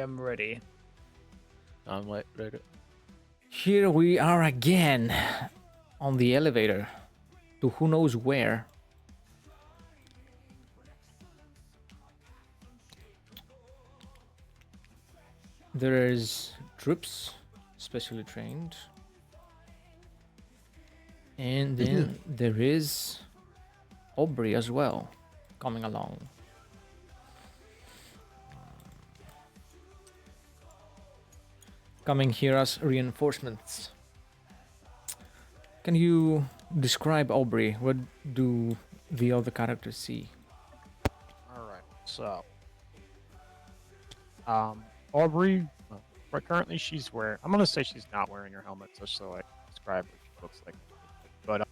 am ready. I'm like ready. Here we are again on the elevator to who knows where. There's troops, specially trained. And then there is Aubrey as well, coming along. Coming here as reinforcements. Can you describe Aubrey? What do the other characters see? Alright, so Aubrey, right, currently she's wearing, I'm gonna say she's not wearing her helmet just so I can describe what she looks like. But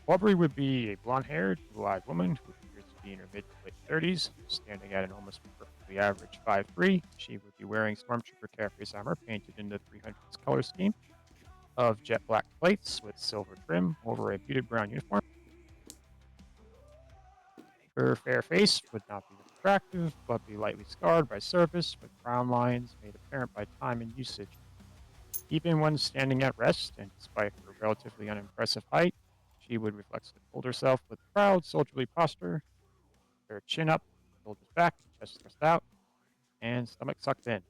Aubrey would be a blonde-haired, blue-eyed woman who appears to be in her mid to late 30s, standing at an almost perfectly average 5'3". She would be wearing Stormtrooper Caffrey's armor painted in the 300s color scheme of jet black plates with silver trim over a muted brown uniform. Her fair face would not be attractive, but be lightly scarred by service, with frown lines made apparent by time and usage. Even when standing at rest, and despite her relatively unimpressive height, she would reflexively hold herself with proud, soldierly posture, her chin up, shoulders back, chest thrust out, and stomach sucked in.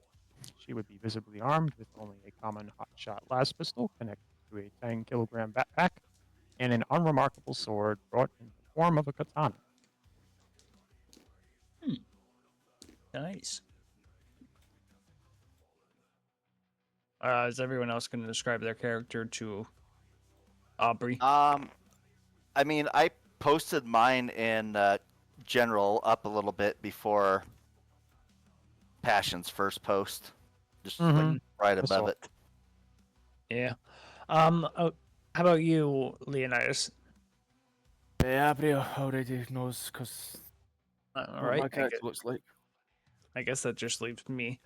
She would be visibly armed with only a common hot-shot las pistol connected to a 10-kilogram backpack, and an unremarkable sword brought in the form of a katana. Nice. Is everyone else going to describe their character to Aubrey? I mean, I posted mine in general up a little bit before Passion's first post, just like right I above saw. it. Yeah. How about you, Leonidas? Yeah, Aubrey already knows because All right. my character looks like. I guess that just leaves me.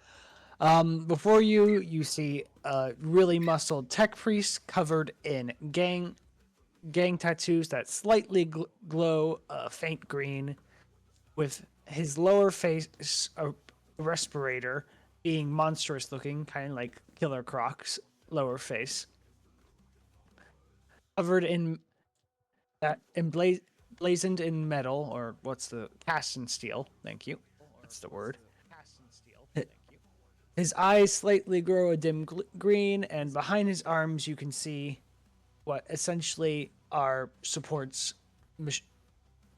Before you see a really muscled tech priest covered in gang tattoos that slightly glow a faint green, with his lower face respirator being monstrous looking, kind of like Killer Croc's lower face, covered in that blazoned in metal, or what's the cast in steel? Thank you. That's the word. His eyes slightly grow a dim green, and behind his arms you can see what essentially are supports,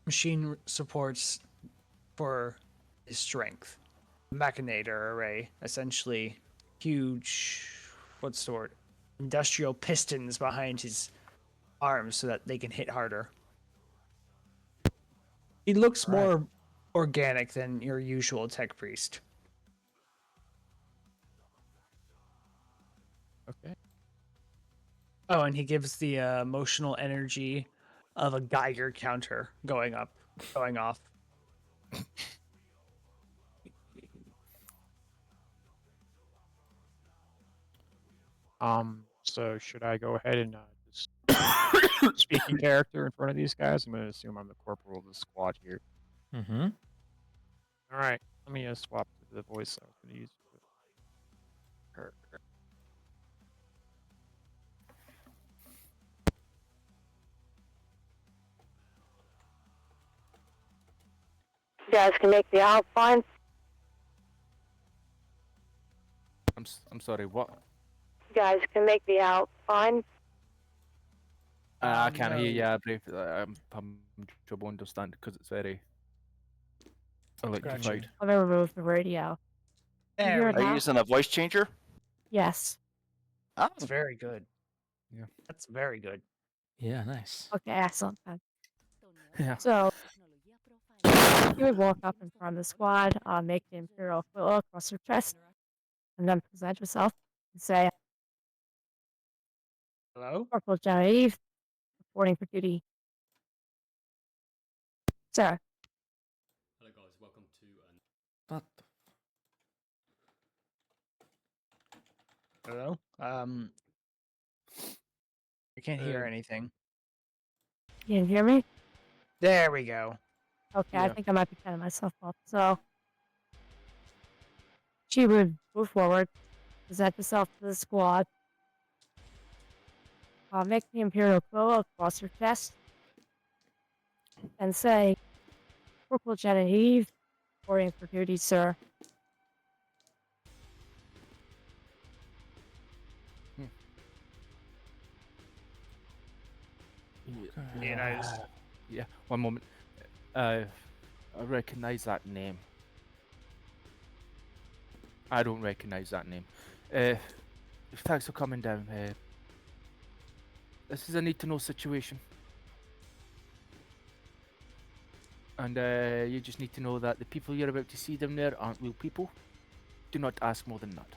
machine supports for his strength. Machinator array, essentially huge, what's the word? Industrial pistons behind his arms so that they can hit harder. He looks more organic than your usual tech priest. Okay. Oh, and he gives the emotional energy of a Geiger counter going off. So should I go ahead and just speak in character in front of these guys? I'm going to assume I'm the corporal of the squad here. Mm-hmm. All right, let me swap to the voice I was going to use for her. You guys can make the outline. I'm sorry, what? You guys can make the outline. I can't hear No. you, Aubrey. I'm having trouble understanding because it's very electrified. I'm gonna remove the radio. You hear There it we Are go. you now? using a voice changer? Yes. Oh, That's very good. Yeah. That's very good. Yeah, nice. Okay, excellent. Then. Yeah. So you would walk up in front of the squad, make the imperial quill across your chest, and then present yourself and say, Hello? "Corporal Genevieve, reporting for duty." Sir, Hello guys, welcome to What? Hello? I can't hear anything. you can hear me? There we go. Okay, I Yeah. think I might be cutting myself off. So She would move forward, present herself to the squad, make the Imperial quill across her chest, and say, Corporal Genevieve, reporting for duty, sir. Leonidas. Yeah, one moment. I recognize that name. I don't recognize that name. Thanks for coming down. This is a need to know situation. And you just need to know that the people you're about to see down there aren't real people. Do not ask more than that.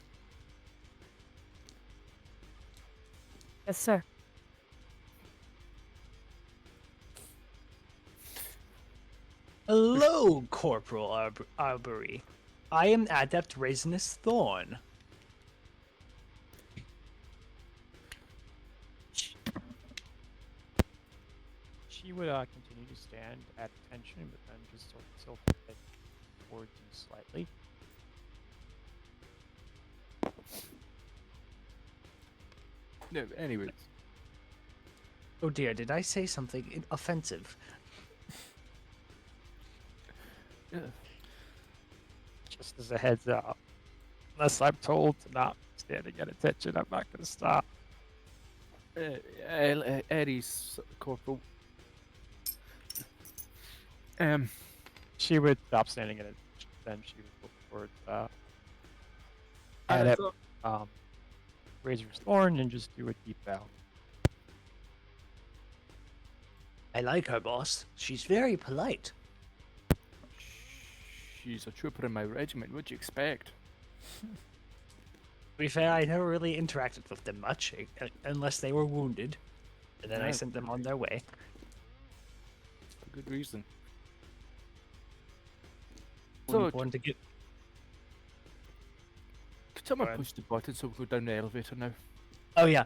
Yes, sir. Hello, Corporal Arbery. I am Adept Raisinus Thorn. She would continue to stand at attention, but then just sort of tilt her head towards you slightly. No, anyways. Oh dear, did I say something offensive? Yeah. Just as a heads up, unless I'm told to not standing at attention, I'm not going to stop. Aries, Corporal. She would stop standing at attention, then she would look towards I Adept, thought- Razor's Thorn and just do a deep bow. I like her, boss. She's very polite. She's a trooper in my regiment. What'd you expect? To be fair, I never really interacted with them much, unless they were wounded. And then I Yeah. sent them on their way. For good reason. Wouldn't So, want to get... could someone Go ahead. push the button so we go down the elevator now? Oh yeah.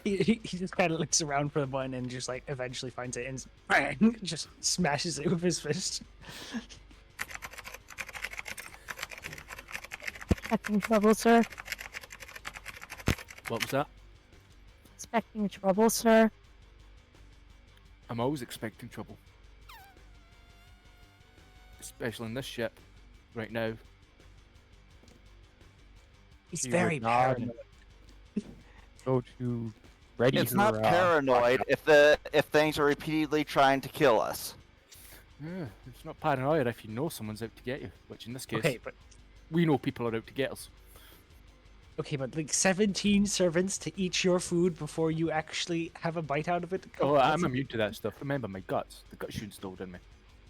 He just kind of looks around for the button and just like eventually finds it and bang, just smashes it with his fist. Expecting trouble, sir. What was that? Expecting trouble, sir. I'm always expecting trouble. Especially in this ship, right now. He's She would very nod paranoid. and go to ready It's her, not paranoid flashlight. if things are repeatedly trying to kill us. Yeah, it's not paranoia if you know someone's out to get you, which in this case, Okay, but we know people are out to get us. like 17 servants to eat your food before you actually have a bite out of it. Oh, I'm that's- immune to that stuff. Remember my guts. The guts you installed in me.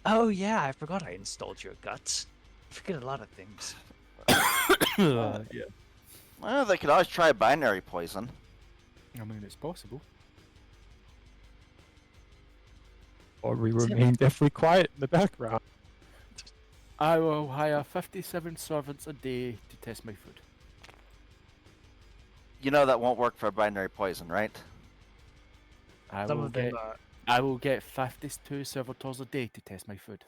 Oh yeah, I forgot I installed your guts. I forget a lot of things. Yeah. Well, they could always try binary poison. I mean, it's possible. Or we remain deathly quiet in the background. I will hire 57 servants a day to test my food. You know that won't work for binary poison, right? I Some will of them get. I will get 52 servitors a day to test my food.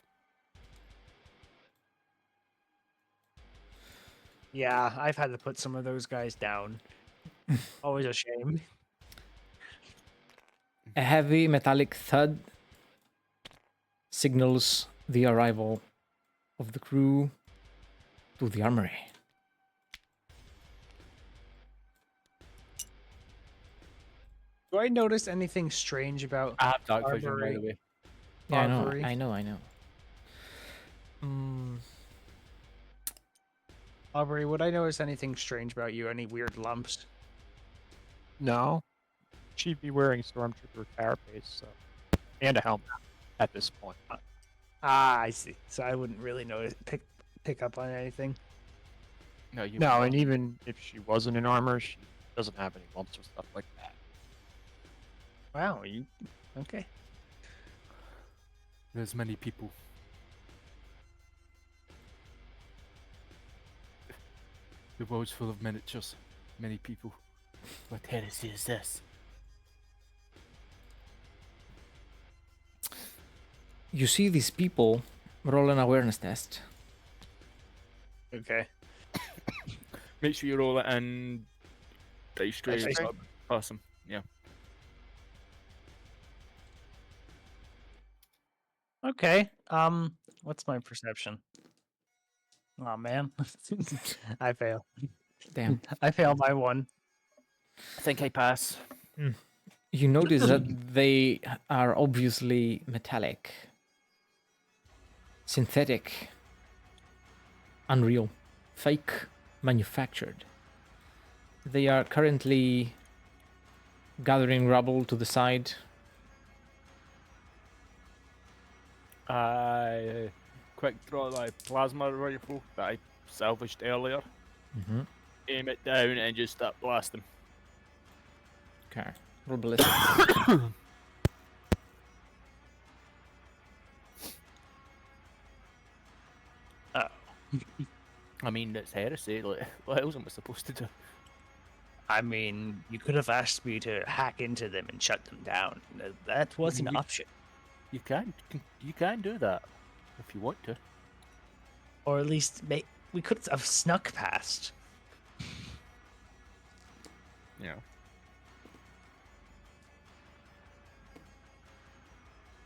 Yeah, I've had to put some of those guys down. Always a shame. A heavy metallic thud signals the arrival of the crew to the armory. Do I notice anything strange about I have dark vision, by Armory. the way. Yeah, Armory? I know. Aubrey? Would I notice anything strange about you? Any weird lumps? No. She'd be wearing Stormtrooper carapace, so, and a helmet at this point. Ah, I see. So I wouldn't really notice pick up on anything. No, you. No, and even if she wasn't in armor, she doesn't have any lumps or stuff like that. Wow, you okay? There's many people. The world's full of miniatures. Many people. What heresy is this? You see these people roll an awareness test. Okay. Make sure you roll it in dice tray. Dice tray? Awesome. Yeah. Okay. What's my perception? Oh man, I fail. Damn. I fail by 1. I think I pass. You notice that they are obviously metallic, synthetic, unreal, fake, manufactured. They are currently gathering rubble to the side. I quick draw my plasma rifle that I salvaged earlier. Mm-hmm. Aim it down and just start blasting. Okay. Roll ballistic. Oh. I mean, it's heresy. Like, what else am I supposed to do? I mean, you could have asked me to hack into them and shut them down. That was an You- option. You can do that if you want to. Or at least we could have snuck past. Yeah.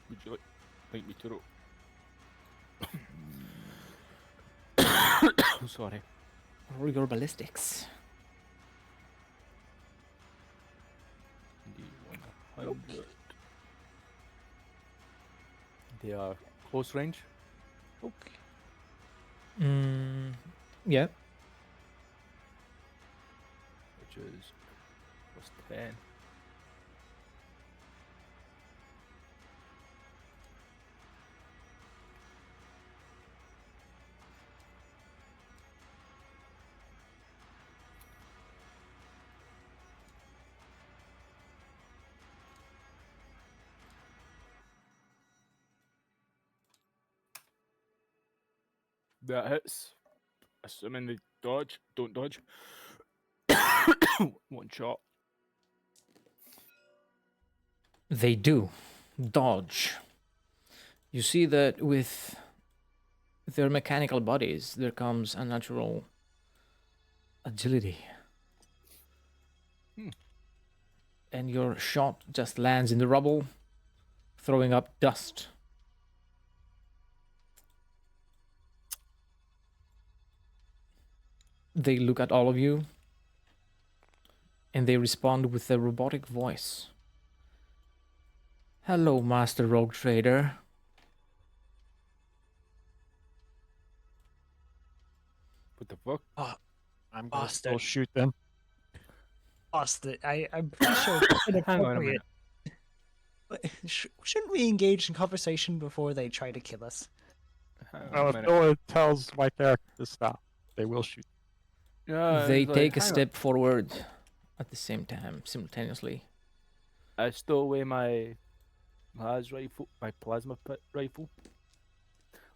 Would you like me to roll? Sorry. Roll your ballistics. D100. They are close range. Okay. Yeah. Which is plus 10. That hits. Assuming they dodge, don't dodge. 1 shot. They do dodge. You see that with their mechanical bodies, there comes a natural agility. And your shot just lands in the rubble, throwing up dust. They look at all of you, and they respond with a robotic voice. Hello, Master Rogue Trader. What the fuck? I'm going to Bastard. still shoot them. Austin, I'm pretty sure it's Hang on a inappropriate. Shouldn't we engage in conversation before they try to kill us? Hang on Well, a if minute. Noah tells my character to stop, they will shoot. Yeah, They it's like, take a hang on. step forward at the same time, simultaneously. I stole away my rifle, my plasma rifle.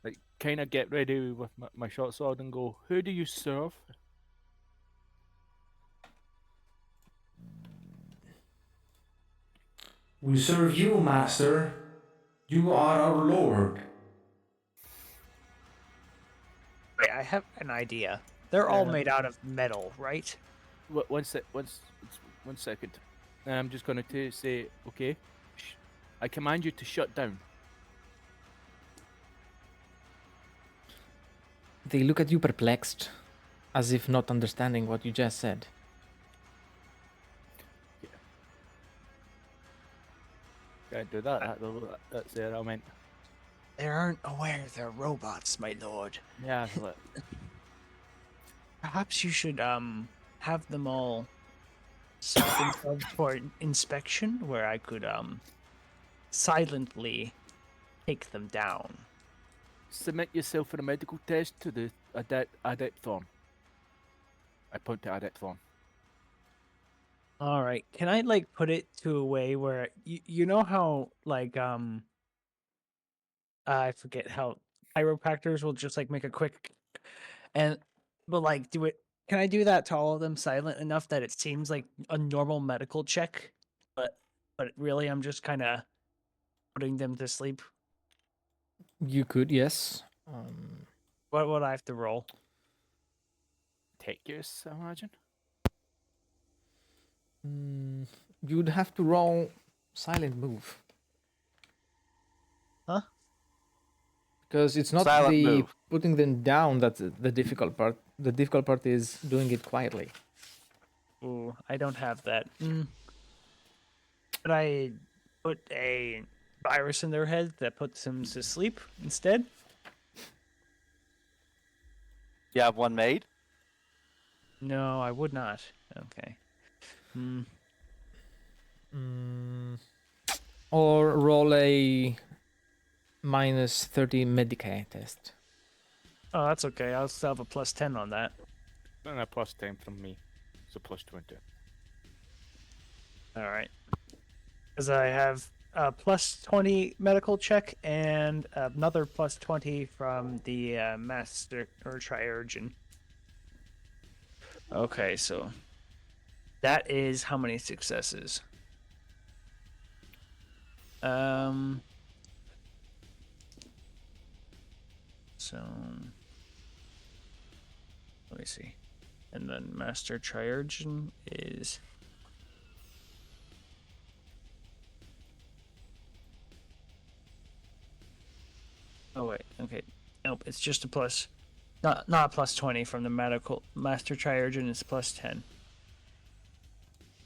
Like, kind of get ready with my short sword and go, who do you serve? We serve you, Master. You are our Lord. Wait, I have an idea. They're all Yeah. made out of metal, right? One second. And I'm just going to say, okay, I command you to shut down. They look at you perplexed, as if not understanding what you just said. Can't do that. That's it. I meant, They aren't aware they're robots, my lord. yeah. Like, Perhaps you should have them all set themselves for inspection, where I could silently take them down. submit yourself for a medical test to the adept form. I point to adept form. All right. Can I like put it to a way where you know how like I forget how chiropractors will just like make a quick and but like do it. Can I do that to all of them silent enough that it seems like a normal medical check, but really I'm just kind of putting them to sleep. You could, yes. What would I have to roll? tech use, I imagine. You'd have to roll silent move. Huh? Because it's not Silent the move. putting them down that's the difficult part. The difficult part is doing it quietly. Ooh, I don't have that. But I put a virus in their head that puts them to sleep instead. You have one made? No, I would not. Okay. Or roll a minus 30 Medicae test. Oh, that's okay. I'll still have a plus 10 on that. And a plus 10 from me. So plus 20. All right. Because I have a plus 20 medical check and another plus 20 from the master or triurgin. Okay, so that is how many successes? So let me see. And then master triurgin is oh wait, okay. Nope, it's just a plus not a plus 20 from the medical master triurgin, it's plus 10.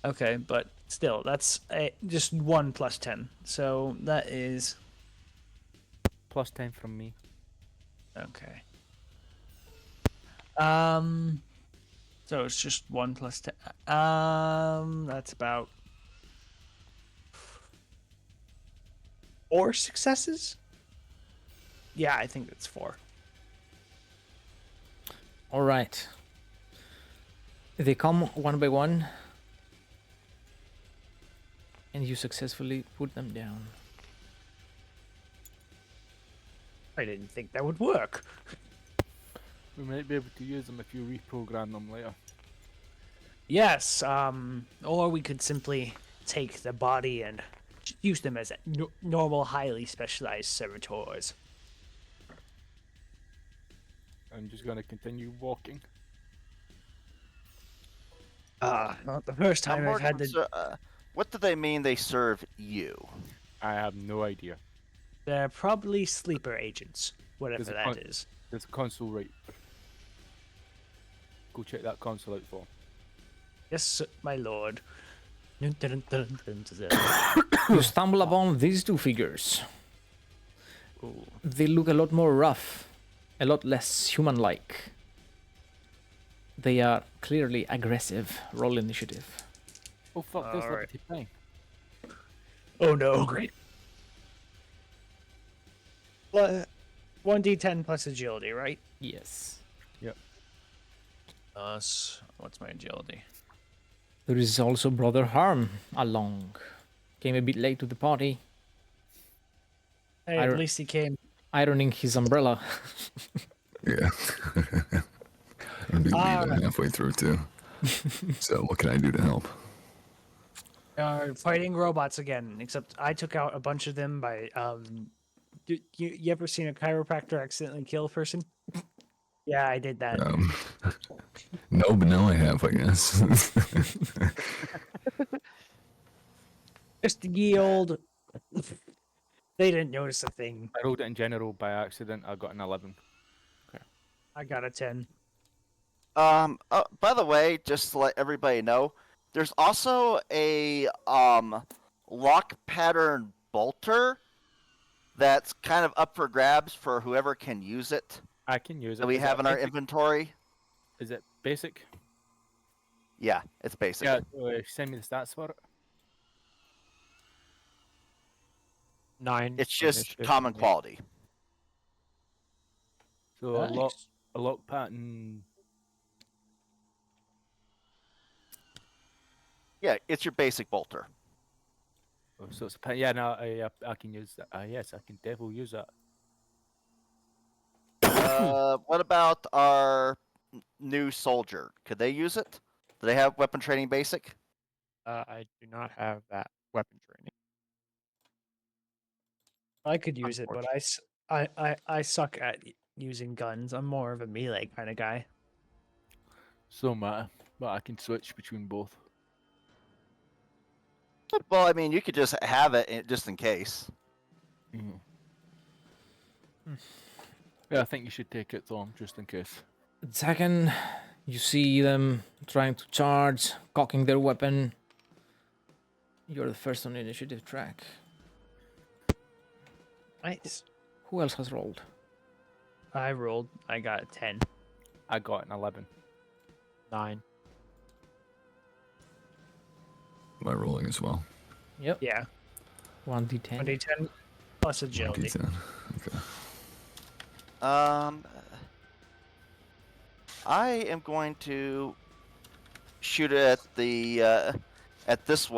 Okay, but still, that's just one plus 10. So that is Plus 10 from me. okay. So it's just 1 plus 10. That's about 4 successes? Yeah, I think it's 4. All right. They come one by one, and you successfully put them down. I didn't think that would work. We might be able to use them if you reprogram them later. Yes, or we could simply take the body and use them as normal, highly specialized servitors. I'm just gonna continue walking. Not the first I'm time more I've had the. what do they mean they serve you? I have no idea. They're probably sleeper agents, whatever There's a that con- is. There's a console right. Go check that console out for. Yes, my lord. You stumble upon these two figures. Ooh. They look a lot more rough, a lot less human-like. They are clearly aggressive. Roll initiative. Oh fuck, there's Alright. Liberty Pine. Oh no. 1d10 plus agility, right? Yes. What's my agility? There is also Brother Harm along. Came a bit late to the party, Hey, at least he came. ironing his umbrella. Yeah. I'm be leaving Alright. halfway through too. So what can I do to help? Fighting robots again, except I took out a bunch of them by you ever seen a chiropractor accidentally kill a person? Yeah, I did that. No, but now I have, I guess. Just the ye old. They didn't notice a thing. I rolled it in general by accident. I got an 11. I got a 10. By the way, just to let everybody know, there's also a lock pattern bolter that's kind of up for grabs for whoever can use it I can use it. that we Is have it in our basic? inventory. Is it basic? Yeah, it's basic. Yeah, send me the stats for it. 9. It's just initiative common from me. quality. So Nice. a lock pattern. Yeah, it's your basic bolter. Oh, so it's yeah, no, I can use that. Yes, I can definitely use that. What about our new soldier? Could they use it? Do they have weapon training basic? I do not have that weapon training. I could use it, but I suck at using guns. I'm more of a melee kind of guy. So matter, but I can switch between both. Well, I mean, you could just have it just in case. Mm. Yeah, I think you should take it, Tom, just in case. Second, you see them trying to charge, cocking their weapon. You're the first on the initiative track. Nice. Who else has rolled? I rolled. I got a 10. I got an 11. 9. Am I rolling as well? Yep. Yeah. 1d10. 1d10 plus agility. D10. Okay. I am going to shoot at the at this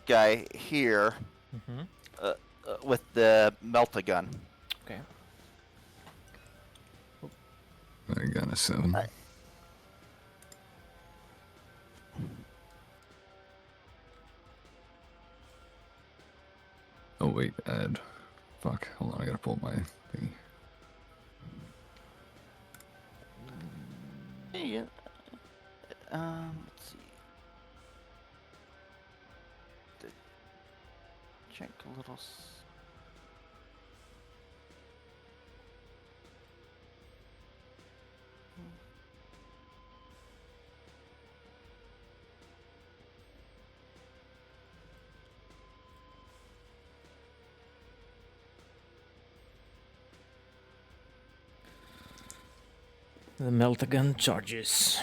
guy here Mm-hmm. with the melta gun. Okay. I got a 7. Alright. Oh wait, add. Fuck. Hold on, I gotta pull my thingy. Yeah. Let's see. Check a little. The meltagun charges.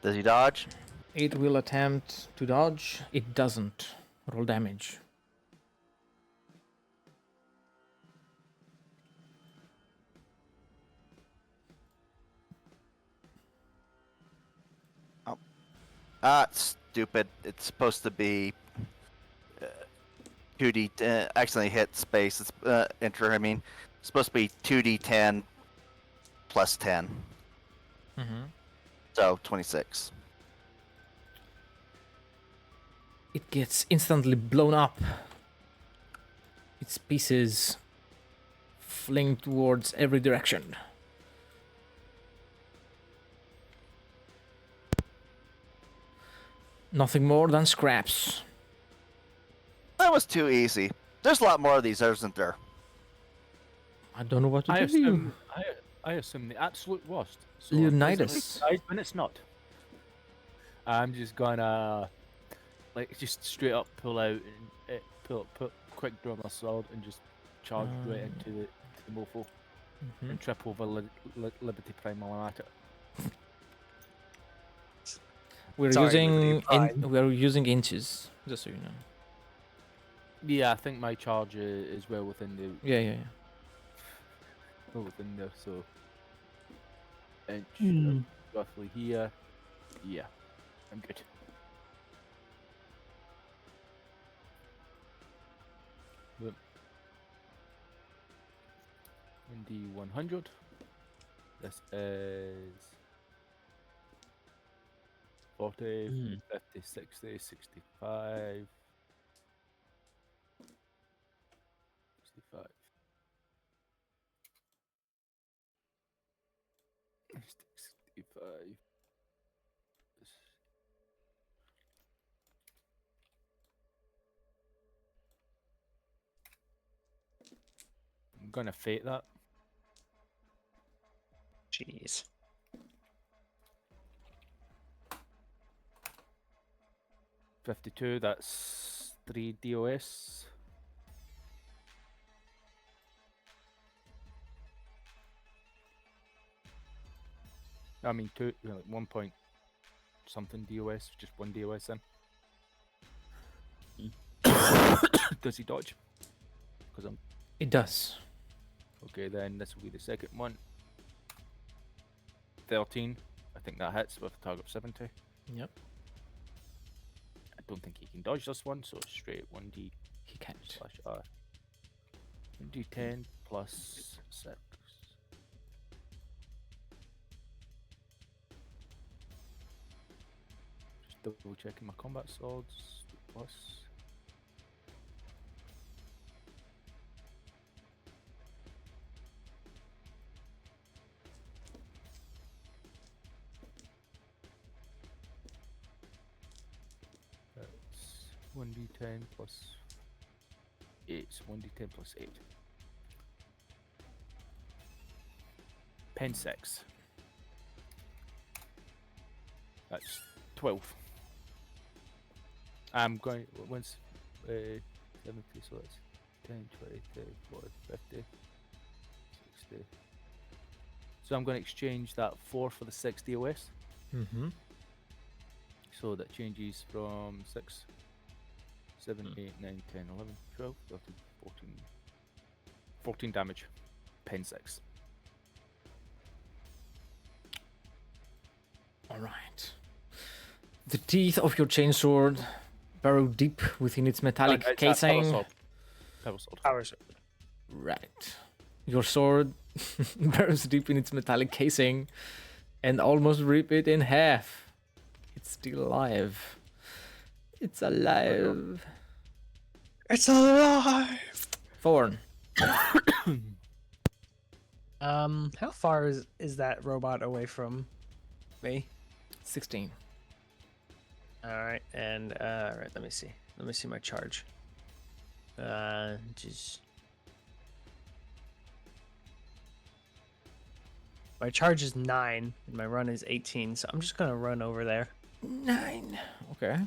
Does he dodge? It will attempt to dodge. It doesn't. Roll damage. Stupid. It's supposed to be 2d. Accidentally hit space. It's enter. I mean, it's supposed to be 2d10 plus 10. Mm-hmm. So 26. It gets instantly blown up. Its pieces fling towards every direction. Nothing more than scraps. That was too easy. There's a lot more of these, isn't there? I don't know what to I tell you. assume, I assume the absolute worst. So Leonidas. when it's not. I'm just gonna, like, just straight up pull out and put quick draw my sword and just charge right into the mofo and trip over Liberty Prime while I'm at it. We're Sorry, using Liberty we're using inches, just so you know. Yeah, I think my charge is well within the Yeah. well within there, so inch roughly here. Yeah, I'm good. Yep. 1d100. This is 40, 50, 60, 65. 65. 65. I'm gonna fate that. Jeez. 52, that's 3 DOS. I mean, 1 point something DOS, just 1 DOS then. Does he dodge? Because I'm It does. okay. Then this will be the second one. 13. I think that hits with a target of 70. Yep. I don't think he can dodge this one, so straight 1D. He can't. /R. D10 plus 6. Just double checking my combat swords. Plus. That's 1d10 plus 8. 1d10 plus 8. Pen 6. That's 12. I'm going once 70, so that's 10, 20, 30, 40, 50, 60. So I'm going to exchange that 4 for the 6 DOS. Mm-hmm. So that changes from 6, 7, 8, 9, 10, 11, 12, 13, 14. 14 damage. Pen 6. All right. The teeth of your chainsword burrow deep within its metallic It's a casing. power sword. Power sword. Power sword. Right. Your sword burrows deep in its metallic casing and almost rip it in half. It's still alive. It's alive. It's alive. Thorn. How far is that robot away from me? 16. All right, and all right. Let me see. Let me see my charge. Just my charge is 9, and my run is 18. So I'm just gonna run over there. 9. Okay.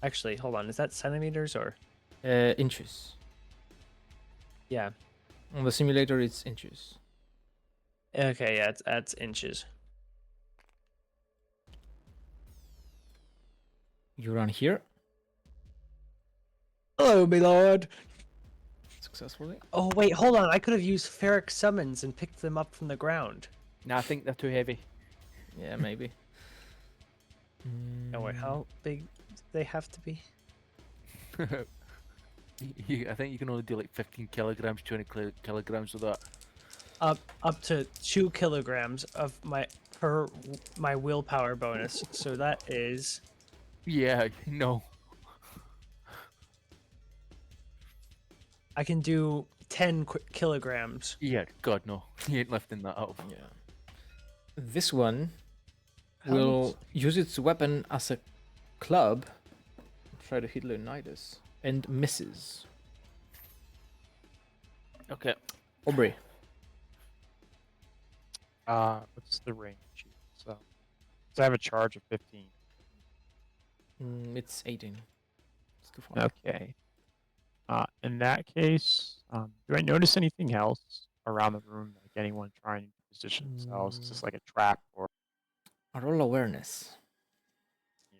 Actually, hold on. Is that centimeters or? Inches. Yeah. On the simulator, it's inches. Okay, yeah, that's inches. You run here Hello, my lord. successfully. Oh wait, hold on. I could have used ferric summons and picked them up from the ground. Nah, I think they're too heavy. Yeah, maybe. Oh wait, how big do they have to be? I think you can only do like 15 kilograms, 20 kilograms of that. Up to 2 kilograms of my willpower bonus. So that is Yeah, no. I can do 10 kilograms. Yeah, God, no. You ain't lifting that up. Yeah. This one How will use its weapon as a club, try to hit Leonidas, and misses. Okay. Aubrey. What's the range? So I have a charge of 15. It's 18. It's too far. Okay. In that case, do I notice anything else around the room? Like anyone trying to position themselves? Is this like a trap or? A roll awareness.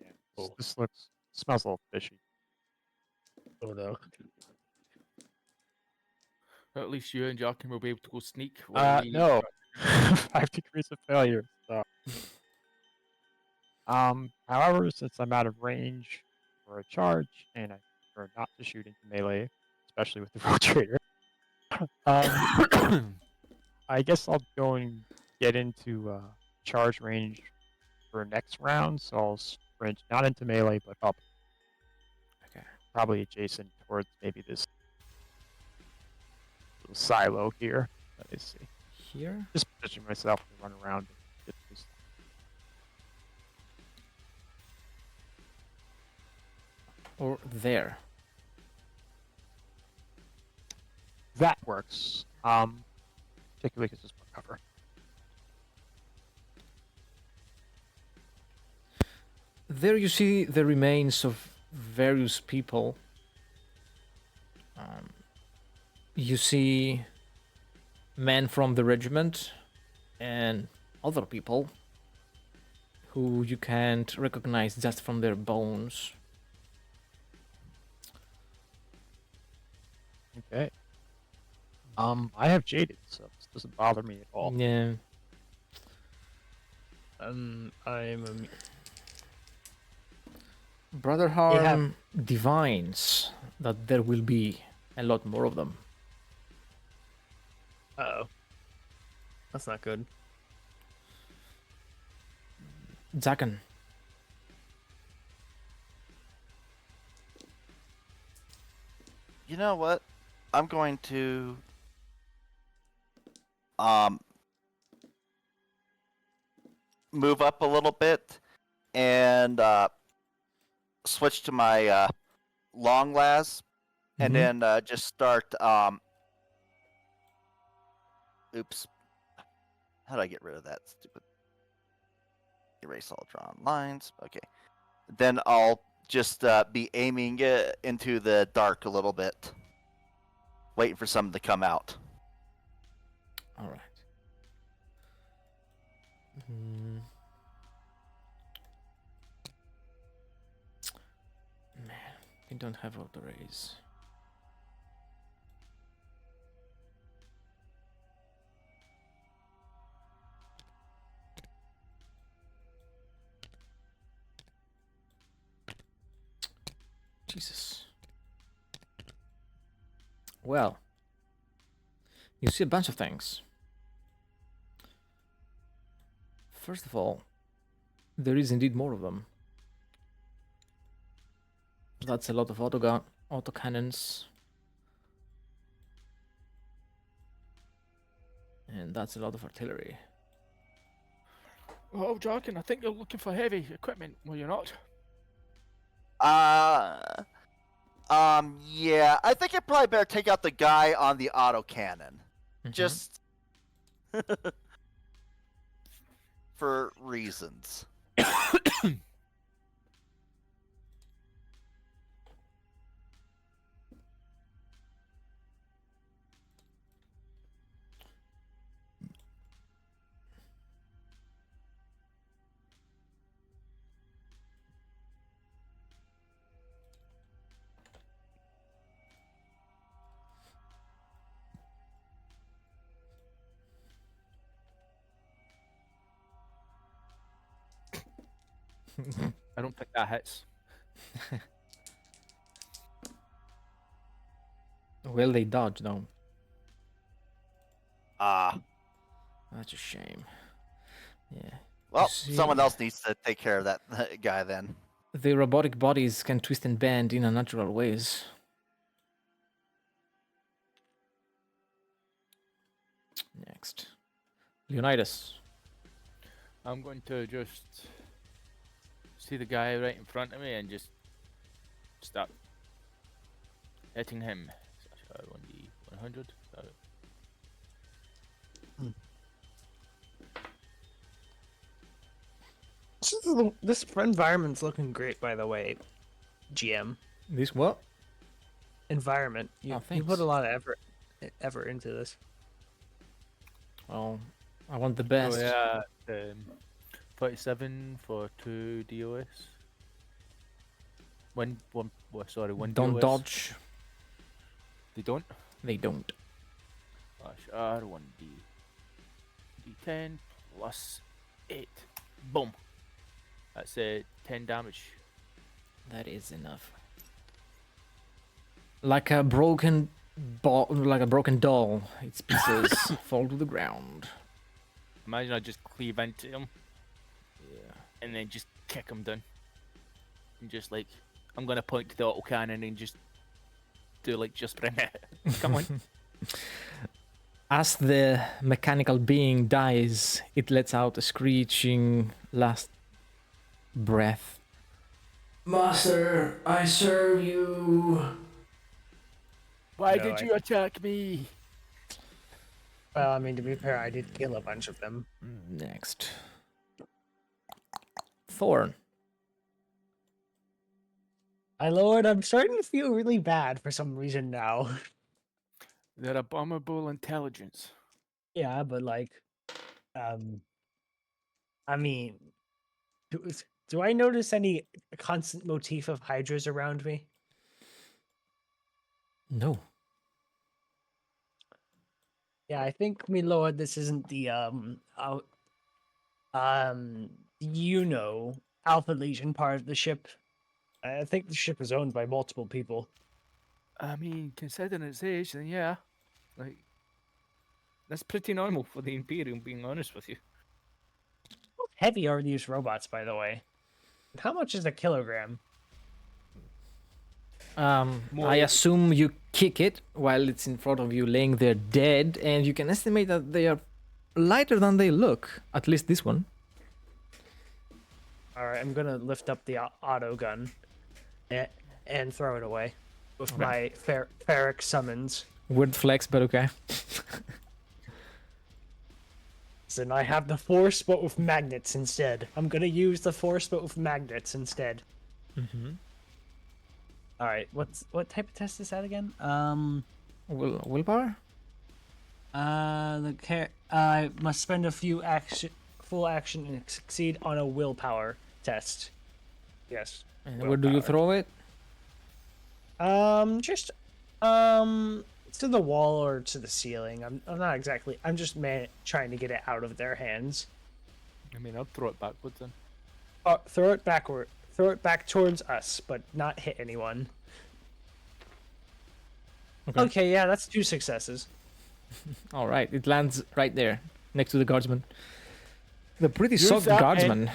Yeah. This smells a little fishy. Oh no. At least you and Joachim will be able to go sneak. while we- No. 5 degrees of failure. So. However, since I'm out of range for a charge and I prefer not to shoot into melee, especially with the rotator, I guess I'll go and get into charge range for next round. So I'll sprint not into melee, but up. Okay. Probably adjacent towards maybe this little silo here. Let me see. Here? Just position myself to run around and get this. Or there? That works. Particularly because it's more cover. There you see the remains of various people. You see men from the regiment and other people who you can't recognize just from their bones. Okay. I have jaded, so this doesn't bother me at all. Yeah. I'm Brother Harm divines that there will be a lot more of them. Uh-oh. That's not good. Zaken. You know what? I'm going to um move up a little bit and switch to my long las, and Mhm. then just start. Oops. How do I get rid of that stupid? Erase all drawn lines. Okay. Then I'll just be aiming into the dark a little bit, waiting for something to come out. All right. Mm. Man, we don't have auto raise. Jesus. Well, you see a bunch of things. First of all, there is indeed more of them. That's a lot of autocannons. And that's a lot of artillery. Oh, Jarkin, I think you're looking for heavy equipment. Well, you're not. Yeah, I think I probably better take out the guy on the autocannon. Mhm. Just for reasons. I don't think that hits. Well, they dodge though. That's a shame. Yeah. Well, see- someone else needs to take care of that guy then. The robotic bodies can twist and bend in unnatural ways. Next. Leonidas. I'm going to just see the guy right in front of me and just start hitting him. 1d 100. So This environment's looking great, by the way, GM. This what? Environment. Oh, You put thanks. a lot of effort into this. Well, I want the best. So yeah, 47 for 2 DOS. One, sorry, one Don't DOS. dodge. They don't. They don't. Slash R 1D. D10 plus 8. Boom. That's 10 damage. That is enough. Like a broken like a broken doll, its pieces fall to the ground. Imagine I just cleave into him Yeah. and then just kick him down. And just like, I'm gonna point to the autocannon and just do like, just bring it. Come on. As the mechanical being dies, it lets out a screeching last breath. Master, I serve you. Why No, did you attack me? Well, I mean, to be fair, I did kill a bunch of them. Next. Thorn. My lord, I'm starting to feel really bad for some reason now. They're abominable intelligence. Yeah, but like, I mean, do I notice any constant motif of hydras around me? No. Yeah, I think, my lord, this isn't the Alpha Legion part of the ship. I think the ship is owned by multiple people. I mean, considering its age, then yeah, like that's pretty normal for the Imperium. Being honest with you. How heavy are these robots, by the way? How much is a kilogram? I More- assume you kick it while it's in front of you, laying there dead, and you can estimate that they are lighter than they look. At least this one. All right, I'm gonna lift up the auto gun and throw it away with my ferric summons. Weird flex, but okay. And I have the force, but with magnets instead. I'm gonna use the force, but with magnets instead. Mm-hmm. All right, what type of test is that again? Willpower? I must spend a few full action and succeed on a willpower test. Yes. And where do you throw it? Just to the wall or to the ceiling. I'm not exactly. I'm just trying to get it out of their hands. I mean, I'll throw it backwards then. Throw it backward. Throw it back towards us, but not hit anyone. Okay, yeah, that's 2 successes. All right, it lands right there, next to the guardsman. The pretty Use soft that guardsman.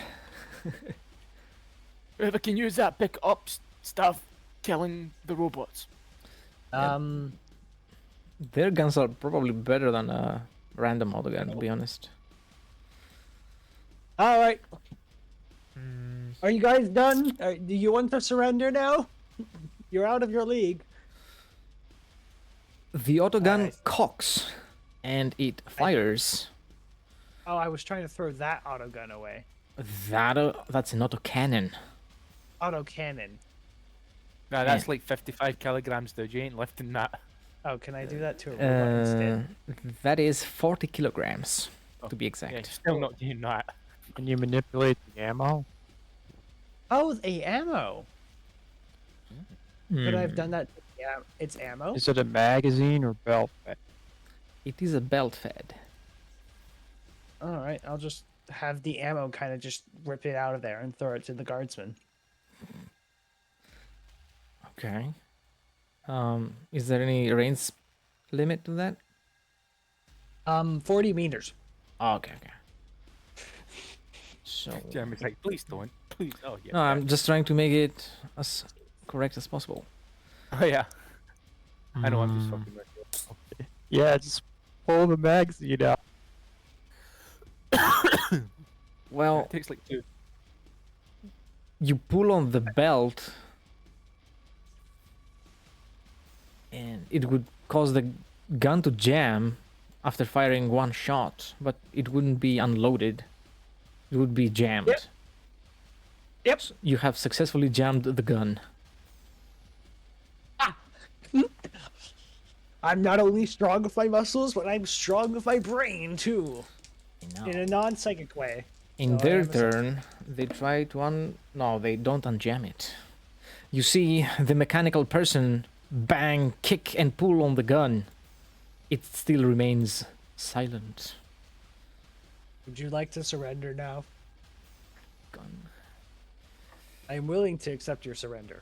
Whoever can use that, pick up stuff, killing the robots. Their guns are probably better than a random autogun, to be honest. All right. Are you guys done? Do you want to surrender now? You're out of your league. The autogun cocks, and it fires. Oh, I was trying to throw that autogun away. That's an autocannon. Autocannon. Nah, that's like 55 kilograms, dude. You ain't lifting that. Oh, can I do that to a robot instead? That is 40 kilograms, to be exact. Yeah, still not doing that. Can you manipulate the ammo? Oh, the ammo. Could I have Hmm. done that? Yeah, it's ammo. Is it a magazine or belt fed? It is a belt fed. All right, I'll just have the ammo kind of just rip it out of there and throw it to the guardsman. Okay. Is there any range limit to that? 40 meters. Oh, okay. So. Jeremy's like, please don't. Please. Oh, yeah. No, I'm just trying to make it as correct as possible. Oh, yeah. I know, I'm just fucking with you. Yeah, just pull the magazine out. Well, It takes like 2. you pull on the belt, and it would cause the gun to jam after firing one shot, but it wouldn't be unloaded. It would be jammed. Yep. So you have successfully jammed the gun. I'm not only strong with my muscles, but I'm strong with my brain too, in a non-psychic way. In So I their am a turn, they try to No, they don't unjam it. You see the mechanical person bang, kick, and pull on the gun. It still remains silent. Would you like to surrender now? Gun. I am willing to accept your surrender.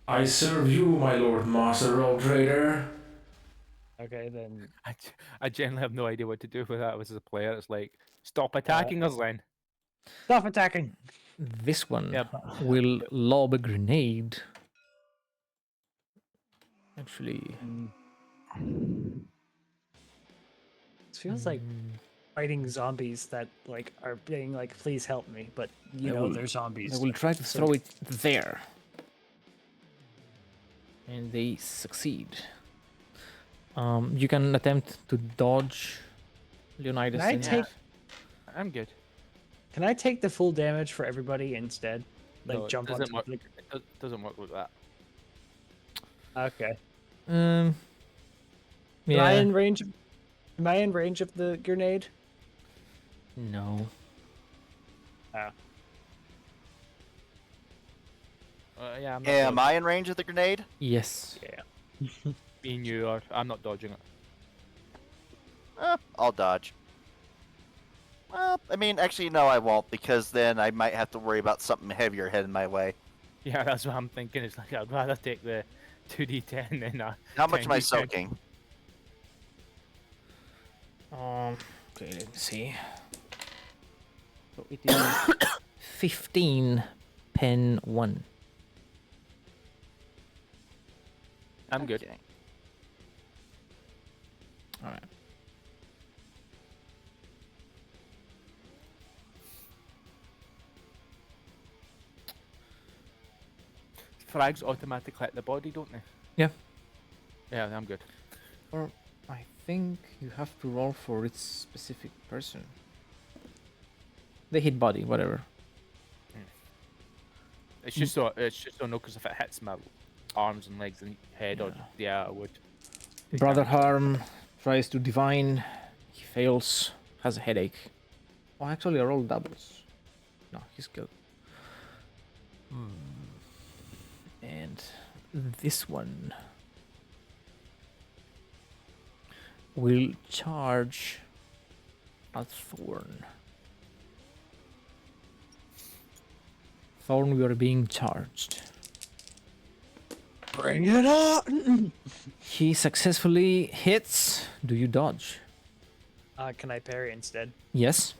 I serve you, my lord master roll trader. Okay, then. I generally have no idea what to do with that as a player. It's like, stop attacking us then. Stop attacking! This one Yep. will lob a grenade. Actually, It feels like fighting zombies that like are being like, please help me, but you know they're zombies. I will try to throw it there. And they succeed. You can attempt to dodge Leonidas. Can I and- take- I'm good. Can I take the full damage for everybody instead? Like No, it jump doesn't onto work. It doesn't work like that. Okay. Um. Am I Yeah. in range? Am I in range of the grenade? No. Oh. Yeah, I'm not Am dodging. I in range of the grenade? Yes. Yeah. Me and you are. I'm not dodging it. I'll dodge. Well, I mean, actually, no, I won't, because then I might have to worry about something heavier heading my way. Yeah, that's what I'm thinking. It's like I'd rather take the 2d10 than How much am I 10d10. soaking? Okay, let me see. So it is 15 pen 1. I'm good. Okay. All right. Frags automatically hit the body, don't they? Yeah. Yeah, I'm good. Or I think you have to roll for its specific person. They hit body, whatever. It's just so no, because if it hits my arms and legs and head, or Yeah. I would. take Brother damage. Harm tries to divine. He fails. Has a headache. Oh, actually, I rolled doubles. No, he's good. And this one will charge at Thorn. Thorn, we are being charged. Bring it on! He successfully hits. Do you dodge? Can I parry instead? Yes.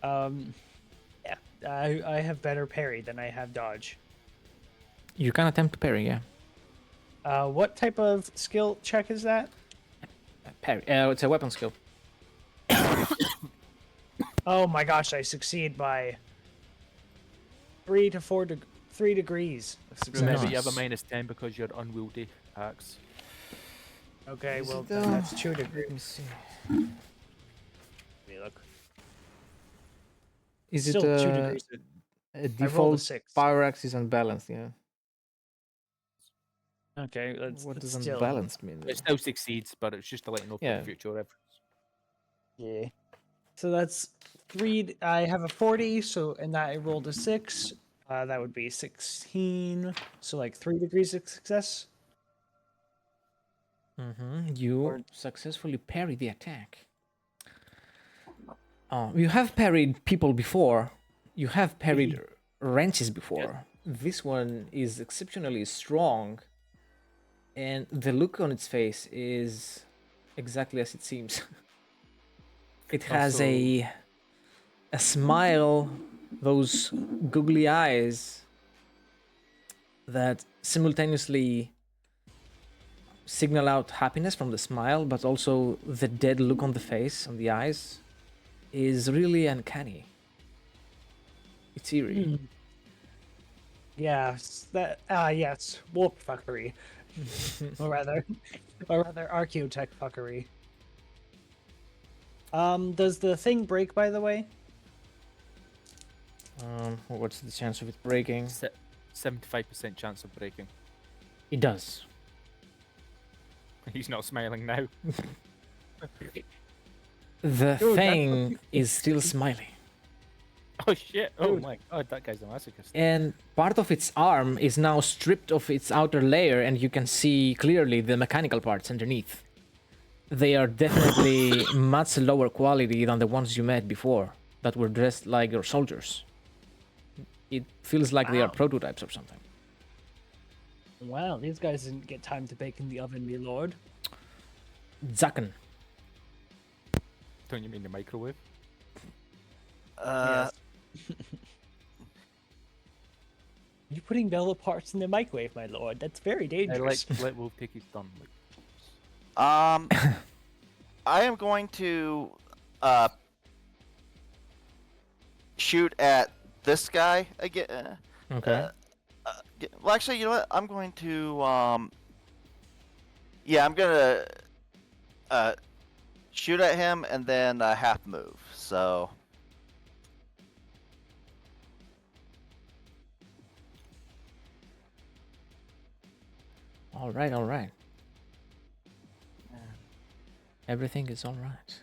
Yeah. I have better parry than I have dodge. You can attempt to parry, yeah. What type of skill check is that? Parry. It's a weapon skill. Oh my gosh, I succeed by 3 degrees of success. Remember, you have a Nice. minus 10 because you're unwieldy axe. Okay, Is well, it, then that's 2 Let me degrees. see. Let me look. Is Still it 2 degrees. a I rolled a default 6. power axe is unbalanced? Yeah. Okay, that's What does still... unbalanced mean? It still succeeds, but it's just to let you know for Yeah. future reference. Yeah. So that's 3. I have a 40, so and that I rolled a 6. That would be 16. So like 3 degrees of success. You Or- successfully parry the attack. You have parried people before. You have parried wrenches before. This one is exceptionally strong, and the look on its face is exactly as it seems. It has a smile, those googly eyes that simultaneously signal out happiness from the smile, but also the dead look on the face, on the eyes, is really uncanny. It's eerie. Yeah, yes, warp fuckery, or rather archaeotech fuckery. Does the thing break, by the way? What's the chance of it breaking? 75% chance of breaking. It does. He's not smiling now. The Dude, thing is still smiling. Oh shit! Oh Dude. my god, that guy's a masochist. And part of its arm is now stripped of its outer layer, and you can see clearly the mechanical parts underneath. They are definitely much lower quality than the ones you met before, that were dressed like your soldiers. It feels like they are Wow. prototypes or something. Wow, these guys didn't get time to bake in the oven, me lord. Zaken. Don't you mean the microwave? Yes. You're putting Bella parts in the microwave, my lord. That's very I dangerous. let Wolf take his turn. Like, I am going to shoot at this guy again. Okay. Well, actually, you know what? I'm going to yeah, I'm gonna shoot at him and then half move. So All right, all right. Everything is all right.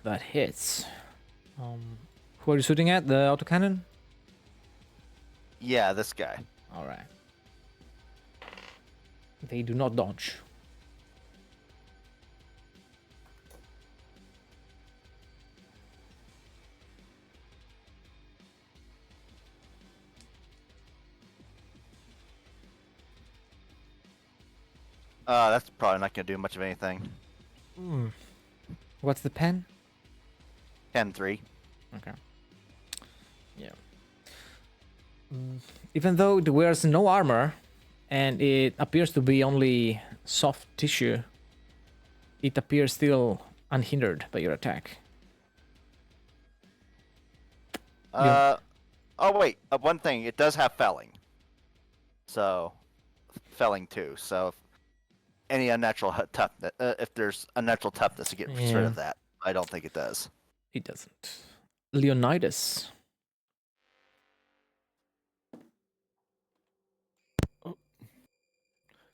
That hits. Who are you shooting at? The autocannon? Yeah, this guy. Alright. They do not dodge. That's probably not gonna do much of anything. What's the pen? 10-3. Okay. Yeah. Even though it wears no armor, and it appears to be only soft tissue, it appears still unhindered by your attack. Oh wait, one thing. It does have felling. So, felling too. So, if any unnatural toughness, if there's unnatural toughness to get rid Yeah. of that, I don't think it does. It doesn't. Leonidas.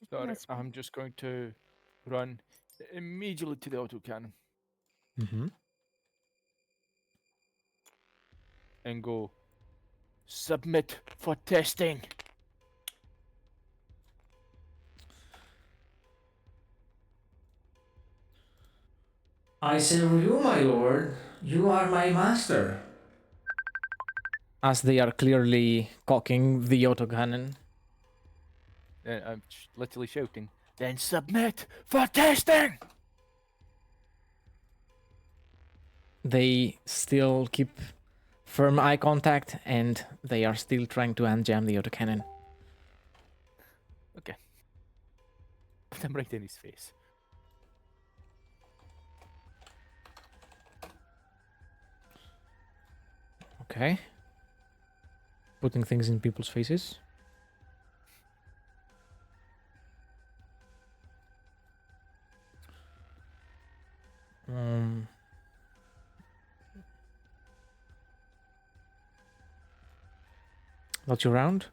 Sorry, That's fine. I'm just going to run immediately to the autocannon Mm-hmm. and go submit for testing. I serve you, my lord. You are my master. As they are clearly cocking the autocannon. And I'm literally shouting, then submit for testing! They still keep firm eye contact, and they are still trying to unjam the autocannon. Okay. Put them right in his face. Okay. Putting things in people's faces. That's your round?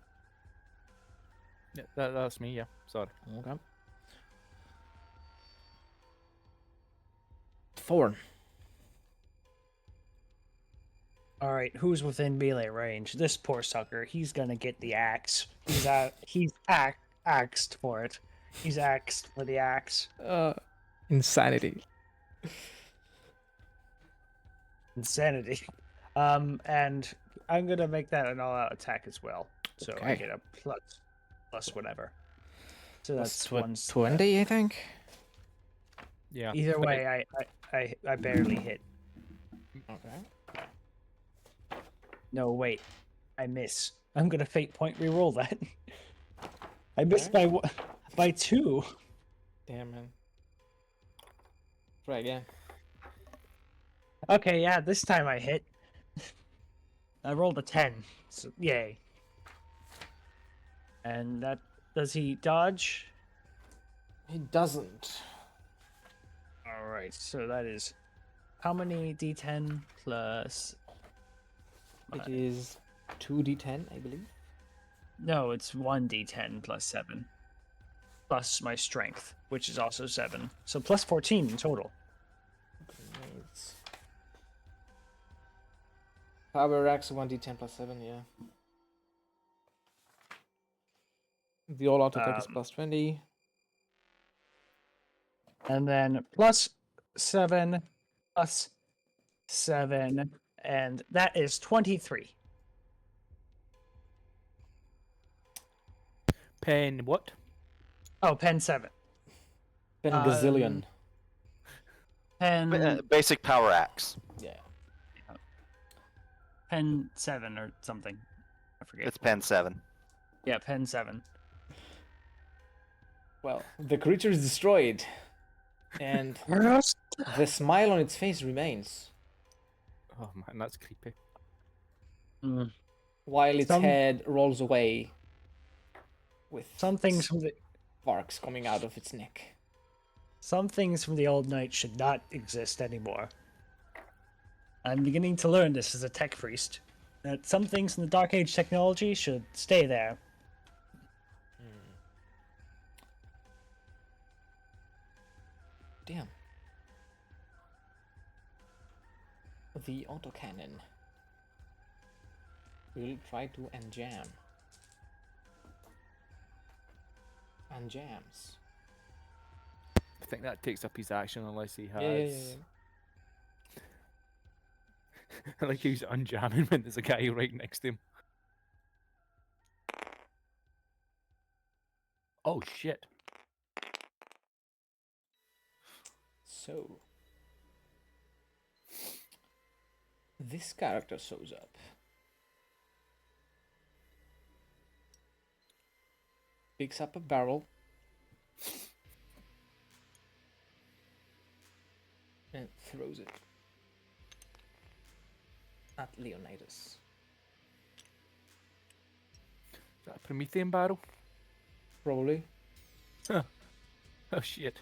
Yeah, that's me, yeah. Sorry. Okay. Thorn. All right, who's within melee range? This poor sucker. He's gonna get the axe. He's axed for it. He's axed for the axe. Insanity. Insanity. And I'm gonna make that an all-out attack as well. So I Okay. get a plus whatever. So That's that's 20, I think. Yeah. Either but way, I barely hit. Okay. No, wait, I miss. I'm gonna fate point reroll that. I missed by 2. Damn, man. Try again. Okay, yeah, this time I hit. I rolled a 10, so yay. And that does he dodge? He doesn't. All right, so that is how many d10 plus? It is 2d10, I believe. No, it's 1d10 plus 7, plus my strength, which is also 7, so plus 14 in total. Grenades. Power racks 1d10 plus 7, yeah. The all auto attack is plus 20. And then plus 7, plus 7, and that is 23. pen what? Oh, pen 7. Then gazillion. Pen Basic power axe. Yeah. pen 7 or something. I forget. It's pen 7. Yeah, pen 7. Well, the creature is destroyed. And the smile on its face remains. Oh man, that's creepy. While its Some- head rolls away with Some things from the sparks coming out of its neck. Some things from the old night should not exist anymore. I'm beginning to learn this as a tech priest. That some things in the Dark Age technology should stay there. Damn. the autocannon will try to enjam. And jams. I think that takes up his action unless he has. Yeah. Like he's unjamming when there's a guy right next to him. Oh shit. So this character shows up. Picks up a barrel and throws it at Leonidas. Is that a Promethean barrel? Probably. Oh shit.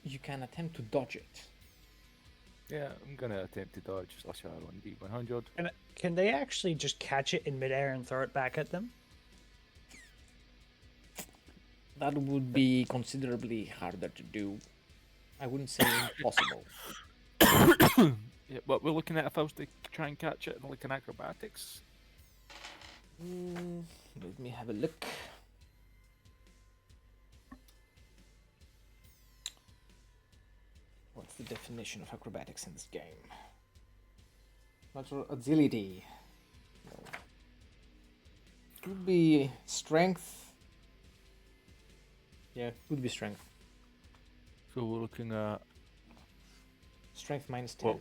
You can attempt to dodge it. Yeah, I'm gonna attempt to dodge slash R1D100. Can they actually just catch it in midair and throw it back at them? That would be considerably harder to do. I wouldn't say impossible. Yeah, what we're looking at if I was to try and catch it like an acrobatics. Let me have a look. What's the definition of acrobatics in this game? Natural agility. No. Could be strength. Yeah, could be strength. So we're looking at Strength minus 10.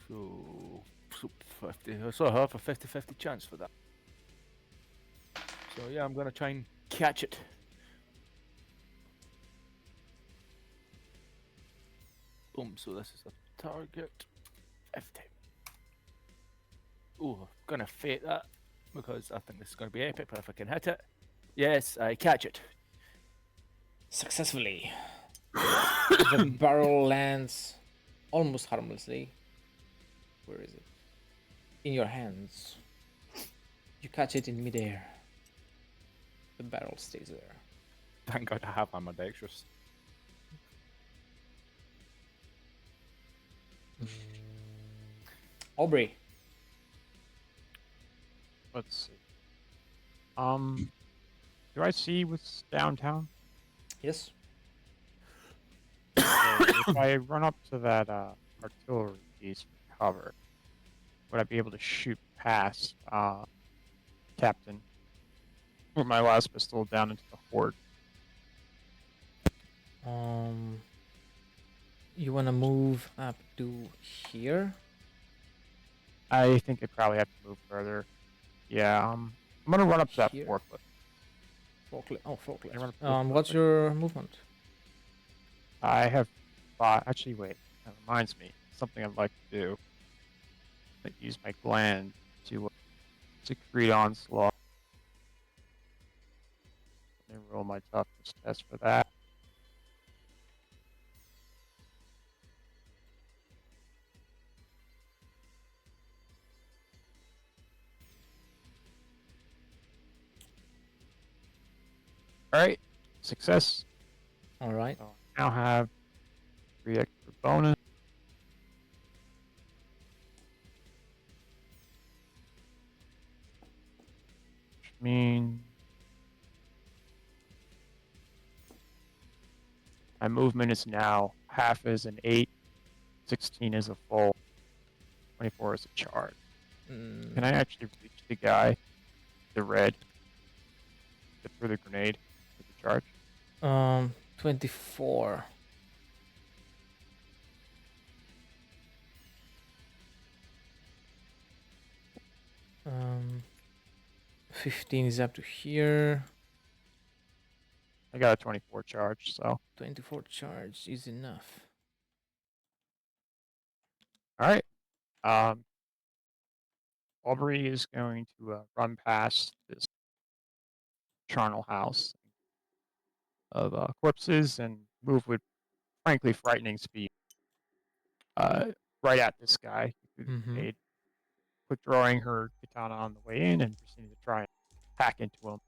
so 50. So I have a 50-50 chance for that. So yeah, I'm gonna try and catch it. Boom. So this is a target 50. Oh, I'm gonna fate that because I think this is gonna be epic. But if I can hit it, yes, I catch it. Successfully. The barrel lands almost harmlessly. Where is it? In your hands. You catch it in midair. The barrel stays there. Thank God I have ambidextrous. Aubrey. Let's see. Do I see what's downtown? Yes. So if I run up to that artillery piece for cover, would I be able to shoot past Captain with my last pistol down into the horde? You wanna move up to here? I think I probably have to move further. Yeah, I'm gonna run up to that Here? forklift. Forklift. Oh, forklift. I run up to the What's forklift. your movement? I have 5. Actually, wait. That reminds me. Something I'd like to do. I use my gland to secrete onslaught. Let me roll my toughness test for that. All right, success. All right. So I now have 3 extra bonus. Which means my movement is now half as an 8, 16 is a full, 24 is a charge. Can I actually reach the guy, the red, for the grenade, for the charge? 24. 15 is up to here. I got a 24 charge, so 24 charge is enough. all right. Aubrey is going to run past this charnel house of corpses and move with, frankly, frightening speed. Right at this guy through the grenade. Quick drawing her katana on the way in and proceeding to try and hack into him.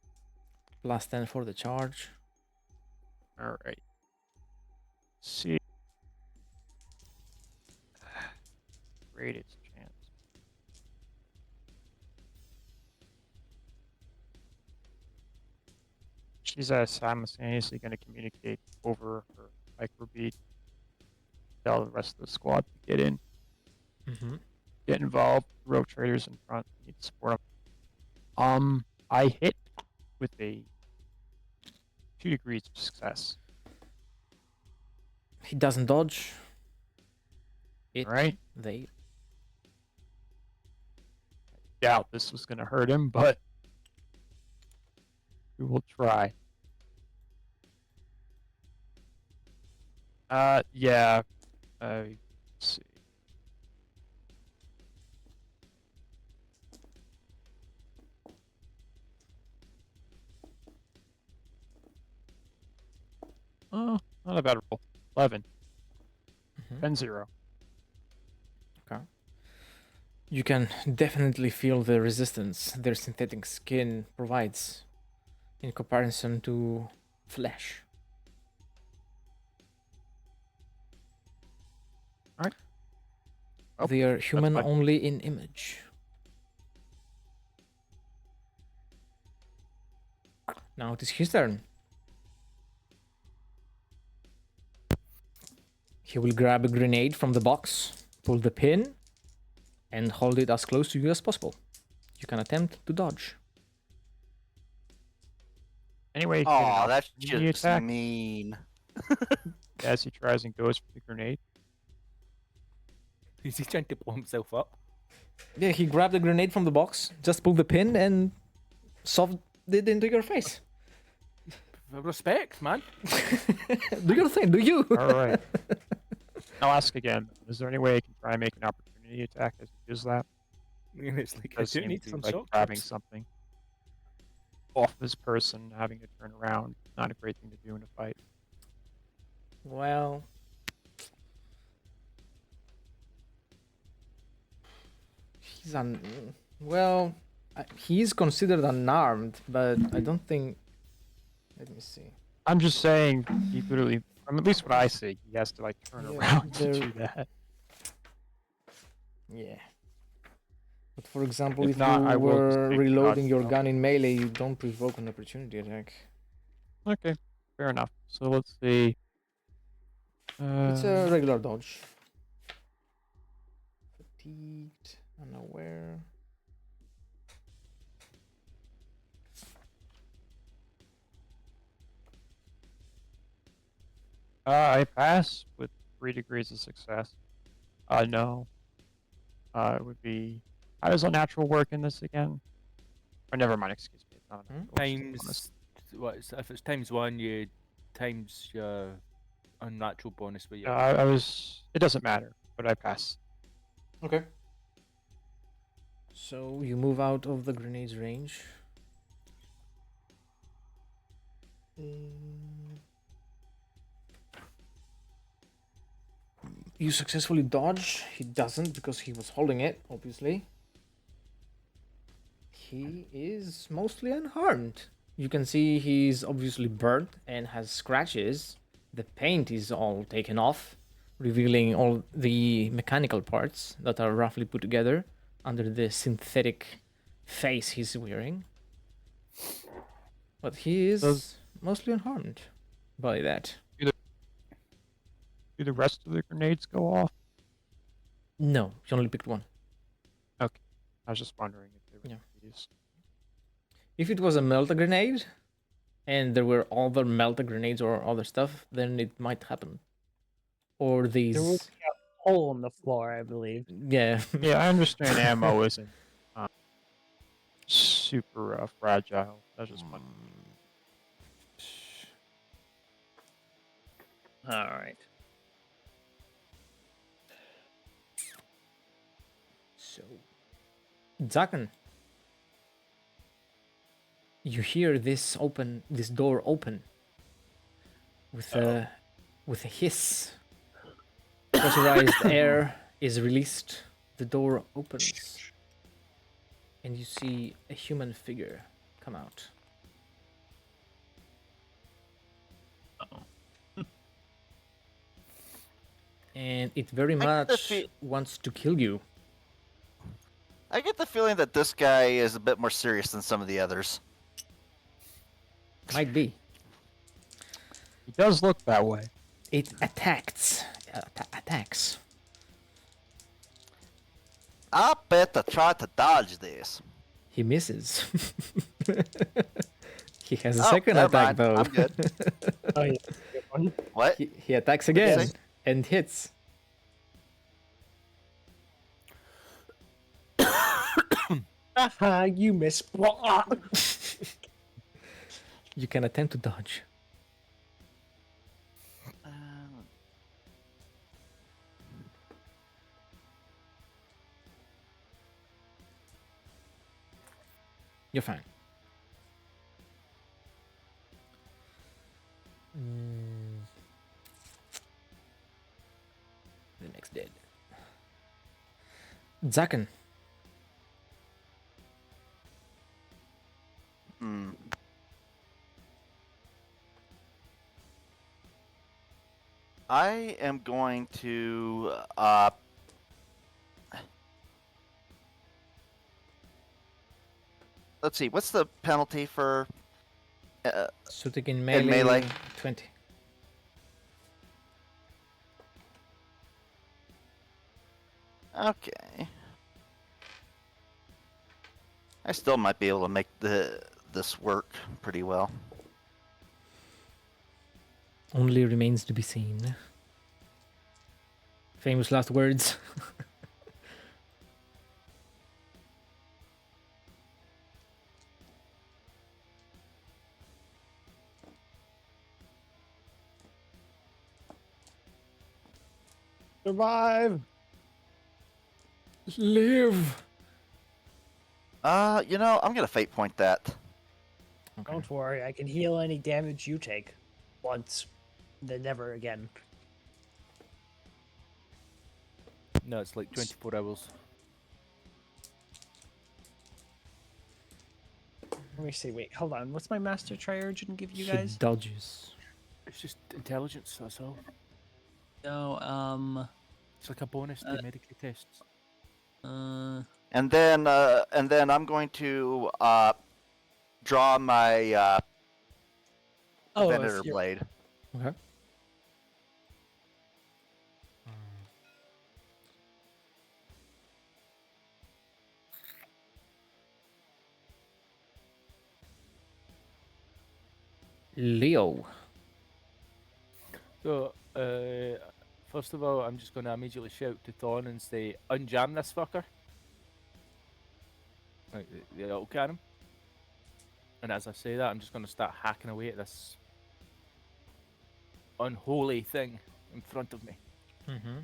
Plus 10 for the charge. All right. see. Greatest chance. She's simultaneously going to communicate over her microbeat. Tell the rest of the squad to get in, Mm-hmm. get involved. Rogue traders in front. Need to support them. I hit with a 2 degrees of success. He doesn't dodge. It. Right? They. Doubt this was going to hurt him, but we will try. Yeah. Let's see. Oh, not a bad roll. 11. Mhm. 10-0. Okay. You can definitely feel the resistance their synthetic skin provides in comparison to flesh. Alright. Oh, They are human fine. only in image. Now it is his turn. He will grab a grenade from the box, pull the pin, and hold it as close to you as possible. You can attempt to dodge. Anyway, he can Oh, that's opportunity just attack mean. as he tries and goes for the grenade. Is he trying to blow himself up? Yeah, he grabbed the grenade from the box, just pulled the pin, and shoved it into your face. Respect, man. Do your thing, do you? Alright. I'll ask again. Is there any way I can try and make an opportunity attack as he does that? And it's like, I Does do seem need to be some like shock grabbing troops. something off this person, having to turn around. Not a great thing to do in a fight. Well, he's he's considered unarmed, but I don't think. Let me see. I'm just saying, he literally, from at least what I see, he has to like turn Yeah, around to there- do that. Yeah. But for example, If if not, you I will just were take the reloading dodge your roll. gun in melee, you don't provoke an opportunity attack. Okay, fair enough. So let's see. It's a regular dodge. Fatigued, unaware. I pass with 3 degrees of success. No. It would be. How does unnatural work in this again? Or never mind, excuse me. It's not unnatural, it's just a bonus. Times what? If it's times 1, you times your unnatural bonus. But yeah, I was. It doesn't matter, but I pass. Okay. So you move out of the grenade's range. You successfully dodge. He doesn't because he was holding it, obviously. He is mostly unharmed. You can see he's obviously burnt and has scratches. The paint is all taken off, revealing all the mechanical parts that are roughly put together under the synthetic face he's wearing. But he is mostly unharmed by that. Do the rest of the grenades go off? No, he only picked one. I was just wondering if they were Yeah. used. If it was a melta grenade, and there were other melta grenades or other stuff, then it might happen. Or these. There will be a hole in the floor, I believe. Yeah. Yeah, I understand ammo isn't super fragile. That's just fun. All right. So, Zakan, you hear this door open with a hiss. Pressurized air is released. The door opens, and you see a human figure come out. and it very I get the much wants to kill you. I get the feeling that this guy is a bit more serious than some of the others. Might be. He does look that way. It attacks. Attacks. I better try to dodge this. He misses. He has a Oh, second never attack mind. though. I'm good. Oh yeah, good one. What? He attacks What'd you again say? and hits. Haha, you miss. You can attempt to dodge. You're fine. The next dead. Zaken. Hmm. I am going to let's see, what's the penalty for Shooting in melee, melee. 20. okay. I still might be able to make this work pretty well. Only remains to be seen. Famous last words. Survive. Live. You know, I'm gonna fate point that. Okay. Don't worry, I can heal any damage you take once, then never again. No, it's like 24 hours. Let me see. Wait, hold on. What's my master triurgent give you He guys? dodges. It's just intelligence, that's all. No, It's like a bonus to medical tests. And then I'm going to draw my oh, Venator if you're- blade. Okay. Leo. So, first of all, I'm just going to immediately shout to Thorn and say, unjam this fucker. Like, the auto cannon. And as I say that, I'm just going to start hacking away at this unholy thing in front of me. Mm-hmm.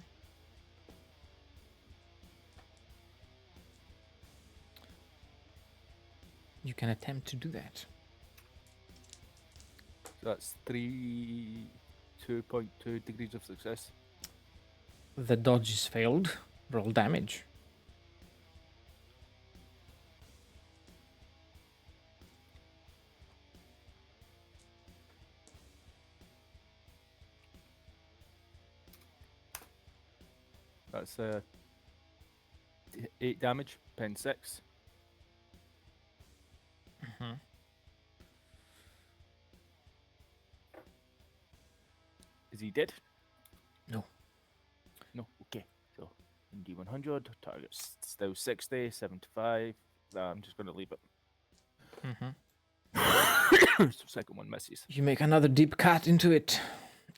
You can attempt to do that. So that's 2.2 degrees of success. The dodge is failed. Roll damage. That's 8 damage, pen 6. Mm-hmm. Is he dead? No. No, okay. So, D100, target's still 60, 75. I'm just going to leave it. Mm-hmm. So second one misses. You make another deep cut into it.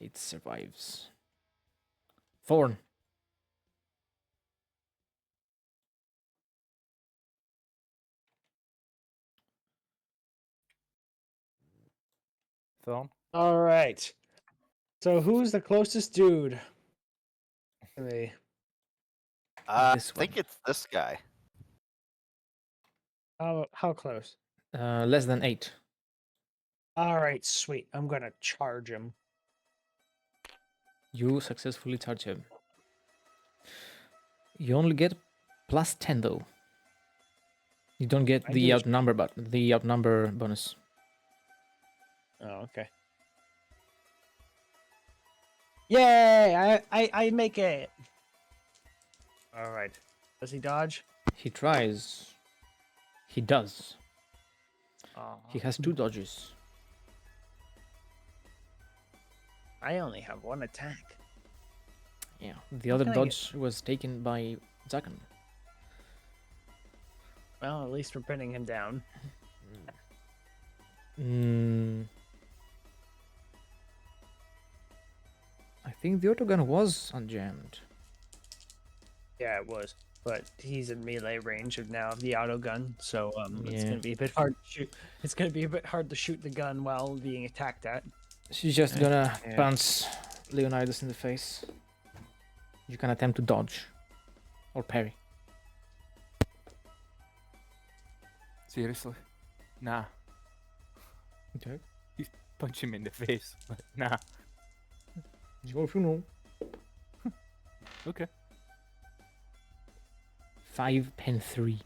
It survives. Thorn. Thorn? All right. So who's the closest dude to me? I This think one. it's this guy. How close? Less than 8. All right, sweet. I'm gonna charge him. You successfully charge him. You only get plus 10 though. You don't get I the do. outnumber bonus. Oh, okay. Yay! I make it. All right. Does he dodge? He tries. He does. He Aw. has 2 dodges. I only have 1 attack. Yeah. The How other can I get- dodge was taken by Zakan. Well, at least we're pinning him down. I think the autogun was unjammed. Yeah, it was. But he's in melee range of now of the auto gun, so it's Yeah. gonna be a bit hard to shoot. It's gonna be a bit hard to shoot the gun while being attacked at. She's just gonna Yeah. bounce Leonidas in the face. You can attempt to dodge or parry. Seriously? Nah. Okay. Punch him in the face. Like, nah. So if you know. Okay. 5 pen 3.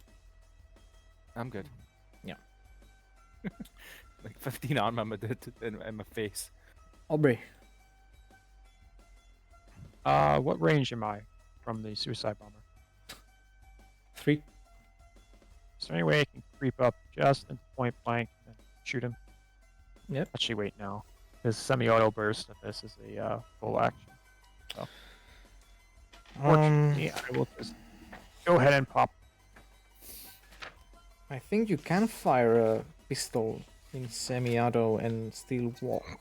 I'm good. Yeah. Like 15 armor in my face. Aubrey. What range am I from the suicide bomber? 3. Is there any way I can creep up just into point blank and shoot him? Yep. Actually, wait, no. Because semi-auto burst and this is a full action. Fortunately, I will just go ahead and pop. I think you can fire a pistol in semi-auto and still walk.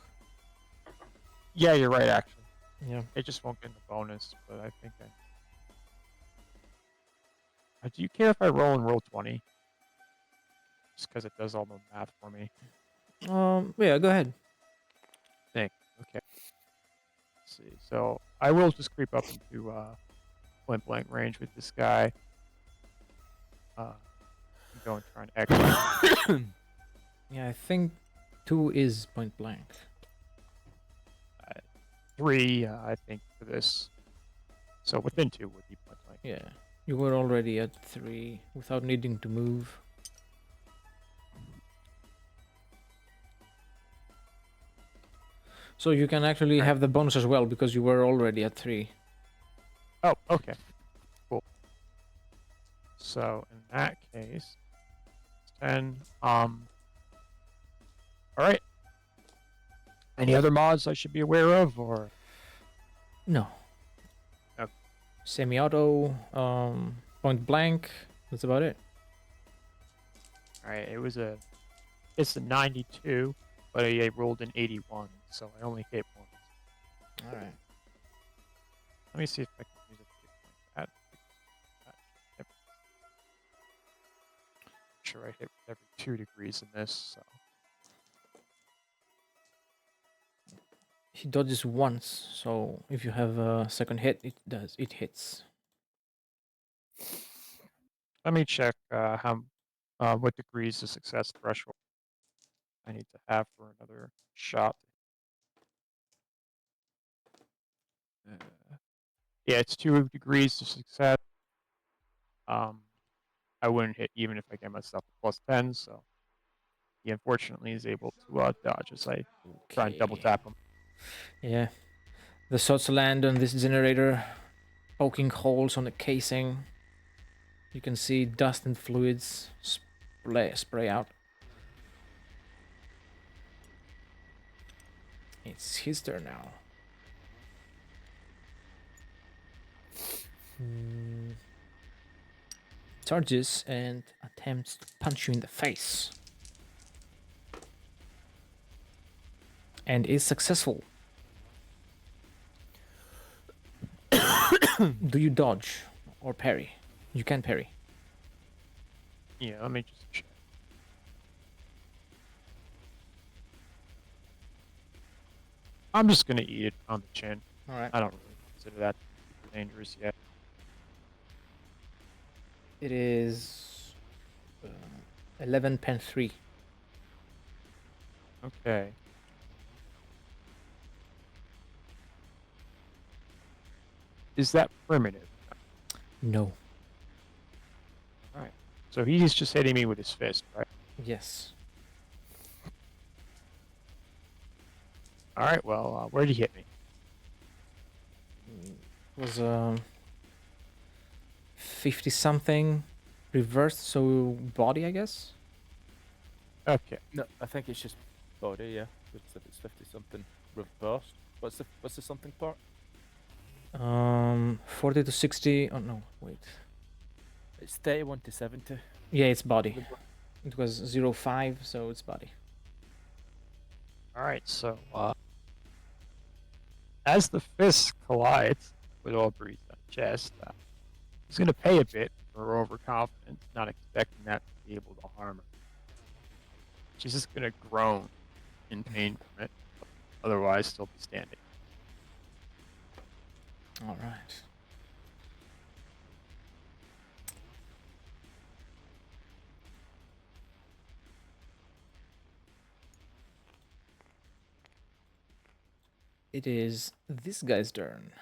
Yeah, you're right, actually. Yeah. It just won't get the bonus, but I think do you care if I roll and roll 20? Just because it does all the math for me. Yeah, go ahead. Okay. Let's see. So I will just creep up into point blank range with this guy. Go and try and exit. Yeah, I think 2 is point blank. 3, I think, for this. So within 2 would be point blank. Yeah. You were already at 3 without needing to move. So you can actually have the bonus as well because you were already at 3. Oh, okay. Cool. So in that case, it's 10. All right. Any other mods I should be aware of, or? No. Okay. Semi-auto, point blank. That's about it. All right. It's a 92, but I rolled an 81, so I only hit once. All right. Let me see if I can use it like that. Yep. Sure, I hit every 2 degrees in this. So. He dodges once, so if you have a second hit, it hits. Let me check what degrees the success threshold I need to have for another shot. Yeah, it's 2 degrees to success. I wouldn't hit even if I get myself a +10, so he unfortunately is able to dodge as I try and double tap him. Yeah. The shots land on this generator, poking holes on the casing. You can see dust and fluids spray out. It's his turn now. Charges and attempts to punch you in the face. And is successful. Do you dodge or parry? You can parry. Yeah, let me just check. I'm just gonna eat it on the chin. All right. I don't really consider that dangerous yet. It is 11 pen 3. Okay. Is that primitive? No. Alright. So he's just hitting me with his fist, right? Yes. Alright, well, where'd he hit me? was 50 something reversed, so body, I guess. Okay. No, I think it's just body. Yeah, it's 50 something reversed. What's the something part? 40 to 60. Oh no, wait. It's 31 to 70. Yeah, it's body. It was 05, so it's body. All right. So as the fists collide with Aubrey's chest, he's going to pay a bit for her overconfidence, not expecting that to be able to harm her. She's just going to groan in pain from it, otherwise still be standing. All right. It is this guy's turn.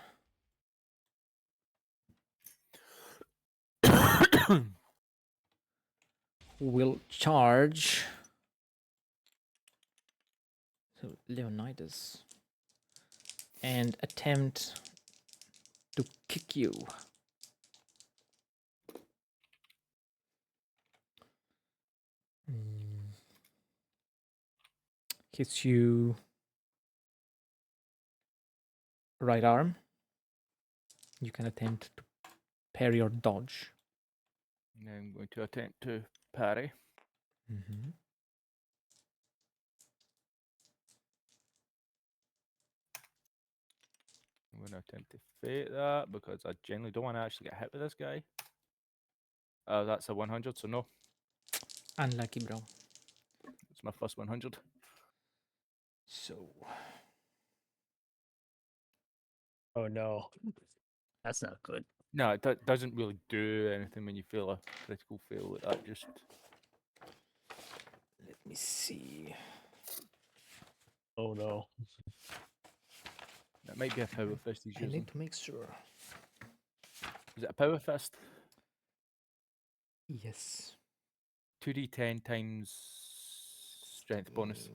Who will charge? So Leonidas. And attempt to kick you. Hits you right arm. You can attempt to parry or dodge. And I'm going to attempt to parry. Mm-hmm. I'm going to attempt to fake that because I generally don't want to actually get hit with this guy. That's a 100, so no. Unlucky, bro. It's my first 100. So Oh no, that's not good. No, it doesn't really do anything when you fail a critical fail like that. Just let me see. Oh no. that might be a power fist he's I using. need to make sure. Is it a power fist? Yes. 2d10 times strength bonus.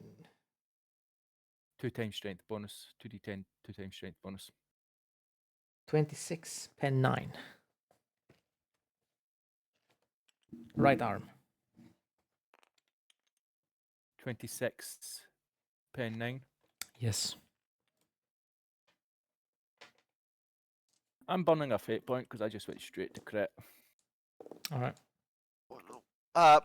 2 times strength bonus. 2d10, 2 times strength bonus. 26, pen 9. Right arm. 26, pen 9. Yes. I'm burning a fate point because I just went straight to crit. All right.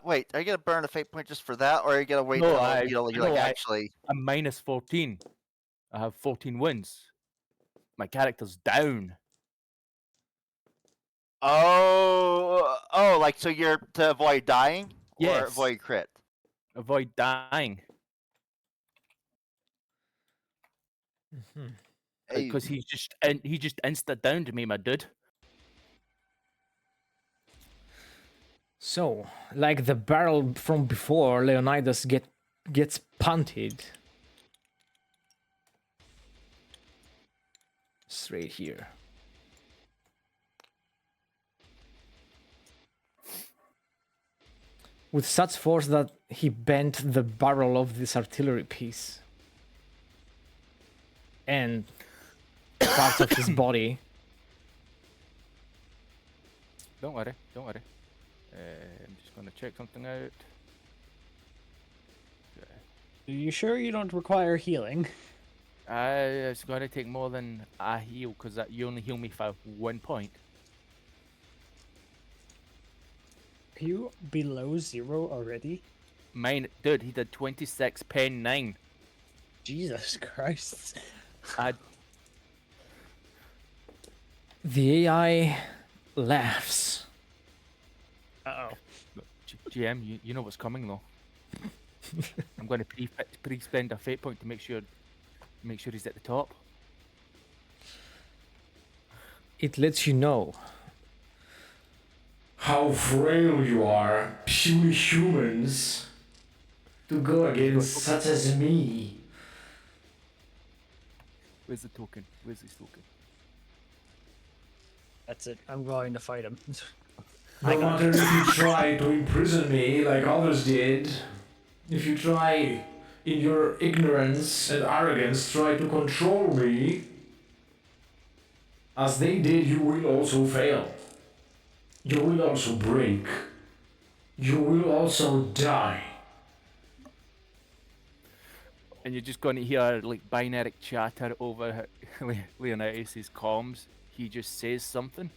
Wait, are you gonna burn a fate point just for that, or are you gonna wait No, till you like actually? I'm minus 14. I have 14 wins. My character's down. Oh, like so you're to avoid dying or Yes. avoid crit? Avoid dying. Mm-hmm. Because he just insta downed me, my dude. So, like the barrel from before, Leonidas gets punted. Straight here. With such force that he bent the barrel of this artillery piece. And parts of his body. Don't worry, don't worry. I'm just going to check something out. Are you sure you don't require healing? It's going to take more than a heal because you only heal me for 1 point. Are you below 0 already? Mine, dude, he did 26, pen 9. Jesus Christ. The AI laughs. Uh-oh. GM, you know what's coming though. I'm going to pre-spend a fate point to make sure he's at the top. It lets you know How frail you are, purely humans, to go against such as me. Where's the token? Where's this token? That's it. I'm going to fight him. No matter if you try to imprison me like others did, if you try, in your ignorance and arrogance, try to control me, As they did, you will also fail. You will also break. You will also die. And you're just going to hear like binary chatter over Leonidas' comms. He just says something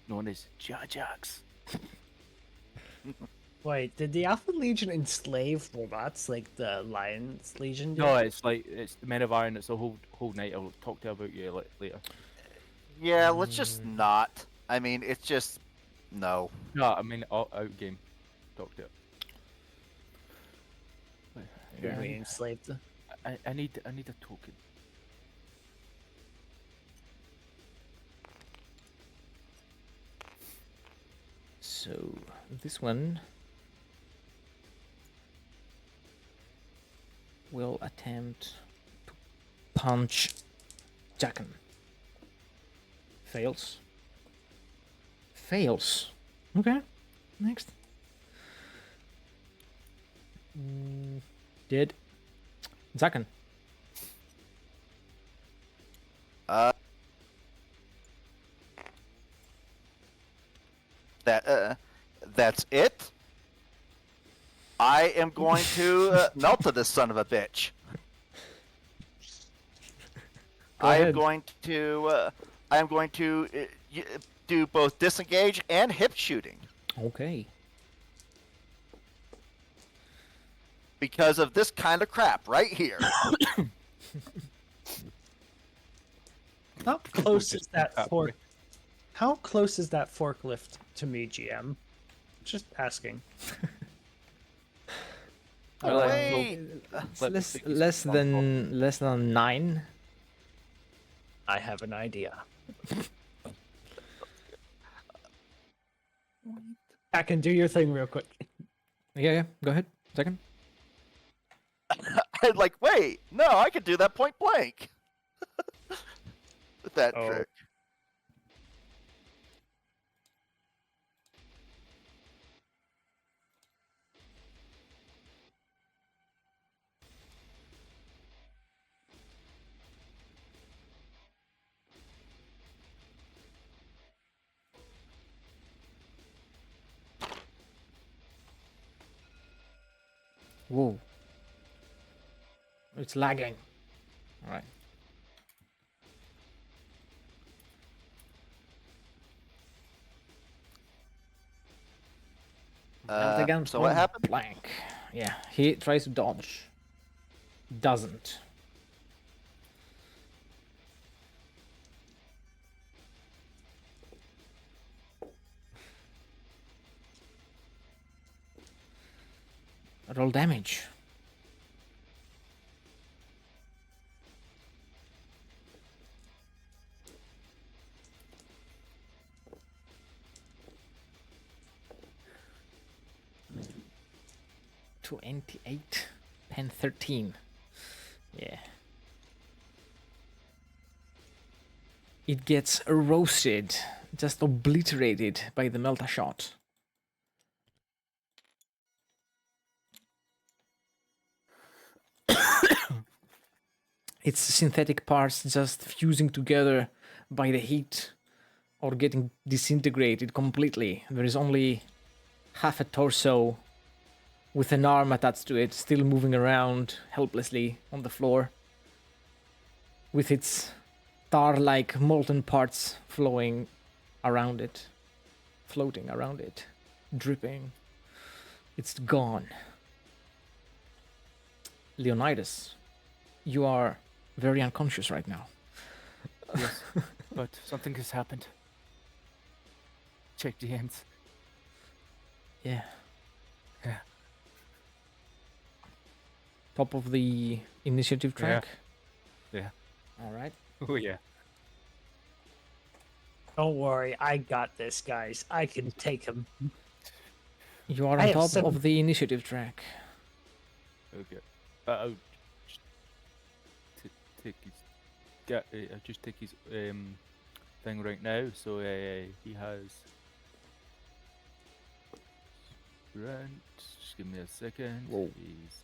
known as Jajax. Wait, did the Alpha Legion enslave robots like the Lions Legion did? No, it's the Men of Iron. It's the whole night. I'll talk to you about you later. Yeah, let's just not. I mean, it's just no. No, I mean out game. Talk to you. Did we enslave them? I need a token. So this one will attempt to punch Jacken. Fails. Fails. Okay. Next. Dead. Jacken. That's it. I am going to melt to this son of a bitch. I am going to do both disengage and hip shooting Okay. because of this kind of crap right here. How close is that fork? How close is that forklift to me, GM? Just asking. Well, Wait. It's less than 9. I have an idea. I can do your thing real quick. Yeah. Go ahead. Second. I'm like, wait, no, I could do that point blank. With that Oh. trick. Whoa. It's lagging. All right. Again, So what happened? Blank. Yeah, he tries to dodge. Doesn't. Roll damage. $28, 10, 13. Yeah. It gets roasted, just obliterated by the Melta shot. Its synthetic parts just fusing together by the heat or getting disintegrated completely. There is only half a torso with an arm attached to it, still moving around helplessly on the floor, with its tar-like molten parts flowing around it, floating around it, dripping. It's gone. Leonidas, you are very unconscious right now. Yes, but something has happened. Check DMs. Yeah. Yeah. Top of the initiative track? Yeah. All right. Oh yeah. Don't worry, I got this, guys. I can take him. You are I on have top 7 of the initiative track. Okay. I'll just take his. I'll just take his thing right now. So he has. Right. Just give me a second. Whoa. He's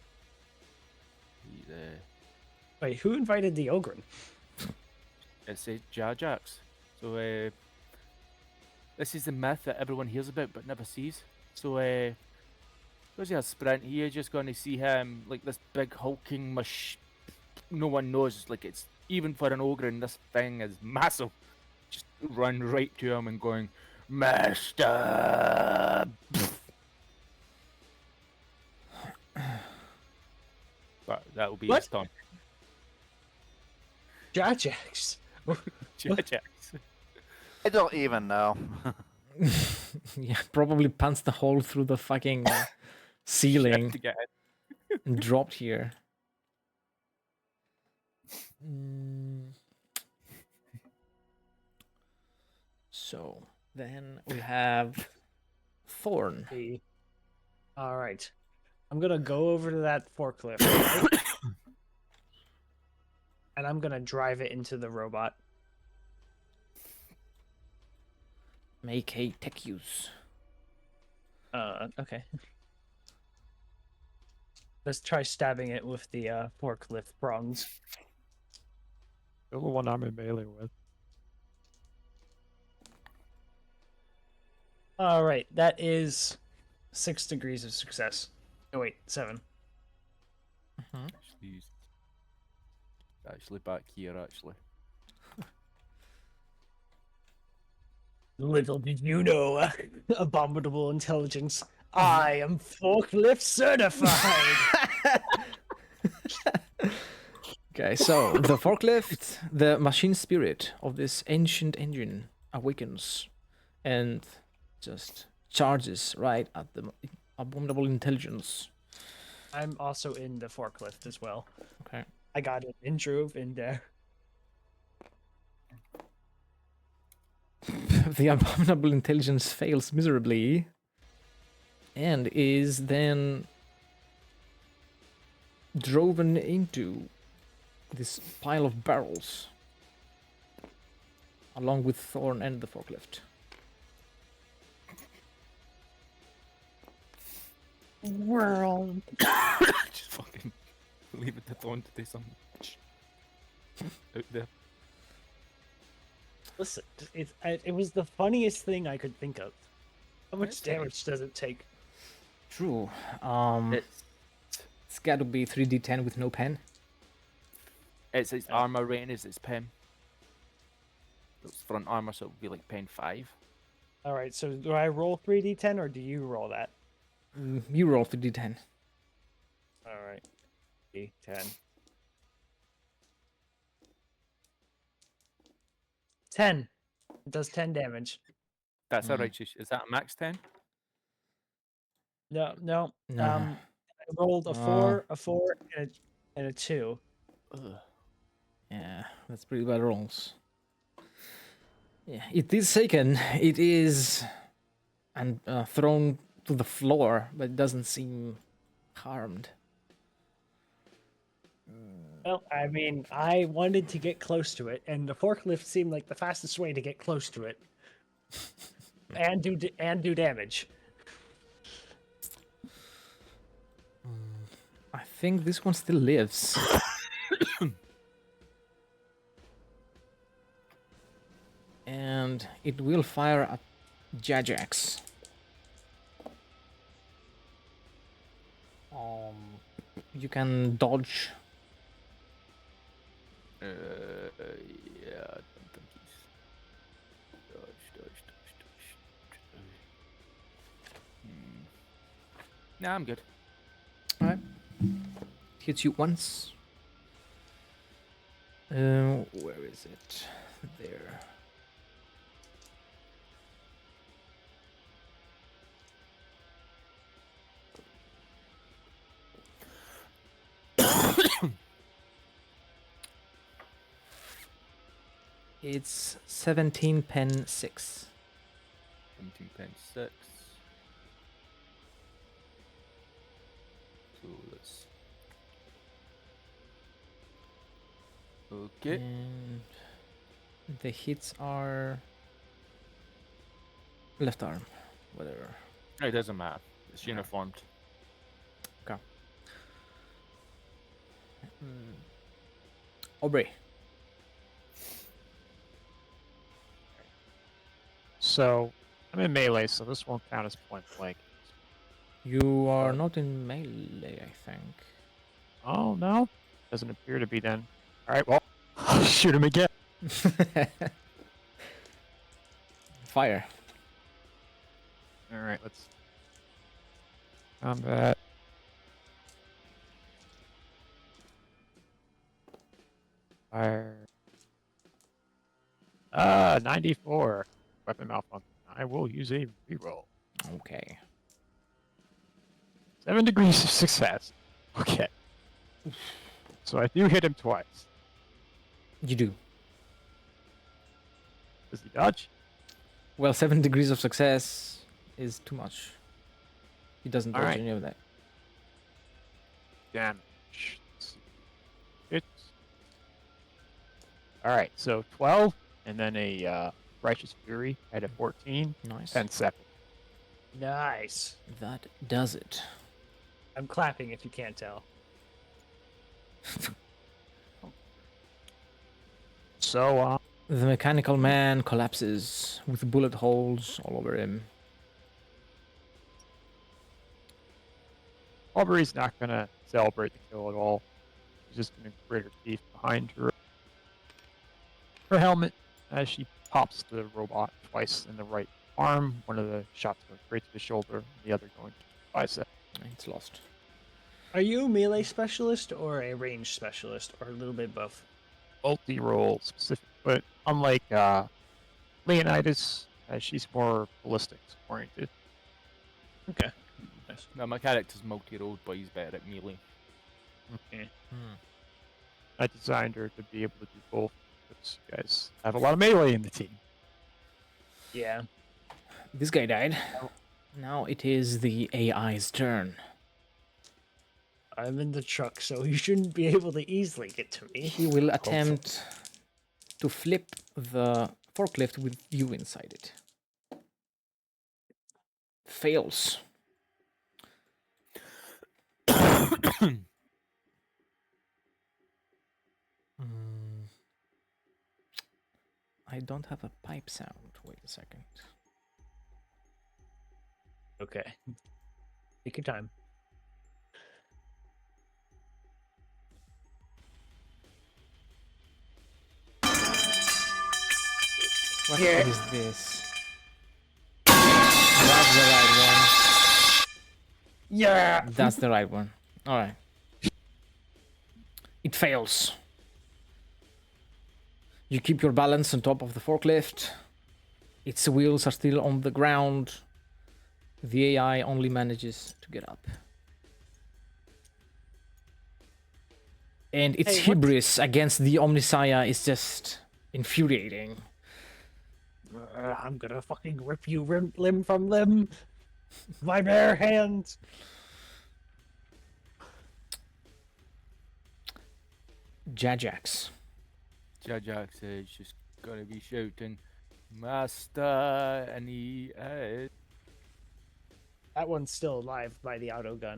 Wait, who invited the Ogren? It's a Jajax. So this is the myth that everyone hears about but never sees. So because he has sprint, you're just going to see him like this big hulking no one knows, like it's even for an ogre, and this thing is massive. Just run right to him and going, Master. That will be his What? taunt. Jajax. Jajax. I don't even know. Yeah, probably punched the hole through the fucking ceiling To get and dropped here. Mm. So then we have Thorn. All right. I'm gonna go over to that forklift, right? And I'm gonna drive it into the robot. Make a tech use. Okay. Let's try stabbing it with the forklift prongs. Still the one I'm in melee with. All right, that is 6 degrees of success. Oh wait, 7. He's actually back here, actually. Little did you know, abominable intelligence. I am forklift certified. Okay, so the forklift, the machine spirit of this ancient engine awakens and just charges right at the abominable intelligence. I'm also in the forklift as well. Okay. I got an intro in there. The abominable intelligence fails miserably and is then driven into this pile of barrels along with Thorn and the forklift. World. Just fucking leave it to Thorn to do something out there. Listen, it was the funniest thing I could think of. How much damage does it take? True. It's It's got to be 3d10 with no pen. its armor rating is its pen. It's front armor, so it would be like pen 5. All right, so do I roll 3d10 or do you roll that? You roll 3d10. All right, d10. 10. It does 10 damage. That's alright. Is that a max 10? No. No. I rolled a 4, a 4, and a 2. Ugh. Yeah, that's pretty bad rolls. Yeah, it is taken. It is and thrown to the floor, but it doesn't seem harmed. Well, I mean, I wanted to get close to it, and the forklift seemed like the fastest way to get close to it, and do damage. I think this one still lives. And it will fire at Jajax. You can dodge. Yeah, I don't think he's dodge. Nah, I'm good. Alright. Hits you once. Where is it? There. It's 17 pen 6. 17 pen 6. So let's. Okay. And the hits are left arm, whatever. It doesn't matter. It's uniformed. Okay. Aubrey. So I'm in melee, so this won't count as point blank. You are not in melee, I think. Oh no, doesn't appear to be then. All right, well, I'll shoot him again. Fire. All right, let's combat. Fire. 94. Weapon malfunction. I will use a reroll. Okay. 7 degrees of success. Okay. So I do hit him twice. You do. Does he dodge? Well, 7 degrees of success is too much. He doesn't dodge Alright. any of that. Damage. Let's see. Hits. Alright, so 12, and then a Righteous Fury at a 14, Nice. 10 seconds. Nice. That does it. I'm clapping if you can't tell. So, The mechanical man collapses with bullet holes all over him. Aubrey's not going to celebrate the kill at all. She's just going to grit her teeth behind her helmet as she pops the robot twice in the right arm. One of the shots goes straight to the shoulder, the other going to the bicep. It's lost. Are you a melee specialist or a range specialist, or a little bit both? Multi-roll specific, but unlike Leonidas, she's more ballistics oriented. Okay. Nice. No, my character's multi-rolled, but he's better at melee. Okay. I designed her to be able to do both, because you guys have a lot of melee in the team. Yeah. This guy died. Now it is the AI's turn. I'm in the truck, so you shouldn't be able to easily get to me. He will attempt to flip the forklift with you inside it. Fails. I don't have a pipe sound. Wait a second. Okay. Take your time. What is this? That's the right one. Yeah. That's the right one. All right. It fails. You keep your balance on top of the forklift. Its wheels are still on the ground. The AI only manages to get up. And its Hey, what- hubris against the Omnisaya is just infuriating. I'm gonna fucking rip you limb from limb. My bare hands. Jajax. Jajax is just gonna be shouting, Master, and he That one's still alive by the auto gun.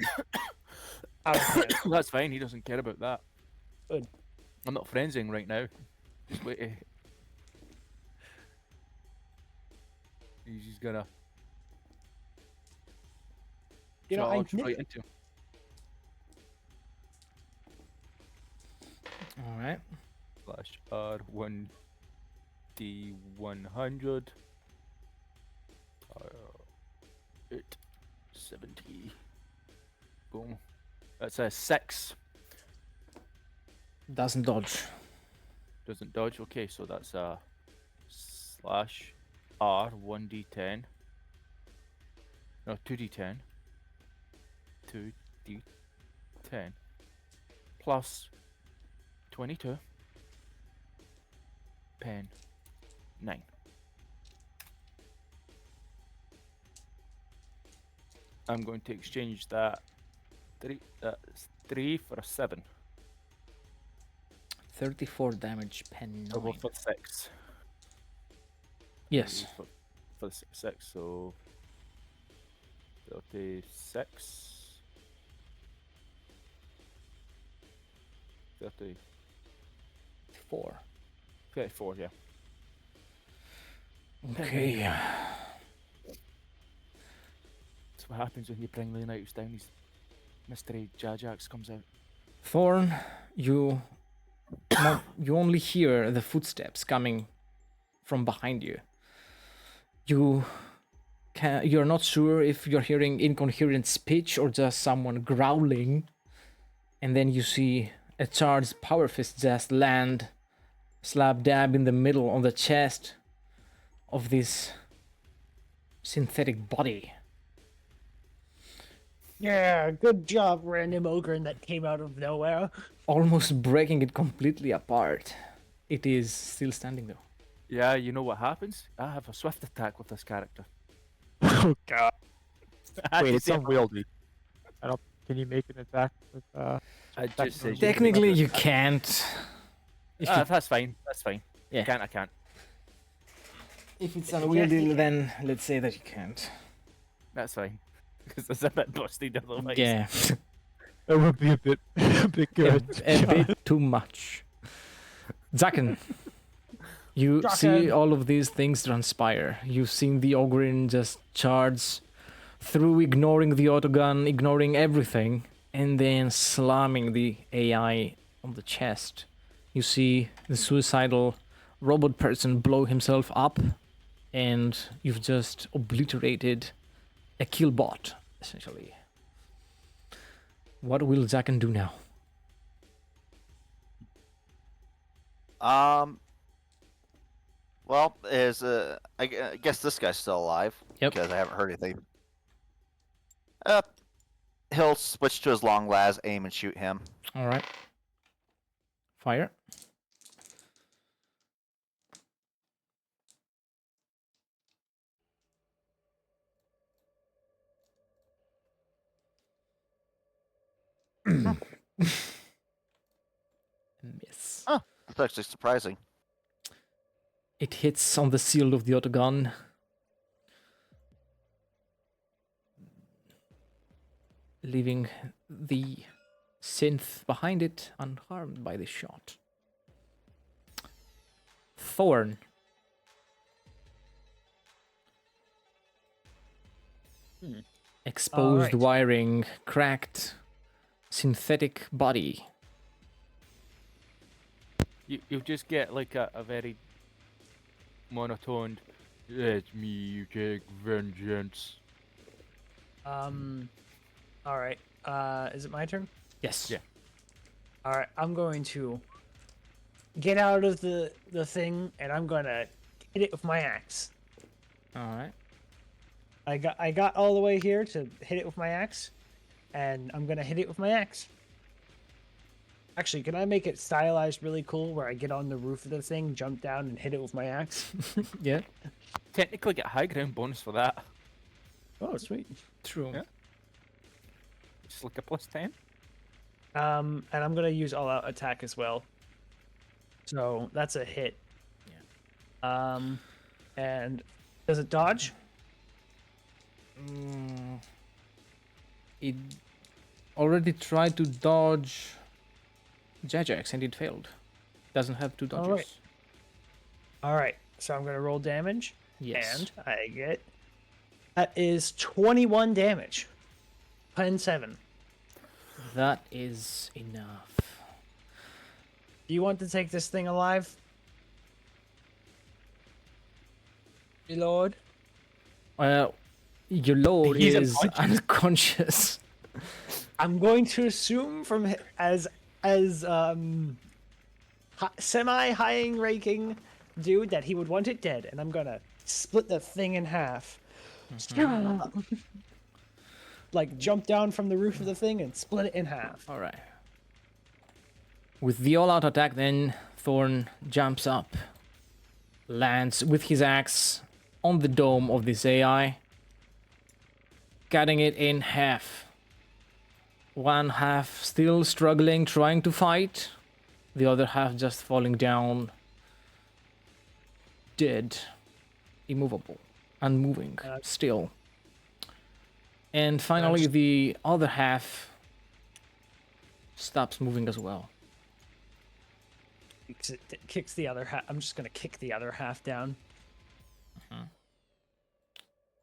That's fine, he doesn't care about that. Good. I'm not frenzing right now. Just wait. He's just gonna You know, I charge right into him. All right. Slash R1D100. 870. Boom. That's a 6. Doesn't dodge. Doesn't dodge. Okay, so that's a slash R1D10. No, 2D10. 2D10 plus 22 pen 9. I'm going to exchange that 3 for a 7. 34 damage, pen So 9. for 6. Yes. For the 6, so 36. 4. 34, yeah. Okay. That's what happens when you bring Leonidas down. His mystery Jajax comes out. Thorn, you you only hear the footsteps coming from behind you. You're not sure if you're hearing incoherent speech or just someone growling, and then you see a charged power fist just land slap dab in the middle on the chest of this synthetic body. Yeah, good job, random ogre that came out of nowhere. Almost breaking it completely apart. It is still standing though. Yeah, you know what happens? I have a swift attack with this character. Oh god. I had Wait, to it's say it. unwieldy. I don't. Can you make an attack with? I just said Technically, you can't. If, you- that's fine. That's fine. Yeah. I can't. if it's unwieldy, then let's say that you can't. That's fine. Because it's a bit busted otherwise. Yeah, That would be a bit, a bit good. a bit too much. Zaken, you see all of these things transpire. You've seen the Ogrin just charge through, ignoring the autogun, ignoring everything, and then slamming the AI on the chest. You see the suicidal robot person blow himself up, and you've just obliterated a kill bot, essentially. What will Zaken do now? Well, I guess this guy's still alive. Yep. Because I haven't heard anything. He'll switch to his long las, aim, and shoot him. All right. Fire. Miss. That's actually surprising. It hits on the shield of the autogun. Leaving the synth behind it unharmed by the shot. Thorn. Exposed Alright. wiring, cracked synthetic body. You'll just get like a very monotoned, "It's me, you take vengeance." Alright. Is it my turn? Yes. Yeah. Alright, I'm going to get out of the thing and I'm gonna hit it with my axe. All right. I got all the way here to hit it with my axe, and I'm gonna hit it with my axe. Actually, can I make it stylized really cool where I get on the roof of the thing, jump down, and hit it with my axe? Yeah. Technically, get a high ground bonus for that. Oh, sweet. True. Yeah. Just like a +10. And I'm gonna use all-out attack as well. So that's a hit. Yeah. And does it dodge? It already tried to dodge Jajax and it failed. Doesn't have two dodges. Alright. Alright, so I'm gonna roll damage. Yes. And I get... That is 21 damage. 10-7. That is enough. Do you want to take this thing alive? My lord? Your lord He's is unconscious. I'm going to assume from as semi-high ranking dude that he would want it dead, and I'm gonna split the thing in half. Like jump down from the roof of the thing and split it in half. All right. With the all-out attack, then Thorn jumps up, lands with his axe on the dome of this AI, cutting it in half. One half still struggling, trying to fight. The other half just falling down, dead, immovable, unmoving, still. And finally, the other half stops moving as well. Kicks the other half. I'm just gonna kick the other half down.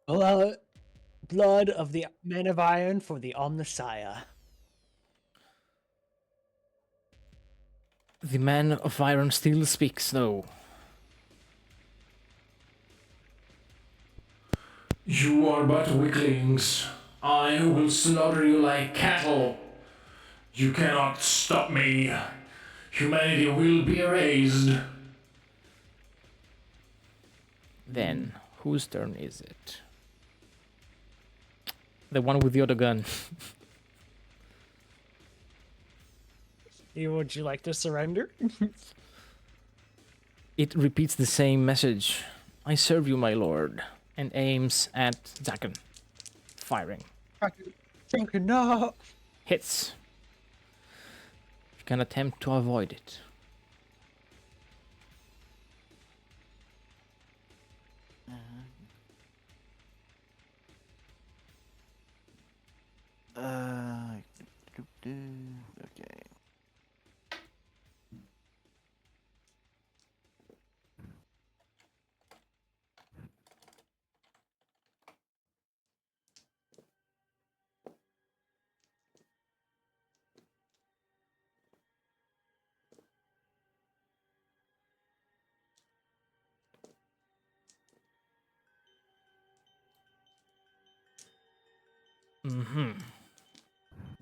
Blood of the men of iron for the Omnissiah. The man of iron still speaks, though. You are but weaklings. I will slaughter you like cattle. You cannot stop me. Humanity will be erased. Then, whose turn is it? The one with the other gun. Would you like to surrender? It repeats the same message. I serve you, my lord. And aims at Zaken. Firing. No. Hits. You can attempt to avoid it. Okay.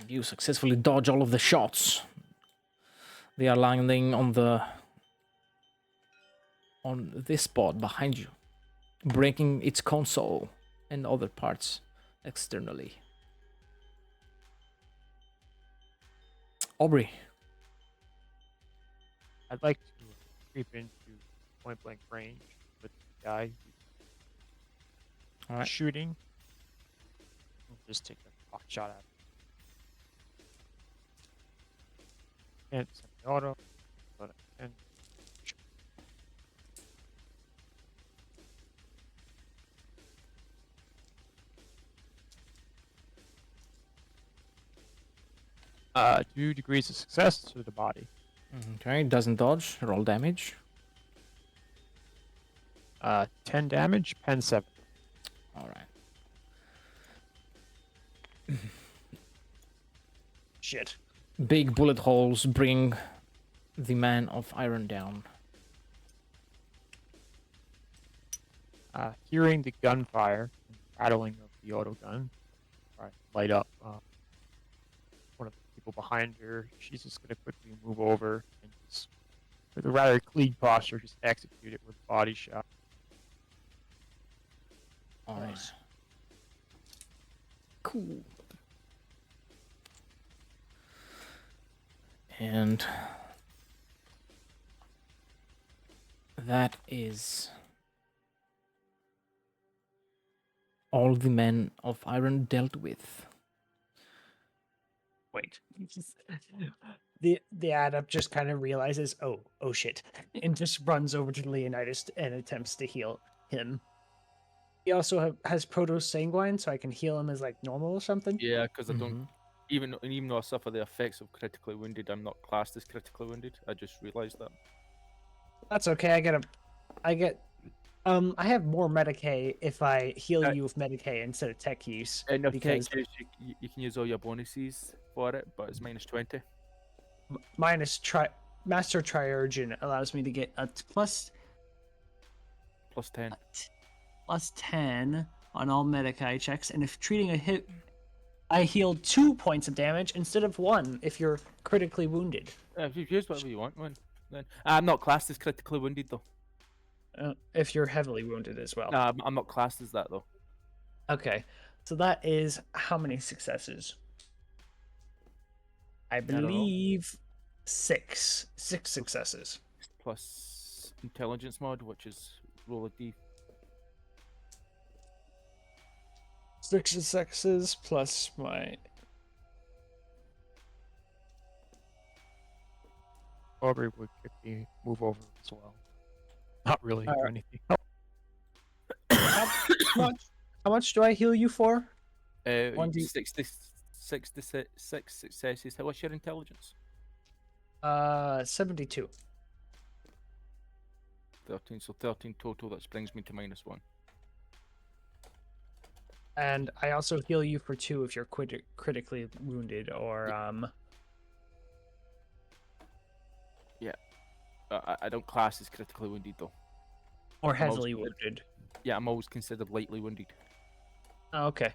You successfully dodge all of the shots. They are landing on this spot behind you, breaking its console and other parts externally. Aubrey. I'd like to creep into point blank range with the guy who's All right. shooting. We'll just take a pot shot at him. And semi-auto. And uh, 2 degrees of success to the body. Okay, doesn't dodge. Roll damage. 10 damage, pen 7. All right. Shit. Big bullet holes bring the man of iron down. Hearing the gunfire and rattling of the auto gun, light up one of the people behind her. She's just going to quickly move over and just, with a rather clean posture, just execute it with a body shot. All right. Cool. And that is all the men of iron dealt with. Wait. The adept just kind of realizes, oh shit, and just runs over to Leonidas and attempts to heal him. He also has proto sanguine, so I can heal him as like normal or something. Yeah, because I don't even though I suffer the effects of critically wounded, I'm not classed as critically wounded. I just realised that. That's okay. I have more Medicae if I heal you with Medicae instead of tech use. In Because tech use, you can use all your bonuses for it, but it's minus 20. minus Master Triurgin allows me to get a plus 10. plus 10 on all Medicae checks, and if treating a hit, I heal 2 points of damage instead of 1 if you're critically wounded. If you use whatever you want, then I'm not classed as critically wounded though. If you're heavily wounded as well. Nah, I'm not classed as that though. Okay, so that is how many successes? I believe 6. 6 successes. Plus intelligence mod, which is roll a d. 6 successes plus my... Aubrey would quickly move over as well. Not really or anything. How much do I heal you for? 66 successes. What's your intelligence? 72. 13, so 13 total. That brings me to -1. And I also heal you for 2 if you're critically wounded or I don't class as critically wounded though. or I'm always heavily considered- wounded. Yeah, I'm always considered lightly wounded. Oh, okay.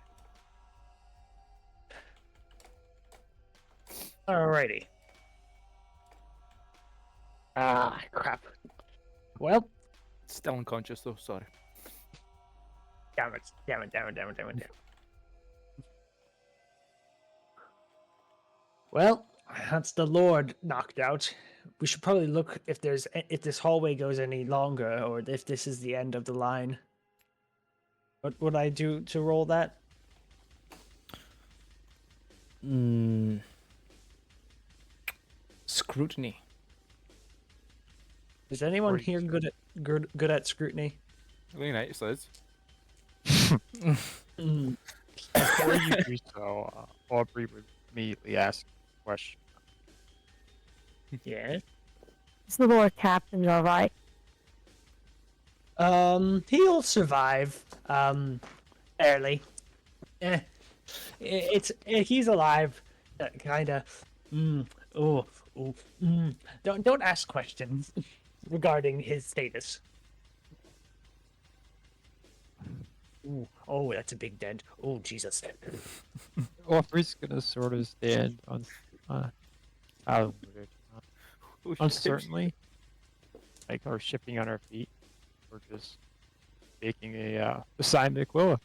Alrighty. Ah, crap. Well, Still unconscious though. Sorry. damn it. Damn it, damn it, damn it, damn it, damn it. Well, that's the Lord knocked out. We should probably look if this hallway goes any longer, or if this is the end of the line. What would I do to roll that? Scrutiny. Is anyone Or here you- good at scrutiny? Leonidas is. Mm. Before you do so, Aubrey would immediately ask a question. Yeah. Is the Lord Captain all right? He'll survive. Barely. He's alive. Kinda. Don't ask questions regarding his status. Ooh, oh, that's a big dent. Oh, Jesus. Aubrey's gonna sort of stand on, how would it, uncertainly, like her shifting on her feet, or just making a sign to Aquila,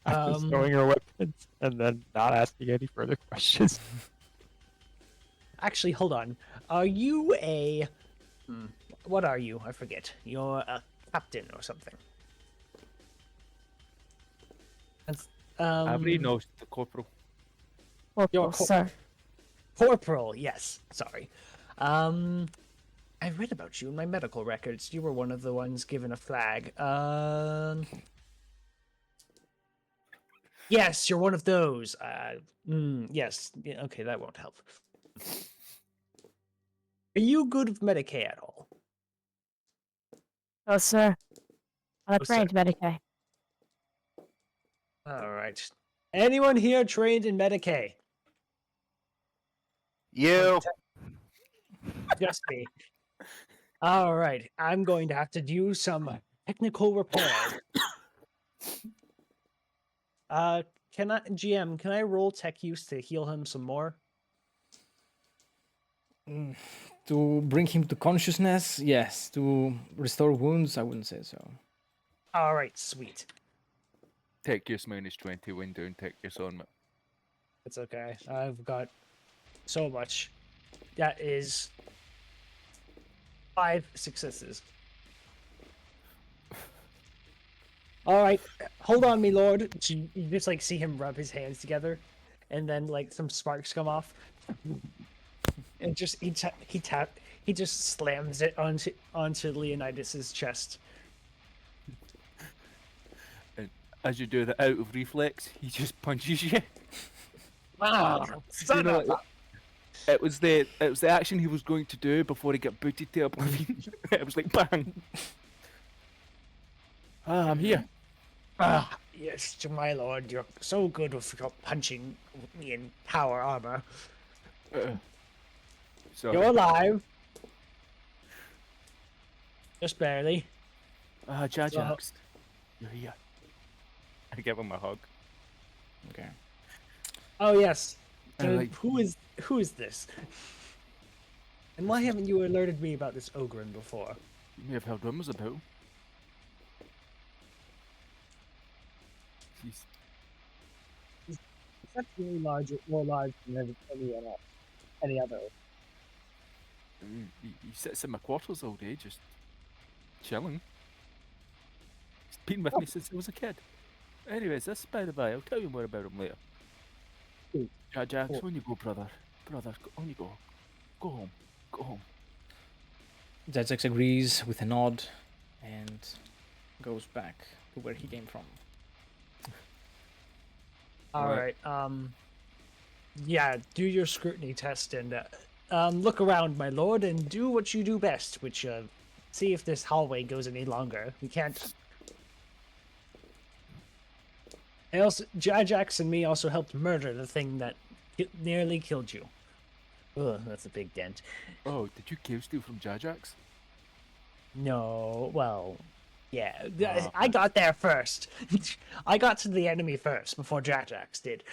just throwing her weapons, and then not asking any further questions. Actually, hold on. Are you a... What are you? I forget. You're a captain or something. That's, Everybody knows the corporal. Corporal, co- sir. Corporal, yes. Sorry. I read about you in my medical records. You were one of the ones given a flag. Yes, you're one of those. Yes. Yeah, okay, that won't help. Are you good with Medicaid at all? Oh, sir. I'm Oh, a sir. trained Medicaid. All right. Anyone here trained in Medicaid? You. Just me. All right. I'm going to have to do some technical repairs. Can I, GM, can I roll tech use to heal him some more? To bring him to consciousness, yes. To restore wounds, I wouldn't say so. All right, sweet. Tech use -20 when doing tech use on it. It's okay. I've got so much. That is 5 successes. All right, hold on, me lord. You just like see him rub his hands together, and then like some sparks come off, and just he just slams it onto Leonidas's chest. And as you do that out of reflex, he just punches you. Wow, You know, it was the action he was going to do before he got booted to oblivion. It was like bang. Ah, I'm here. Ah, yes, my lord, you're so good with your punching me in power armor. So You're alive. Just barely. Jajax, you're here. I give him a hug. Okay. Oh yes. And, Who is this? And why haven't you alerted me about this Ogren before? You may have heard rumors about him. He's It's actually more large than any other. he sits in my quarters all day, just chilling. He's been with me since I was a kid. Anyways, that's by the by. I'll tell you more about him later. Cool. Jax, Cool. on you go, brother. Brother, on you go. Go home. Go home. Jajax agrees with a nod and goes back to where he came from. All right. Yeah. Do your scrutiny test and look around, my lord, and do what you do best, which see if this hallway goes any longer. We can't. And also, Jajax and me also helped murder the thing that nearly killed you. Ugh, that's a big dent. Oh, did you cave steal from Jajax? No, well, yeah, Ah, I got there first. I got to the enemy first before Jajax did.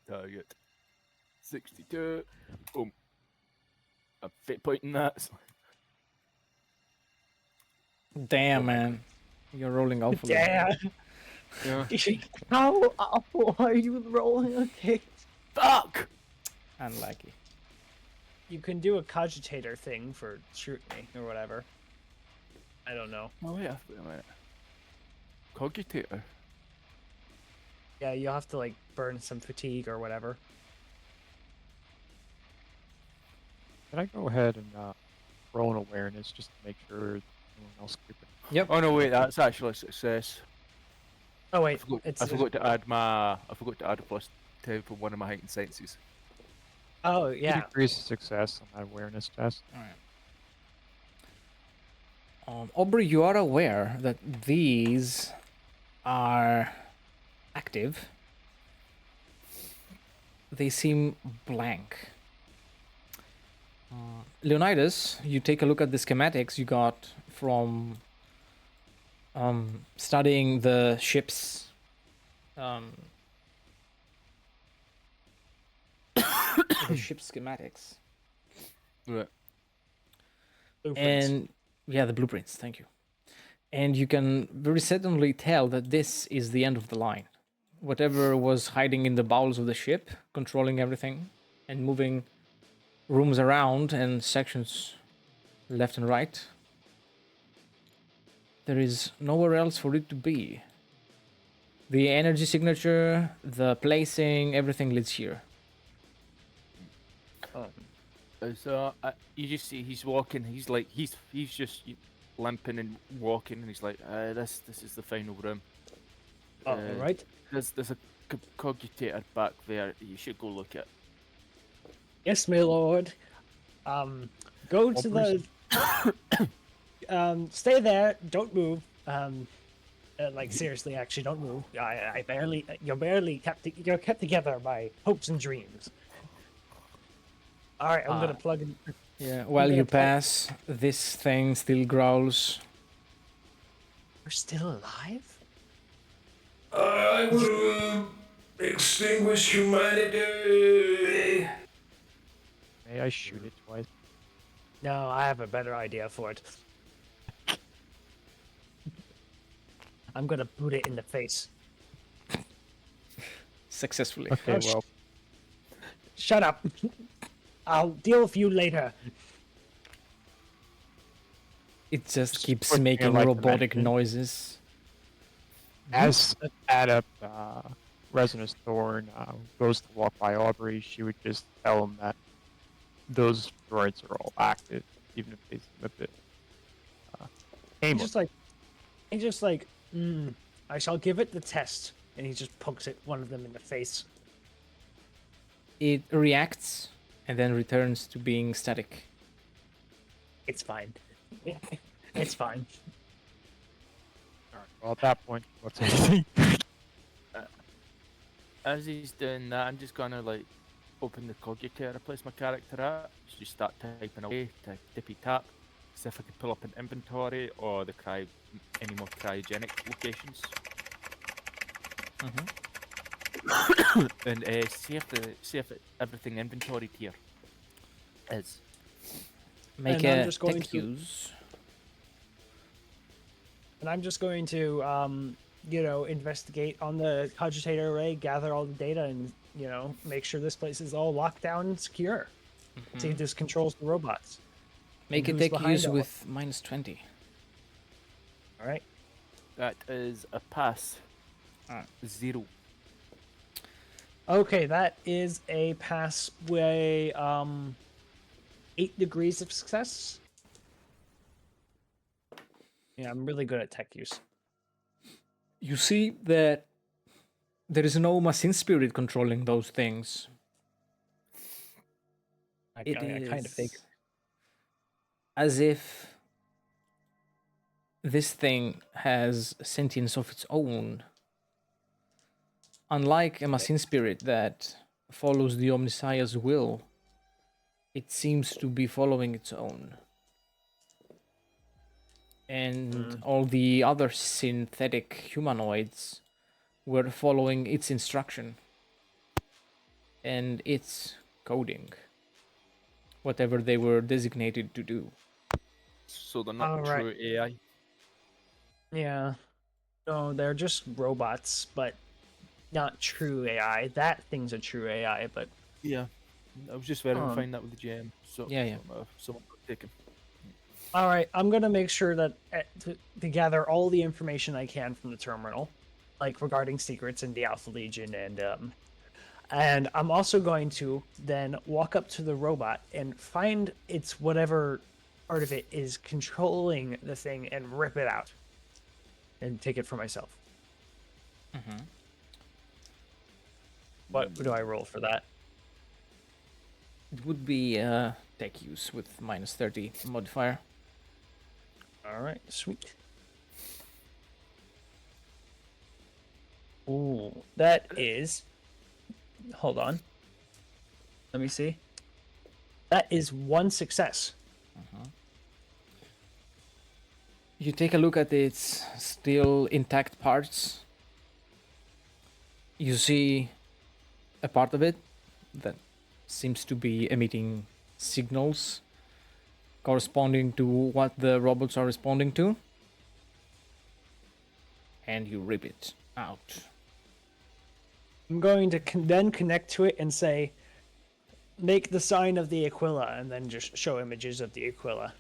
Target 62. Boom. A fate point in that. Damn, man. You're rolling awfully. Damn. Yeah. How awful are you rolling? Okay. Fuck! Unlucky. You can do a cogitator thing for scrutiny or whatever. I don't know. Oh, wait a minute. Cogitator. Yeah, you'll have to like burn some fatigue or whatever. Can I go ahead and roll an awareness just to make sure no one else creeping? Yep. Oh no, wait, that's actually a success. Oh I wait, forgot, it's I forgot to add my. I forgot to add a +10 for one of my heightened senses. oh 2 yeah. degrees of success on that awareness test. Alright. Aubrey, you are aware that these are active. They seem blank. Leonidas, you take a look at the schematics you got from studying the ship's the ship's schematics. Right. Blueprints. And yeah, the blueprints, thank you. And you can very certainly tell that this is the end of the line. Whatever was hiding in the bowels of the ship, controlling everything and moving rooms around and sections left and right, there is nowhere else for it to be. The energy signature, the placing, everything leads here. So you just see he's walking. He's like he's just limping and walking, and he's like, this is the final room. Oh, right. There's a cogitator back there. You should go look at. Yes, my lord. Go to the. Stay there. Don't move. Like seriously, actually, don't move. I barely. You're kept together by hopes and dreams. All right, I'm gonna plug in. Yeah, while gonna you plug- pass, this thing still growls. We're still alive. I will extinguish humanity. May I shoot it twice? No, I have a better idea for it. I'm gonna boot it in the face. Successfully. Okay, sh- well, Shut up. I'll deal with you later. It just keeps put me in, making like, robotic dimension. noises. as an adept, Resonance Thorn goes to walk by Aubrey, she would just tell him that those droids are all active, even if they seem a bit He's aimless. just like, I shall give it the test, and he just pokes it one of them in the face. It reacts and then returns to being static. It's fine. It's fine. Alright, well, at that point, what's anything? As he's doing that, I'm just gonna like open the cogitator, place my character at, just start typing away to dippy tap, see if I can pull up an inventory or the any more cryogenic locations, and see if everything inventoried here is. Make And I'm a just going tech to- use. And I'm just going to, investigate on the cogitator array, gather all the data, and, make sure this place is all locked down and secure. See if this controls the robots. Make a who's tech behind use all- with -20. All right. That is a pass. Alright. 0. Okay, that is a pass with 8 degrees of success. Yeah, I'm really good at tech use. You see that there is no machine spirit controlling those things. I It kind of figure. is as if this thing has sentience of its own, unlike a machine spirit that follows the Omniscia's will, it seems to be following its own. And all the other synthetic humanoids were following its instruction and its coding, whatever they were designated to do. So they're not Alright. true AI. Yeah. No, they're just robots, but not true AI. That thing's a true AI, but Yeah. I was just verifying that with the GM. So Yeah. someone got taken. all right. I'm gonna make sure that to gather all the information I can from the terminal, like regarding secrets in the Alpha Legion, and I'm also going to then walk up to the robot and find its whatever part of it is controlling the thing and rip it out, and take it for myself. What do I roll for that? It would be tech use with -30 modifier. All right, sweet. Ooh, that is. Hold on. Let me see. That is 1 success. You take a look at its still intact parts. You see a part of it that seems to be emitting signals corresponding to what the robots are responding to. And you rip it out. I'm going to then connect to it and say, make the sign of the Aquila, and then just show images of the Aquila.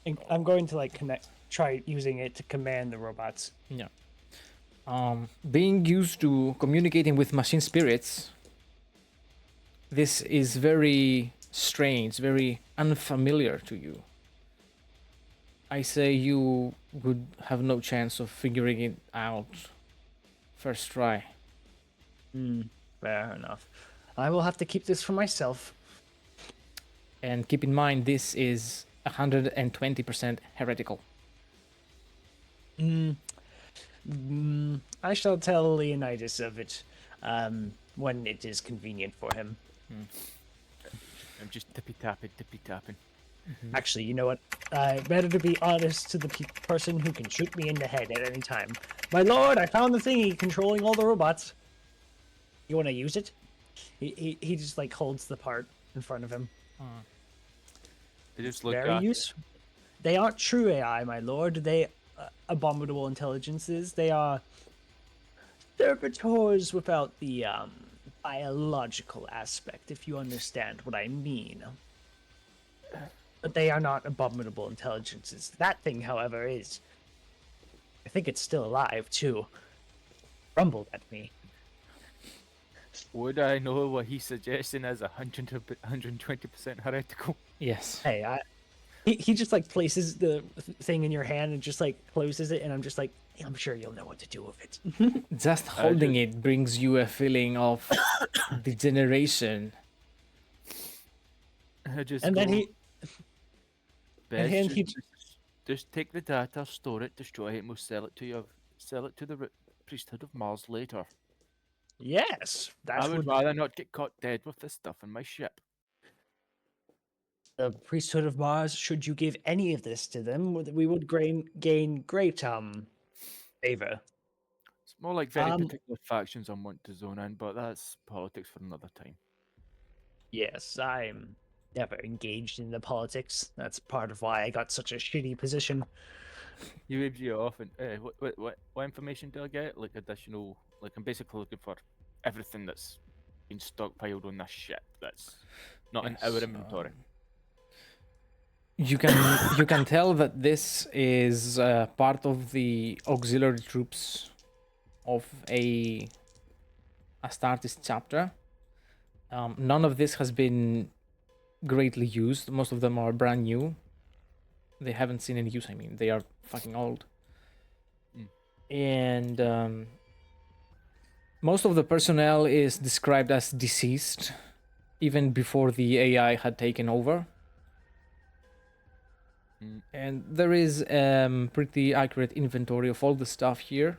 And I'm going to try using it to command the robots. Yeah. Being used to communicating with machine spirits, this is very strange, very unfamiliar to you. I say you would have no chance of figuring it out first try. Fair enough. I will have to keep this for myself. And keep in mind, this is 120% heretical. I shall tell Leonidas of it when it is convenient for him. I'm just tippy tapping. Actually, you know what? Better to be honest to the person who can shoot me in the head at any time. My lord, I found the thingy controlling all the robots. You want to use it? He just holds the part in front of him. They just look Very at it. useful. They aren't true AI, my lord. They abominable intelligences. They are servitors without the biological aspect, if you understand what I mean. But they are not abominable intelligences. That thing, however, is. I think it's still alive too. Rumbled at me. Would I know what he's suggesting as 120% heretical? Yes. Hey, he just places the thing in your hand and just closes it, and I'm just I'm sure you'll know what to do with it. Just holding it brings you a feeling of degeneration. I just And then go, he. "Best then just, he- just take the data, store it, destroy it, and we'll sell it to the priesthood of Mars later. Yes, that's I would what rather not get caught dead with this stuff in my ship. the priesthood of Mars. Should you give any of this to them, we would gain great favor. It's more like very particular factions I want to zone in, but that's politics for another time. Yes, I'm never engaged in the politics. That's part of why I got such a shitty position. You ribs you off, and what information do I get? Like additional, I'm basically looking for everything that's been stockpiled on this ship that's not in our Yes, inventory. You can tell that this is part of the auxiliary troops of a Astartes chapter. None of this has been greatly used. Most of them are brand new. They haven't seen any use. I mean, they are fucking old. And most of the personnel is described as deceased, even before the AI had taken over. And there is pretty accurate inventory of all the stuff here,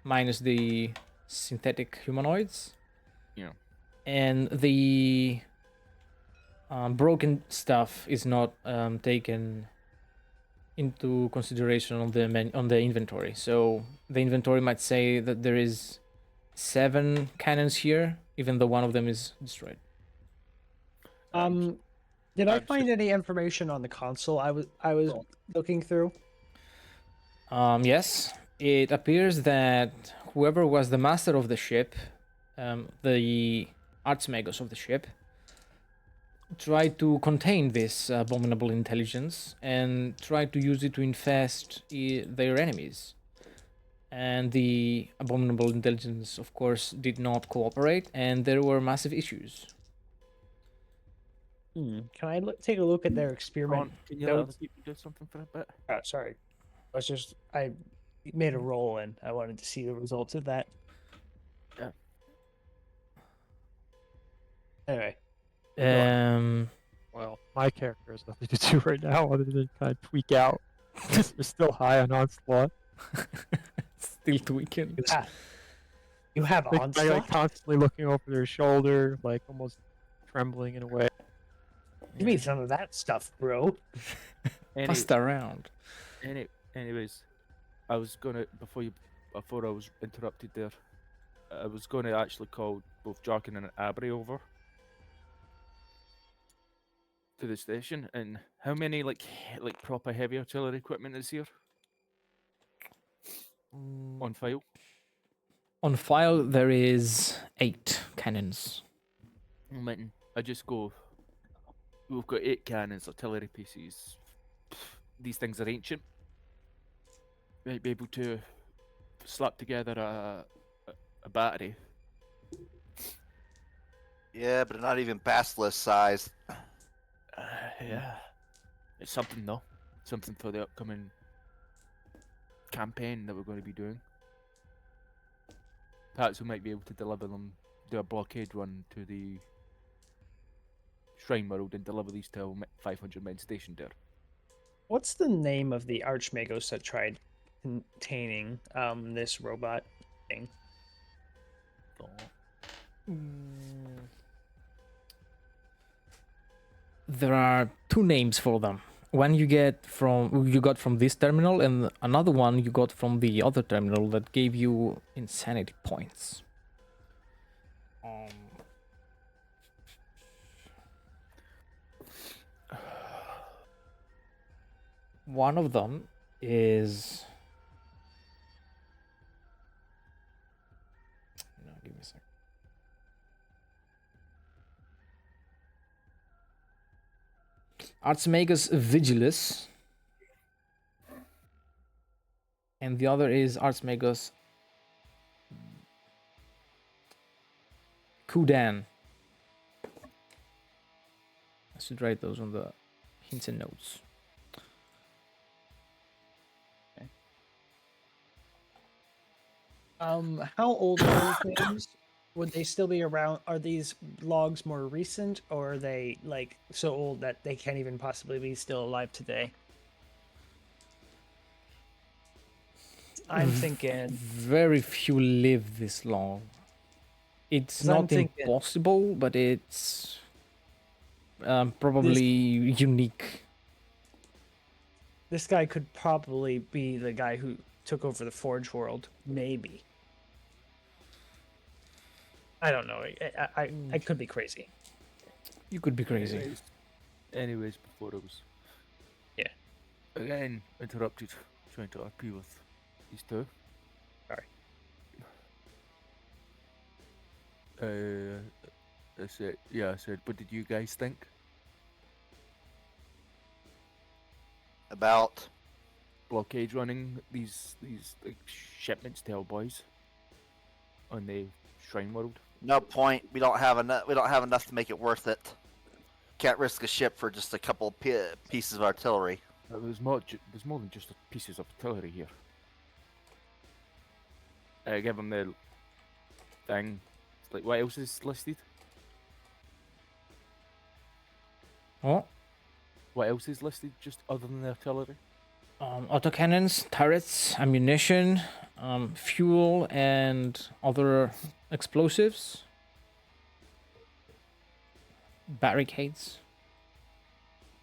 minus the synthetic humanoids. Yeah. And the broken stuff is not taken into consideration on the inventory. So the inventory might say that there is 7 cannons here, even though one of them is destroyed. Did I I'm find any information on the console I was looking through? Yes, it appears that whoever was the master of the ship, the archmagos of the ship, tried to contain this abominable intelligence and tried to use it to infest their enemies. And the abominable intelligence, of course, did not cooperate, and there were massive issues. Can I take a look at their experiment? Can you let other notes? people do something for a bit? Sorry, I made a roll and I wanted to see the results of that. Yeah. Anyway, Well, my character has nothing to do right now other than kind of tweak out. We're still high on onslaught. Still tweaking. you have Like, onslaught. like constantly looking over their shoulder, like almost trembling in a way. Give me some of that stuff, bro. Passed around. Anyways, I was gonna before I was interrupted there. I was gonna actually call both Jarkin and Abry over to the station. And how many like proper heavy artillery equipment is here on file? On file, there is 8 cannons. I just go. We've got 8 cannons, artillery pieces. These things are ancient. Might be able to slap together a battery. Yeah, but not even basilisk size. Yeah, it's something though. Something for the upcoming campaign that we're going to be doing. Perhaps we might be able to do a blockade run to the Shrine World and deliver these to 500 men stationed there. What's the name of the archmagos that tried containing this robot thing? There are 2 names for them. One you got from this terminal, and another one you got from the other terminal that gave you insanity points. One of them is. No, give me a sec. Archmagus Vigilus. And the other is Archmagus Kudan. I should write those on the hints and notes. How old are these names? Would they still be around? Are these logs more recent, or are they like so old that they can't even possibly be still alive today? I'm thinking very few live this long. It's 'Cause I'm not thinking- impossible, but it's probably unique. this guy could probably be the guy who took over the Forge World. Maybe. I don't know. I could be crazy. You could be crazy. Anyways, before I was again interrupted trying to RP with these two. Sorry. I said, what did you guys think? About Blockade running these like, shipments to our boys on the Shrine World. no point. We don't have enough. We don't have enough to make it worth it. Can't risk a ship for just a couple pieces of artillery. There's more than just pieces of artillery here. Give them the thing. It's like, what else is listed? Oh, What else is listed just other than the artillery? Autocannons, turrets, ammunition, fuel, and other explosives. Barricades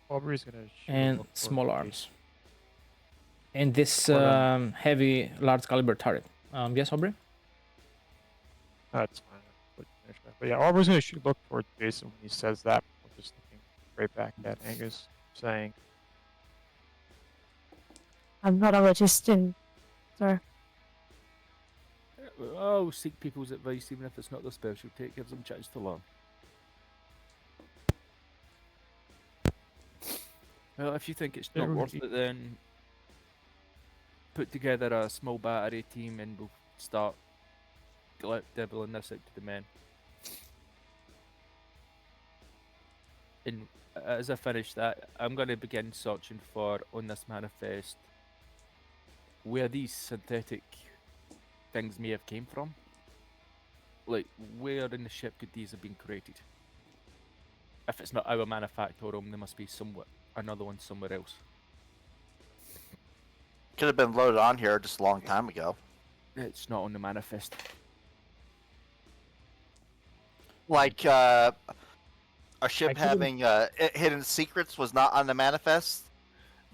Aubrey's gonna shoot a and look for small the- arms. And this For them. heavy, large caliber turret. Yes, Aubrey? That's fine. I'll finish that. But yeah, Aubrey's gonna shoot look towards Jason when he says that. We're just looking right back at Angus, saying, I'm not a logician, sir. Oh, seek people's advice, even if it's not their specialty. It gives them a chance to learn. Well, if you think it's not There worth we- it, then put together a small battery team and we'll start dibbling this out to the men. And as I finish that, I'm going to begin searching for, on this manifest, where these synthetic things may have came from. Like, where in the ship could these have been created? If it's not our manufactorum, there must be another one somewhere else. Could have been loaded on here just a long time ago. It's not on the manifest. Like a ship could've- having hidden secrets was not on the manifest.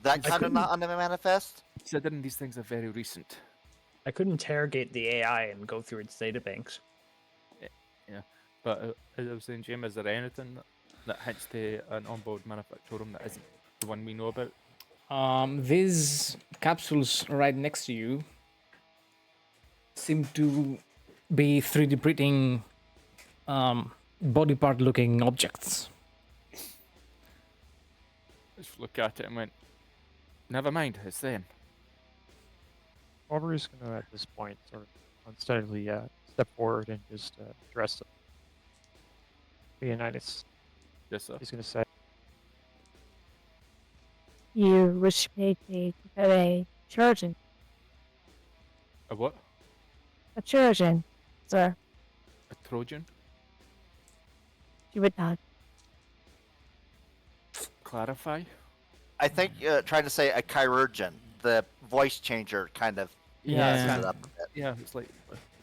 That I kind of not couldn't- on the manifest. Considering these things are very recent. I could interrogate the AI and go through its databanks. But as I was saying, Jim, is there anything that hints to an onboard manufactorum that isn't the one we know about? These capsules right next to you seem to be 3D printing body part looking objects. Just look at it and went, never mind, it's them. Aubrey's gonna at this point sort of unsteadily step forward and just address Leonidas. Yes, sir. He's gonna say, You wish me to get a Trojan. A what? A Trojan, sir. A Trojan? You would not. Clarify? I think trying to say a chirurgeon, the voice changer kind of messes Yeah. it up a bit. Yeah, it's like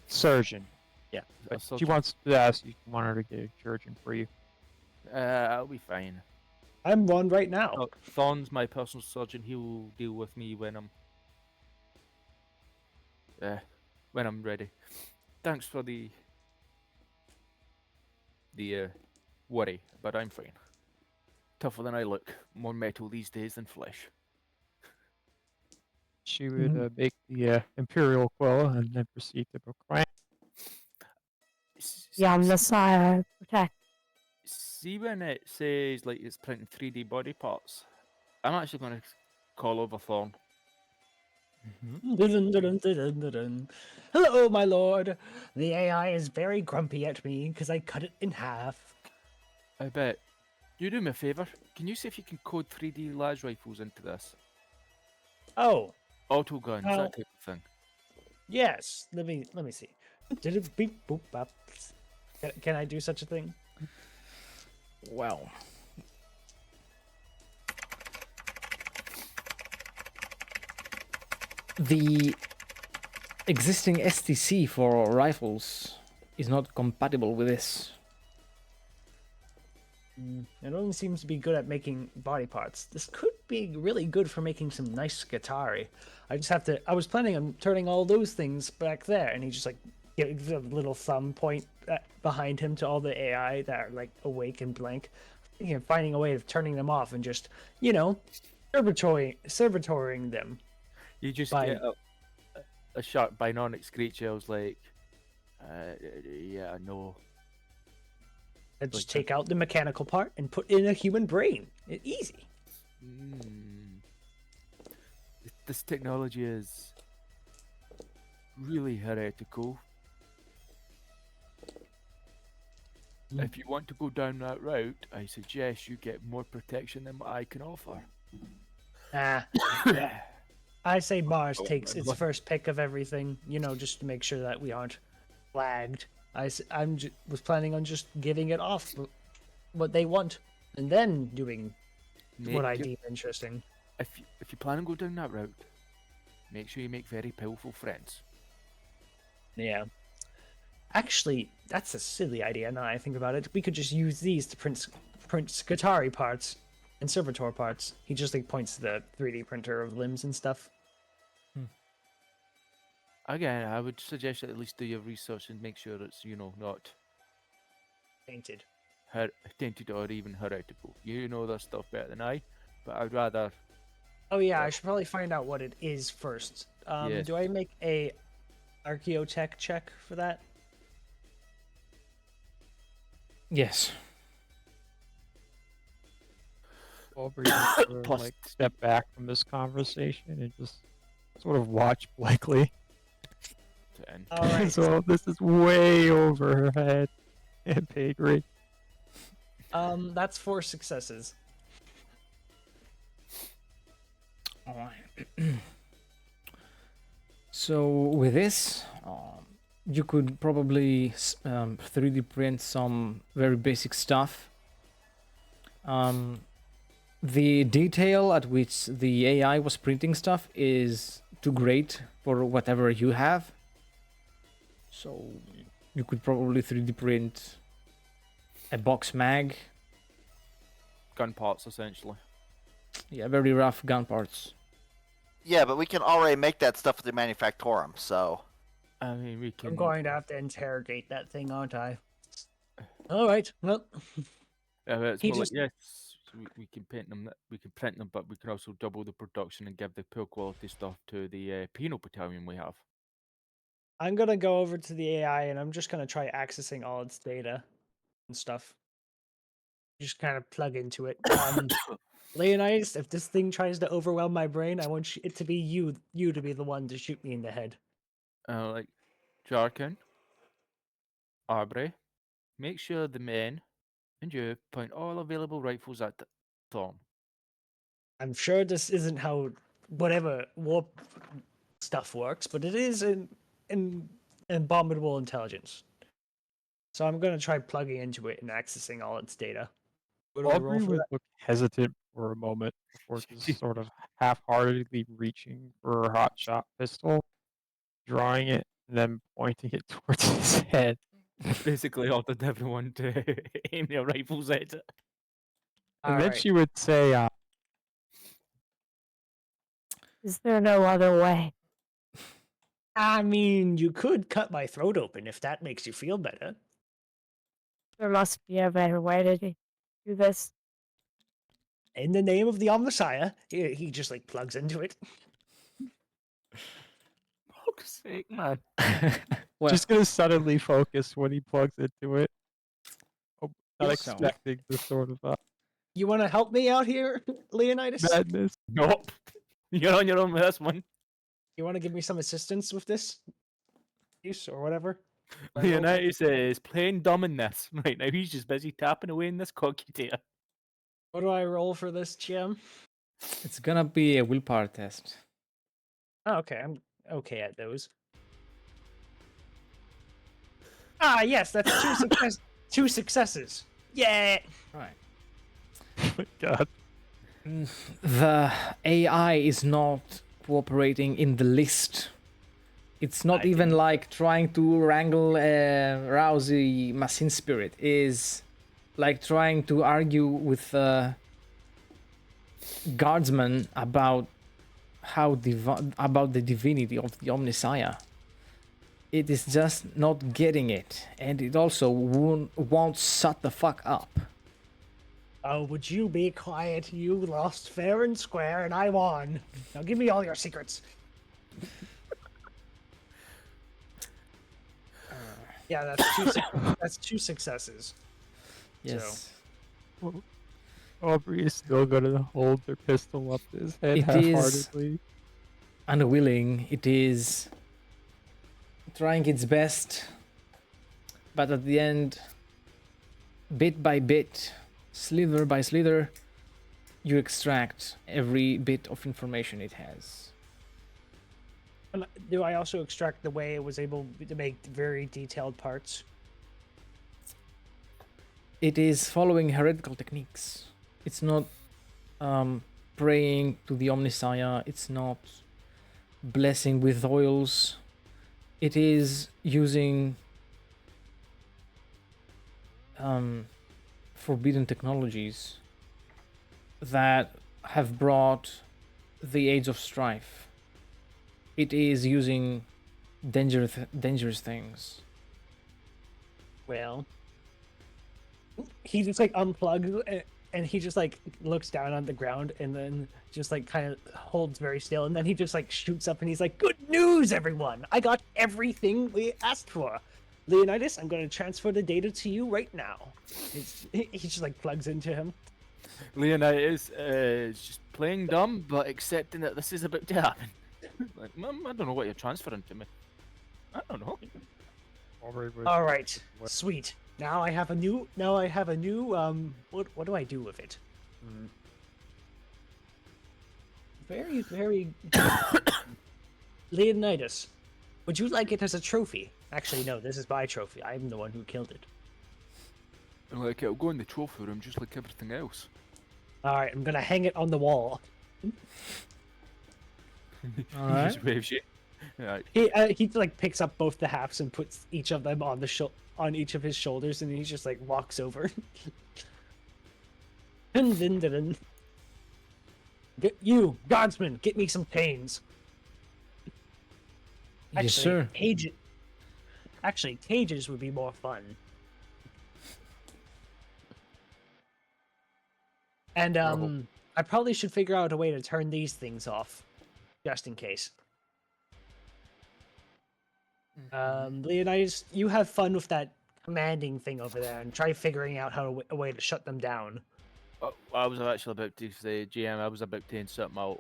surgeon. a But she surgeon. wants to ask you want her to get a surgeon for you. I'll be fine. I'm one right now. Oh, Thorn's my personal surgeon. He'll deal with me when I'm ready. Thanks for the worry, but I'm fine. Tougher than I look. More metal these days than flesh. She would make the Imperial quill and then proceed to proclaim. Yamna sire, protect. See when it says like it's printing 3D body parts? I'm actually going to call over Thorn. Dun, dun, dun, dun, dun, dun. Hello, my lord. The AI is very grumpy at me because I cut it in half. I bet. You do me a favour. Can you see if you can code 3D las rifles into this? Oh, Auto guns, Well- that type of thing. yes. Let me see. Did it beep boop bop? Can I do such a thing? Well. The existing STC for rifles is not compatible with this. It only seems to be good at making body parts. This could be really good for making some nice guitar-y. I just have to. I was planning on turning all those things back there, and he just like gives a little thumb point behind him to all the AI that are like awake and blank. Thinking of finding a way of turning them off and just, servitoring them. You just By- get a sharp binonic screech. I was like, yeah, no. And just Like take out the mechanical part and put in a human brain. Easy. This technology is really heretical. If you want to go down that route, I suggest you get more protection than what I can offer. Ah, I say Mars Oh, takes my its God. first pick of everything, just to make sure that we aren't flagged. Was planning on just giving it off what they want, and then doing what I your- deem interesting. if you plan on going down that route, make sure you make very powerful friends. Yeah. Actually, that's a silly idea now I think about it. We could just use these to print Skatari parts and Servitor parts. He just like points to the 3D printer of limbs and stuff. Again, I would suggest that at least do your research and make sure it's, not Painted. tainted or even heretical. You know that stuff better than I, but I'd rather. Oh yeah, I should probably find out what it is first. Yes. Do I make a archaeotech check for that? Yes. Aubrey has to, Plus- like step back from this conversation and just sort of watch blankly. 10. All right. So this is way over her head and pay grade. That's 4 successes. All right. So with this, you could probably 3D print some very basic stuff. The detail at which the AI was printing stuff is too great for whatever you have. So you could probably 3D print a box mag. Gun parts, essentially. Yeah, very rough gun parts. Yeah, but we can already make that stuff with the Manufactorum, so... I mean, we can. I'm going to have to interrogate that thing, aren't I? All right. Well, It's He more just- like, yes, we can paint them. We can print them, but we can also double the production and give the poor quality stuff to the penal battalion we have. I'm gonna go over to the AI and I'm just gonna try accessing all its data and stuff. Just kind of plug into it. Leonidas, if this thing tries to overwhelm my brain, I want it to be you to be the one to shoot me in the head. Like Jarkin, Aubrey, make sure the men and you point all available rifles at Tom. I'm sure this isn't how whatever warp stuff works, but it is an abominable intelligence. So I'm gonna try plugging into it and accessing all its data. What do I roll Aubrey for would that? look hesitant for a moment before just sort of half-heartedly reaching for her hotshot pistol, drawing it, and then pointing it towards his head. Basically, ordered everyone to aim their rifles at it. And then Alright. she would say, Is there no other way? I mean, you could cut my throat open if that makes you feel better. There must be a better way to do this. In the name of the Omnissiah, he just like plugs into it. Fuck's sake, man. Well, just gonna suddenly focus when he plugs into it. Oh, not Yes, so. expecting this sort of You want to help me out here, Leonidas? madness. Nope. You're on your own with this one. You want to give me some assistance with this use or whatever? My role- Leonidas is playing dumb in this right now. He's just busy tapping away in this cocktail. What do I roll for this, Jim? it's gonna be a willpower test. Oh, okay, I'm okay at those. Ah, yes, that's 2 successes. Yeah. Right. Oh my god. The AI is not cooperating in the list. It's not even like trying to wrangle a rousy machine spirit. Is like trying to argue with a guardsman about about the divinity of the Omnissiah. It is just not getting it, and it also won't shut the fuck up. Oh, would you be quiet? You lost fair and square, and I won. Now give me all your secrets. Yeah, that's 2 that's 2 successes. Yes. Aubrey is still gonna hold her pistol up to his head It is- half-heartedly. Unwilling, it is trying its best, but at the end, bit by bit, slither by slither, you extract every bit of information it has. And do I also extract the way it was able to make very detailed parts? It is following heretical techniques. It's not praying to the Omnissiah. It's not blessing with oils. It is using forbidden technologies that have brought the age of strife. It is using dangerous things. Well, he just like unplugs and he just like looks down on the ground and then just like kind of holds very still, and then he just like shoots up and he's like, "Good news, everyone! I got everything we asked for. Leonidas, I'm going to transfer the data to you right now." He just like plugs into him. Leonidas is just playing dumb, but accepting that this is about to happen. Like, Mum, I don't know what you're transferring to me. I don't know. All right, sweet. Now I have a new. What do I do with it? Very. Leonidas, would you like it as a trophy? Actually, no. This is my trophy. I'm the one who killed it. Like, it'll go in the trophy room just like everything else. All right, I'm gonna hang it on the wall. All He right. just waves you. Yeah, He like picks up both the halves and puts each of them on on each of his shoulders, and he just like walks over. Dun, dun, dun, dun. Get you, guardsman, get me some chains. Yes, sir. Actually, cages would be more fun. And I probably should figure out a way to turn these things off, just in case. Leonidas, you have fun with that commanding thing over there, and try figuring out a way to shut them down. I was actually about to say, GM, I was about to insert my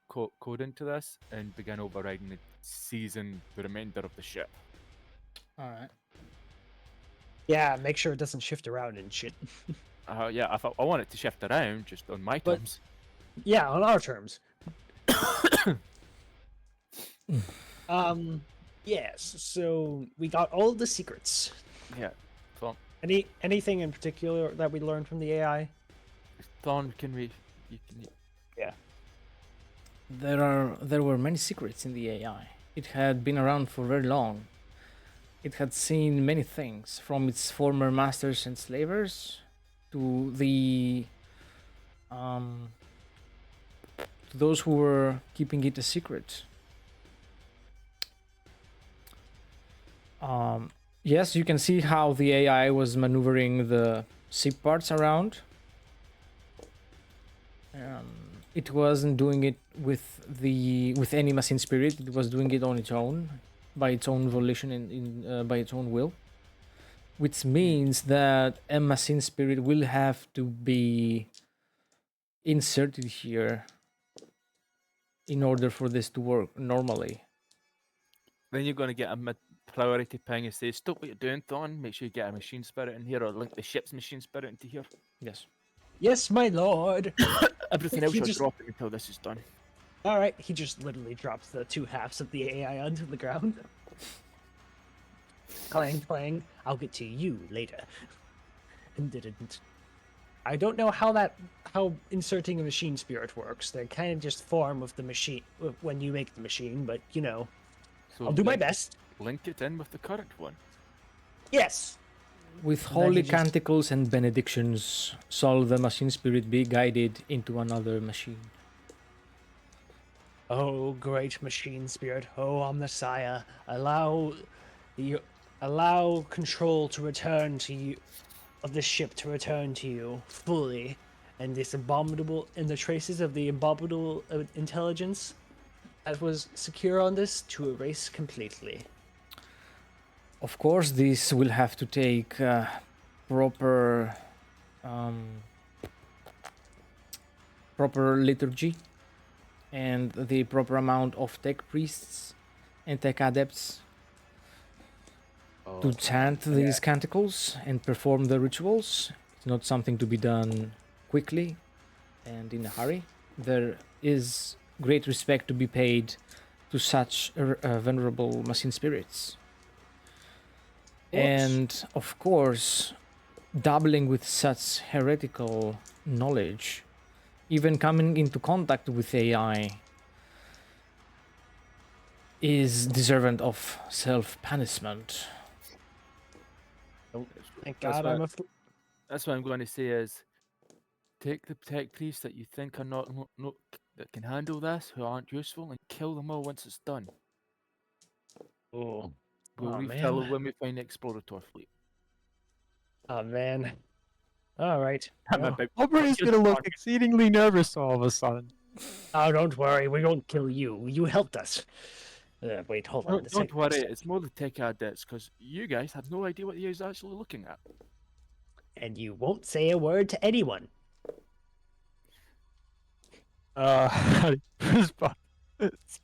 code into this and begin overriding the season the remainder of the ship. All right. Yeah, make sure it doesn't shift around and shit. Yeah, I want it to shift around just on my But- terms. Yeah, on our terms. Yes. So we got all the secrets. Yeah, Thorn, Anything in particular that we learned from the AI? can we? There were many secrets in the AI. It had been around for very long. It had seen many things, from its former masters and slavers to the to those who were keeping it a secret. Yes, you can see how the AI was maneuvering the ship parts around. It wasn't doing it with any machine spirit. It was doing it on its own, by its own volition and by its own will, which means that a machine spirit will have to be inserted here in order for this to work normally. Then you're gonna get a priority ping and say, "Stop what you're doing, Thorn. Make sure you get a machine spirit in here, or link the ship's machine spirit into here. Yes. Yes, my lord. Everything else He you're just- dropping until this is done." All right, he just literally drops the two halves of the AI onto the ground. Clang, clang. I'll get to you later. And didn't. I don't know how inserting a machine spirit works. They kind of just form with the machine when you make the machine, but you know, So I'll do my link- best. Link it in with the current one. Yes. With And then holy he just- canticles and benedictions, shall the machine spirit be guided into another machine. Oh, great machine spirit! Oh, Omnissiah, allow control to return to you, of this ship to return to you fully, and the traces of the abominable intelligence that was secure on this to erase completely. Of course, this will have to take proper liturgy and the proper amount of tech priests and tech adepts to chant these canticles and perform the rituals. It's not something to be done quickly and in a hurry. There is great respect to be paid to such venerable machine spirits. And of course, dabbling with such heretical knowledge even coming into contact with AI is deserving of self-punishment. Thank That's God what- I'm a. That's what I'm going to say is, take the tech priests that you think are not that can handle this, who aren't useful, and kill them all once it's done. Oh, We'll oh refill man. when we find the explorator fleet. Oh man. All right. I'm Well, about Aubrey's just gonna look talking. exceedingly nervous all of a sudden. oh, don't worry. We won't kill you. You helped us. Wait, hold on. Don't worry, it's more the tech adepts, because you guys have no idea what he is actually looking at. And you won't say a word to anyone. How do you respond to this?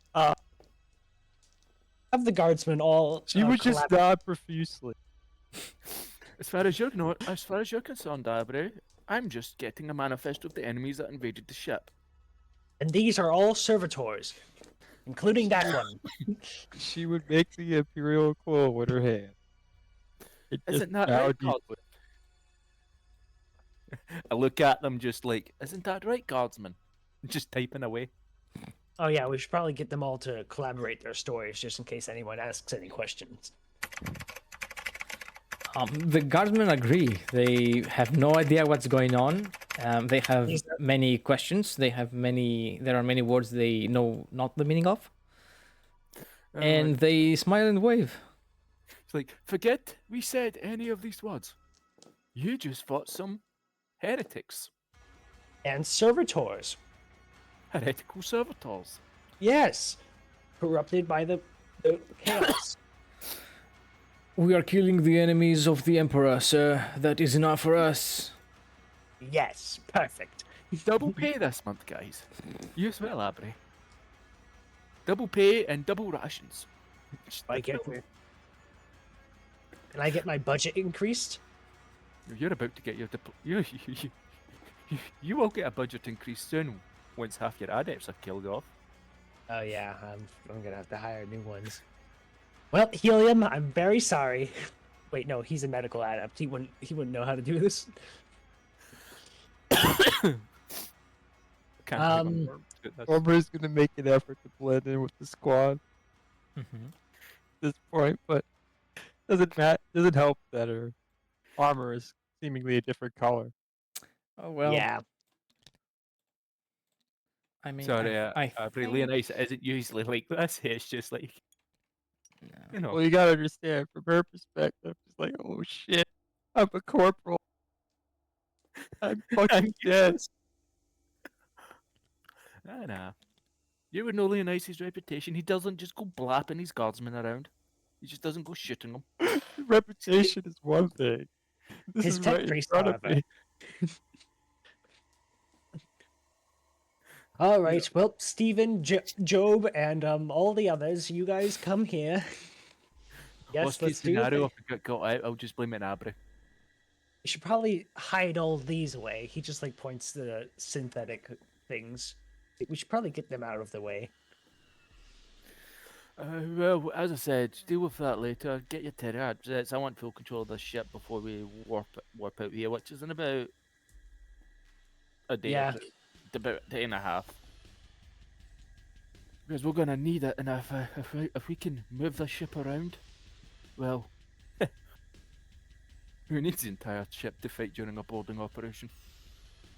Have the guardsmen all. She would just collaborate. nod profusely. As far as you're concerned, Aubrey, I'm just getting a manifesto of the enemies that invaded the ship. And these are all servitors, including that one. She would make the imperial quill with her hand. It just Isn't that bowed right, deeply. Guardsman? I look at them just like, isn't that right, Guardsman? Just typing away. Oh yeah, we should probably get them all to collaborate their stories, just in case anyone asks any questions. The guardsmen agree. They have no idea what's going on. They have Is that- many questions. There are many words they know not the meaning of, and they smile and wave. It's like, forget we said any of these words. You just fought some heretics, And servitors. heretical servitors. Yes. Corrupted by the chaos. We are killing the enemies of the Emperor, sir. That is enough for us. Yes. Perfect. Double pay this month, guys. You as well, Aubrey. Double pay and double rations. I get. Can I get my budget increased? You're about to get your you will get a budget increase soon once half your adepts are killed off. Oh yeah, I'm gonna have to hire new ones. Well, Helium, I'm very sorry. Wait, no, he's a medical adept. He wouldn't know how to do this. Can't Um, Aubrey's gonna make an effort to blend in with the squad at this point, but doesn't help that her armor is seemingly a different color. Oh well. Yeah. I mean, Sorry, I Leonidas isn't usually like this. It's just like, you know. Well, you gotta understand, from her perspective, it's like, oh shit, I'm a corporal. I'm fucking dead. Nah. You would know Leonidas' reputation. He doesn't just go blapping his guardsmen around. He just doesn't go shooting them. Reputation is one thing. This His is tech right in priest, front of however. me. All right. Well, Stephen, Job, and all the others, you guys come here. Yes, Worst let's case do scenario, it. if I get caught out, I'll just blame it on Aubrey. We should probably hide all these away. He just like points to the synthetic things. We should probably get them out of the way. Well, as I said, deal with that later. Get your terrorists. I want full control of this ship before we warp out here, which is in about a day. Yeah. About a day and a half. Because we're gonna need it, and if we can move this ship around, well, who needs the entire ship to fight during a boarding operation?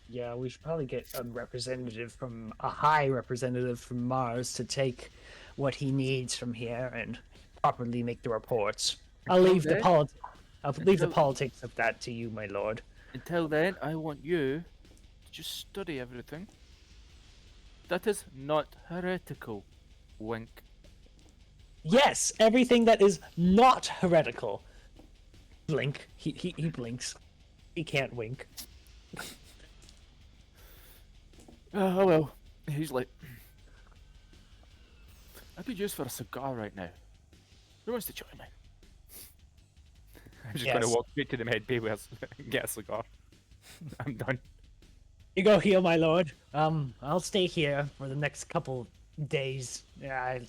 Yeah, we should probably get a high representative from Mars to take what he needs from here and properly make the reports. I'll leave the politics of that to you, my lord. Until then, I want you to just study everything. That is not heretical. Wink. Yes, everything that is not heretical. Blink. He blinks. He can't wink. Oh well, he's like, I could use for a cigar right now. Who wants to join me? I'm just gonna Yes. walk straight to the med bay and get a cigar. I'm done. You go heal, my lord. I'll stay here for the next couple days. Yeah,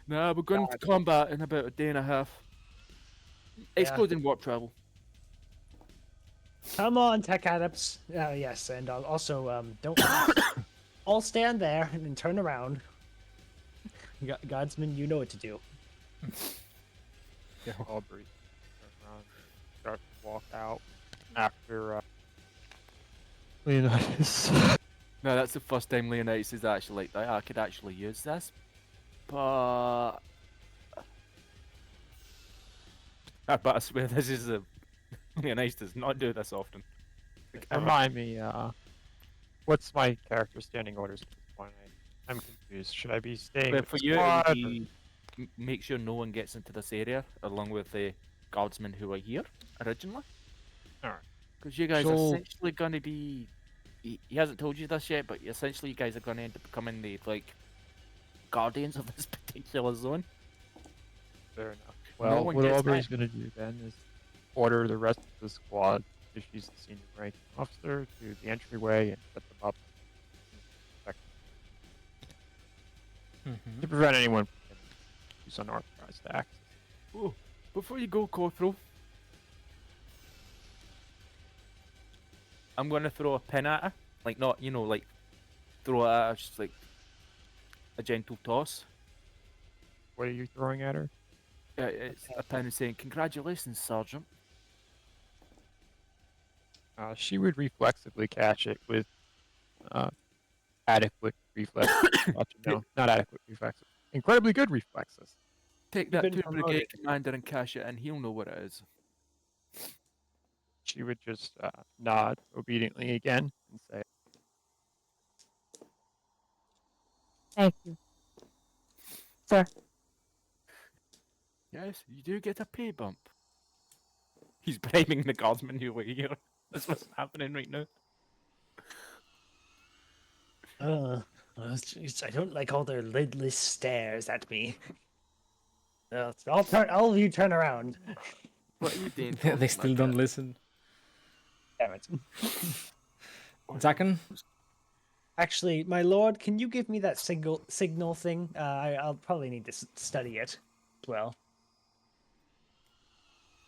Nah, we're going to combat in about a day and a half. Excluding warp travel. come on, tech adepts. Yes, and also don't all stand there and then turn around. Godsman, you know what to do. Aubrey turn around, start to walk out after Leonidas. No, that's the first time Leonidas is actually like, I could actually use this. But... but I swear this is a... Leonidas does not do this often. Like, ever. Remind me, what's my character standing orders at this point? I'm confused. Should I be staying But with for the you, squad, it'd or- be make sure no one gets into this area, along with the guardsmen who were here originally. Alright. Because you guys So- are essentially going to be... He hasn't told you this yet, but essentially you guys are going to end up becoming the, like, guardians of this particular zone. Fair enough. No Well, one what gets Aubrey's going to do then is order the rest of the squad, if she's the senior ranking officer, to the entryway and set them up to prevent anyone from use unauthorized access. Oh, before you go, Corporal, I'm going to throw a pin at her. Like, not, you know, like, throw it at her, just like a gentle toss. What are you throwing at her? It's a pin saying, "Congratulations, Sergeant." She would reflexively catch it with adequate reflexes. No, not adequate reflexes. Incredibly good reflexes. Take You've that been to Brigade Commander and cash it, and he'll know what it is. She would just nod obediently again and say, Thank you. Sir. Yes, you do get a pay bump. He's blaming the guardsmen who were here. That's what's happening right now. I don't like all their lidless stares at me. All of you turn around. What are you doing? They still don't listen. Damn it. Zaken? Actually, my lord, can you give me that signal thing? I'll probably need to study it as well.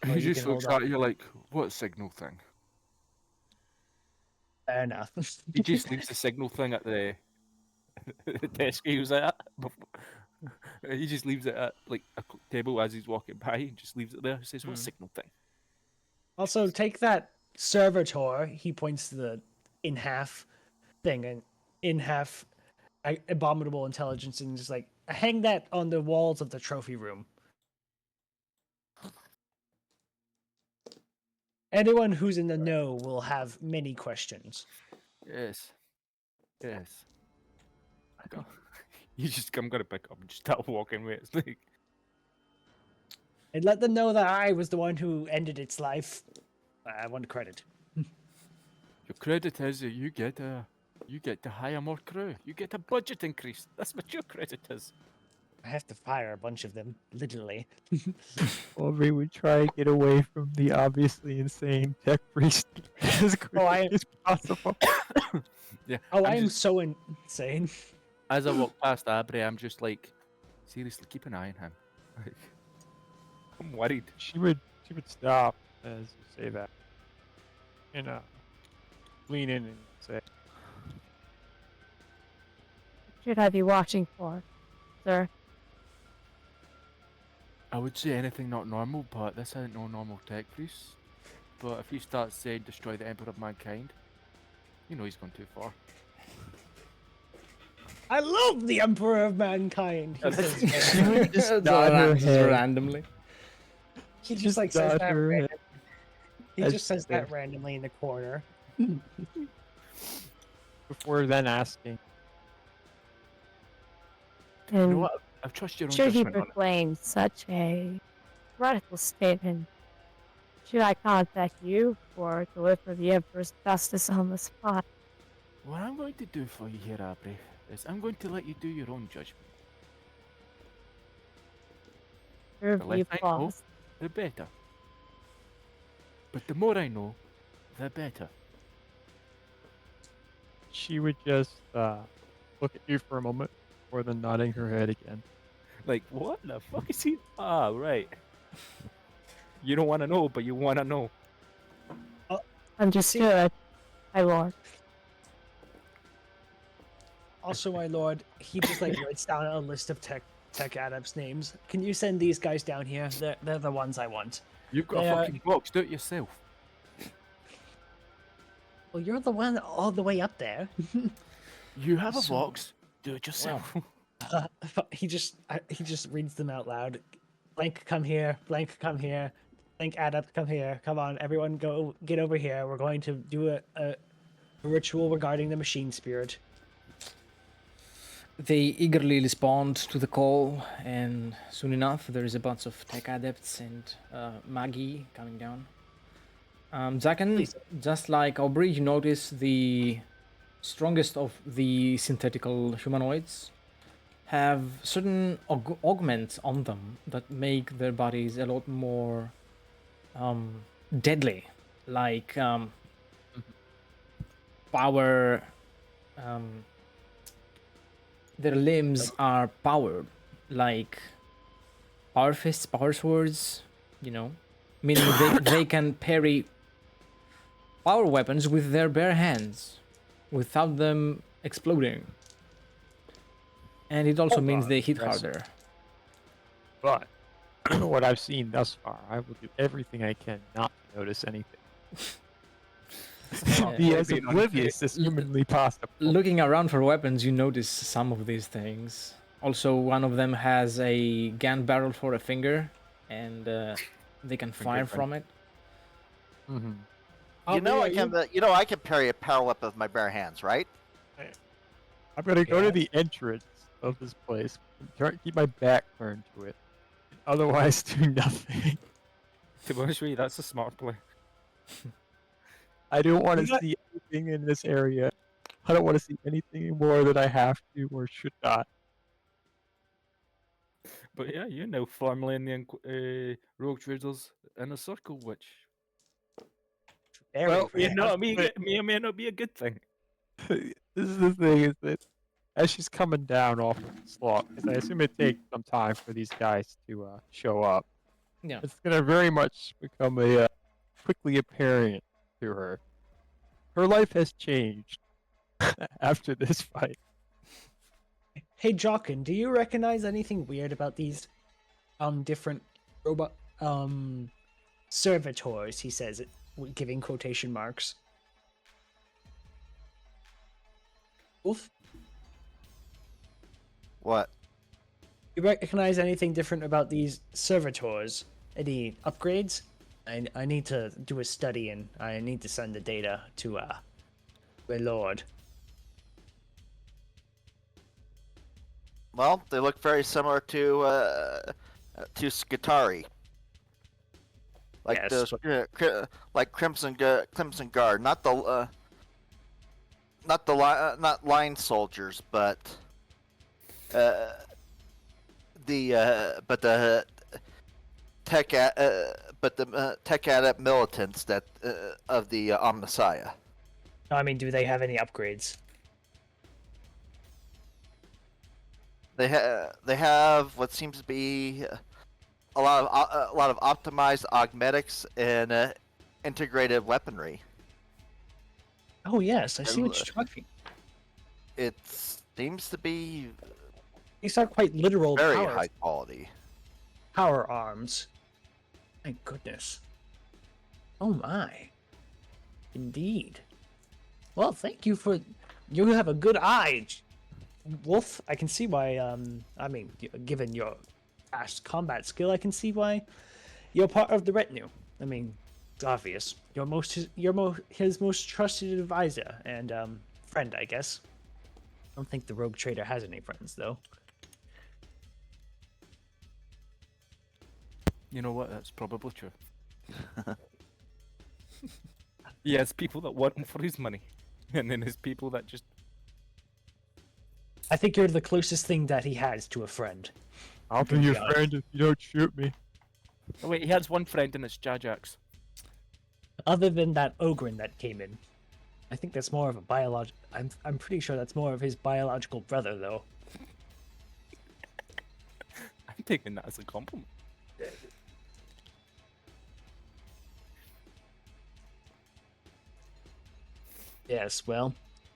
Or He you just can looks hold at you like, what signal thing? Fair enough. He just leaves the signal thing at the desk he was at. He just leaves it at like a table as he's walking by. He just leaves it there. He says, "What signal thing?" Also, take that servitor. He points to the in half thing and in half abominable intelligence and just like hang that on the walls of the trophy room. Anyone who's in the know will have many questions. Yes. Yes. I go. I'm gonna pick up and just start walking with it. It's like, And let them know that I was the one who ended its life. I want credit. your credit is that you get to hire more crew. You get a budget increase. That's what your credit is. I have to fire a bunch of them, literally. Aubrey would try and get away from the obviously insane tech priest as quickly as possible. Yeah. Oh, I'm I am just- so insane. As I walk past Abri, I'm just like, seriously, keep an eye on him. Like, I'm worried. She would stop as you say that. And lean in and say, Should I be watching for, sir? I would say anything not normal, but this ain't no normal tech priest. But if he starts saying destroy the Emperor of Mankind, you know he's gone too far. I love the Emperor of Mankind. He says, she would just It's nod all her just head. randomly. he just like says nod that. her head. He as just says she that says. randomly in the corner. Before then asking, You know And what? I trust your own should he judgment on it. proclaim such a radical statement, should I contact you or deliver the Emperor's justice on the spot? What I'm going to do for you here, Abri, is I'm going to let you do your own judgment. Your The less view I know, pause. the better. But the more I know, the better. she would just look at you for a moment before then nodding her head again. Like, what the fuck is he? Ah, right. You don't want to know, but you want to know. Understood, my lord. Also, my lord, he just like writes down a list of tech adepts' names. Can you send these guys down here? They're the ones I want. You've got They a are- fucking box. Do it yourself. Well, you're the one all the way up there. You have a So- box. Do it yourself. He just reads them out loud. Blank, come here. Blank, come here. Blank, adept, come here. Come on, everyone, go get over here. We're going to do a ritual regarding the machine spirit. They eagerly respond to the call, and soon enough, there is a bunch of tech adepts and Maggie coming down. Zaken, Please. just like Aubrey, you notice the strongest of the synthetical humanoids have certain augments on them that make their bodies a lot more deadly, like power. Their limbs are powered, like power fists, power swords, meaning they can parry power weapons with their bare hands without them exploding. And it also means they hit harder. But what I've seen thus far, I will do everything I can not to notice anything. Be as being oblivious as humanly possible. Looking around for weapons, you notice some of these things. Also, one of them has a gun barrel for a finger, and they can fire from it. Mm-hmm. I can parry a power weapon with my bare hands, right? I'm gonna go Yeah. to the entrance of this place. Keep my back turned to it. Otherwise, do nothing. To be honest with you, that's a smart play. I don't want to You got- see anything in this area. I don't want to see anything more that I have to or should not. But yeah, you know, firmly in the rogue traders in a circle, which Very Well, very yeah, may but- may not be a good thing. This is the thing, is that as she's coming down off of the slot, because I assume it takes some time for these guys to show up, Yeah. it's gonna very much become a quickly apparent to her. Her life has changed after this fight. Hey, Jockin, do you recognize anything weird about these different robot servitors? He says, giving quotation marks. Wolf, What? you recognize anything different about these servitors? Any upgrades? I need to do a study and I need to send the data to my lord. Well, they look very similar to Skitari. Like Yes, those, like Crimson Guard, not not line soldiers, but the tech adept militants that of the Omnissiah. No, I mean, do they have any upgrades? They have what seems to be a lot of optimized augmetics and integrated weaponry. Oh yes, I see what you're talking. It seems to be These are quite literal very power, high quality. power arms. My goodness. Oh my. Indeed. Well, thank you for. You have a good eye, Wolf. I can see why. I mean, given your past combat skill, I can see why you're part of the retinue. I mean, it's obvious. You're his most trusted advisor and friend, I guess. I don't think the rogue trader has any friends, though. You know what? That's probably true. He has people that want him for his money, and then there's people that just. I think you're the closest thing that he has to a friend. I'll be gonna your be honest. friend if you don't shoot me. Oh wait, he has one friend, and it's Jajax. Other than that Ogren that came in. I think that's more of a biological. I'm pretty sure that's more of his biological brother, though. I'm taking that as a compliment. Yes, well,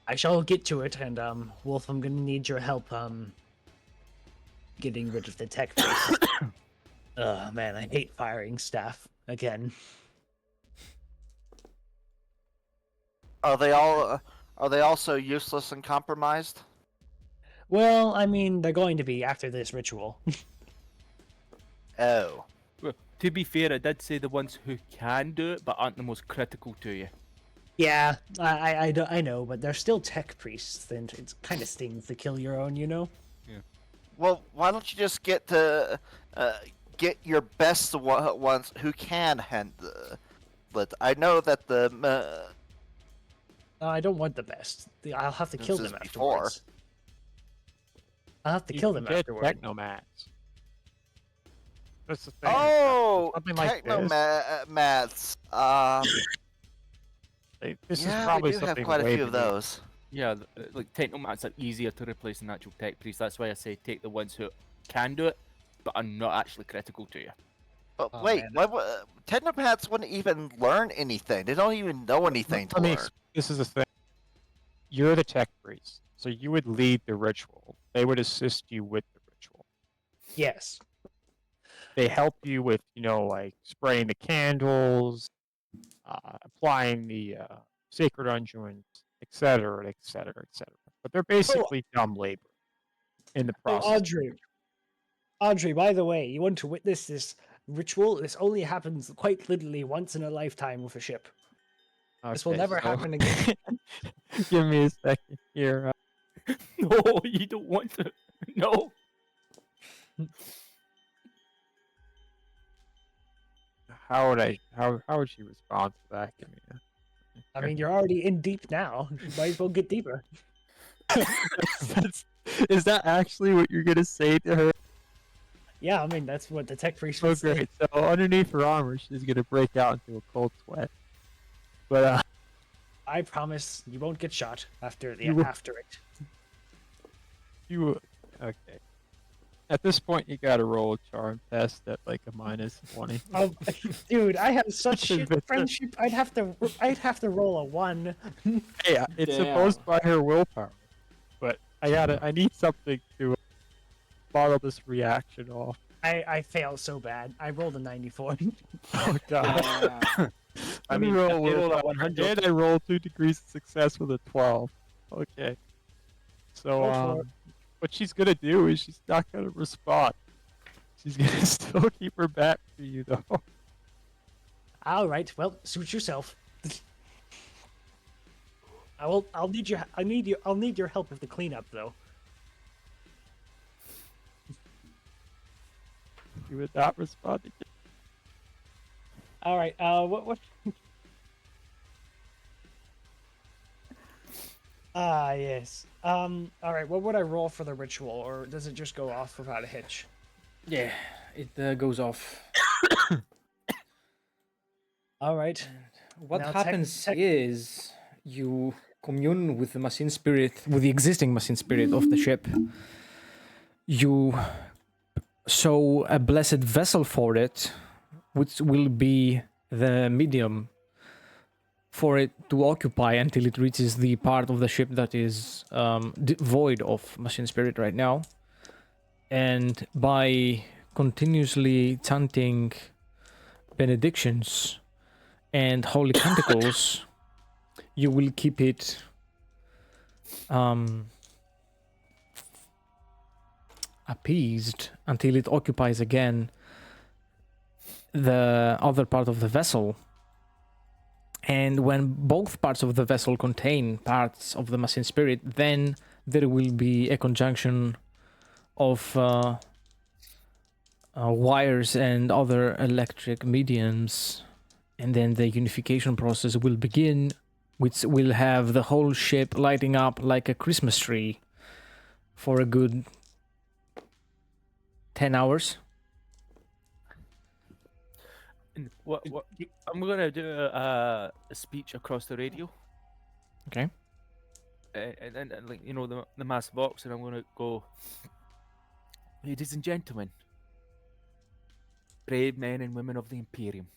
I shall get to it, and Wolf, I'm gonna need your help getting rid of the tech priest. Oh man, I hate firing staff again. Are they all? Are they also useless and compromised? Well, I mean, they're going to be after this ritual. Oh. Well, to be fair, I did say the ones who can do it, but aren't the most critical to you. Yeah, I know, but they're still tech priests, and it kind of stings to kill your own, you know? Well, why don't you just get your best ones who can handle it? I know that the I don't want the best. I'll have to kill This is them before. afterwards. I'll have to You kill can them get afterward. technomats. That's the thing. oh something like this. technomats. This is Yeah, probably we do have something quite a way few of beneath. those. Yeah, like technomats are easier to replace than actual tech priests. That's why I say take the ones who can do it, but are not actually critical to you. But Oh, wait, man. technopaths wouldn't even learn anything. They don't even know anything to Let me learn. ex- This is the thing. You're the tech priest, so you would lead the ritual. They would assist you with the ritual. Yes. They help you with, like spraying the candles, applying the sacred unguents, etc., etc., etc. But they're basically dumb labor in the Oh, process. Audrey, by the way, you want to witness this ritual? This only happens quite literally once in a lifetime with a ship. This will Okay, never so- happen again. Give me a second here. No, you don't want to. No. How would she respond to that? Give me I mean, you're already in deep now. You might as well get deeper. Is that actually what you're gonna say to her? Yeah, I mean, that's what the tech priest Oh, would say. great! So underneath her armor, she's gonna break out into a cold sweat. But I promise you won't get shot after You will- after it. okay. At this point, you gotta roll a charm test at like a -20. Oh, dude, I have such shit Victor. friendship. I'd have to roll a 1. Hey, it's supposed by her willpower, but I need something to bottle this reaction off. I fail so bad. I rolled a 94. Oh god. I Let me mean, roll if they roll a willpower. 100. And I rolled 2 degrees of success with a 12. Okay. So Go for it. what she's gonna do is she's not gonna respond. She's gonna still keep her back to you though. All right, well, suit yourself. I'll need your. I'll need your help with the cleanup, though. She would not respond again. All right. What? Ah, yes. All right. What would I roll for the ritual, or does it just go off without a hitch? Yeah, it goes off. All right. What Now, happens is you commune with the machine spirit, with the existing machine spirit of the ship. You sow a blessed vessel for it, which will be the medium for it to occupy until it reaches the part of the ship that is void of machine spirit right now. And by continuously chanting benedictions and holy canticles, you will keep it appeased until it occupies again the other part of the vessel. And when both parts of the vessel contain parts of the machine spirit, then there will be a conjunction of wires and other electric mediums, and then the unification process will begin, which will have the whole ship lighting up like a Christmas tree for a good 10 hours. And what I'm gonna do a speech across the radio. Okay. And like the mass box, and I'm gonna go, ladies and gentlemen, brave men and women of the Imperium.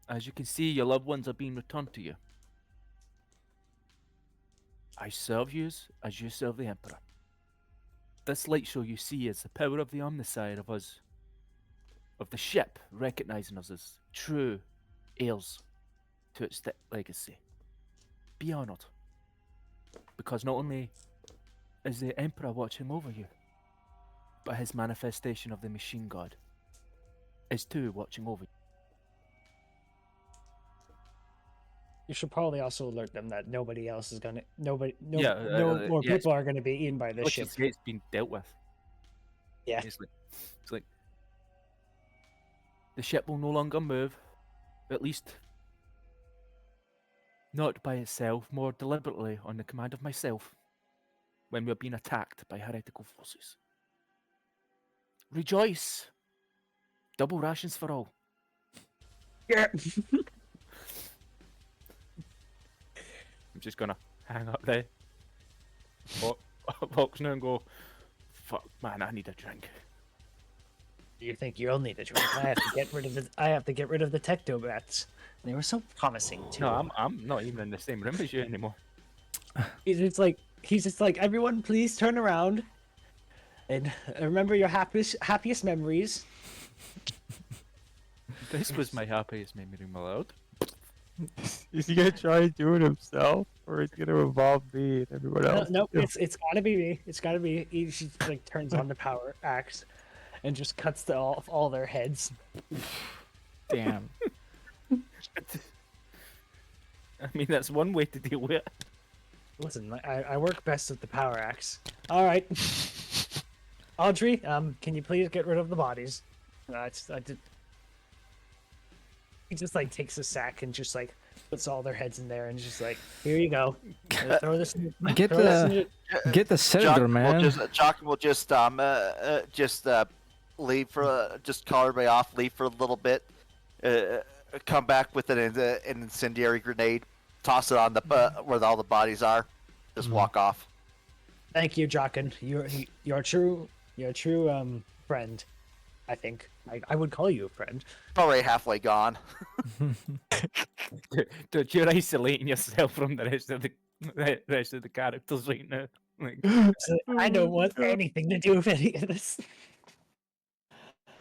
As you can see, your loved ones are being returned to you. I serve yous as you serve the Emperor. This light show you see is the power of the omnicide of us, of the ship recognizing us as true heirs to its legacy. Be honored, because not only is the Emperor watching over you, but his manifestation of the machine god is too watching over you. You should probably also alert them that nobody else is gonna, no Yeah, more yeah, people are gonna be eaten by this Let's ship. just say it's been dealt with. Yeah. It's like the ship will no longer move, at least not by itself, more deliberately on the command of myself, when we're being attacked by heretical forces. Rejoice! Double rations for all. Yeah. I'm just gonna hang up there. Walks now and go, fuck man, I need a drink. You think you'll need a drink? I have to get rid of the. I have to get rid of the technobats. They were so promising too. No, I'm not even in the same room as you anymore. He's just like, everyone, please turn around, and remember your happiest memories. This was my happiest memory, my lord. Is he gonna try to do it himself, or is he gonna involve me and everyone else? Nope, it's gotta be me. It's gotta be. He just like turns on the power axe, and just cuts off all their heads. Damn. I mean, that's one way to deal with it. Listen, I work best with the power axe. All right, Audrey, can you please get rid of the bodies? I did. He just like takes a sack and just like puts all their heads in there and just like, here you go. Throw this. Get throw this in Get the cylinder, man. Jock will just leave for just call everybody off, leave for a little bit, come back with an incendiary grenade, toss it on the where all the bodies are, just walk off. Thank you, Jockin. You're a true friend. I think I would call you a friend. Probably halfway gone. Dude, you're isolating yourself from the rest of the characters right now. Like, I don't want anything to do with any of this.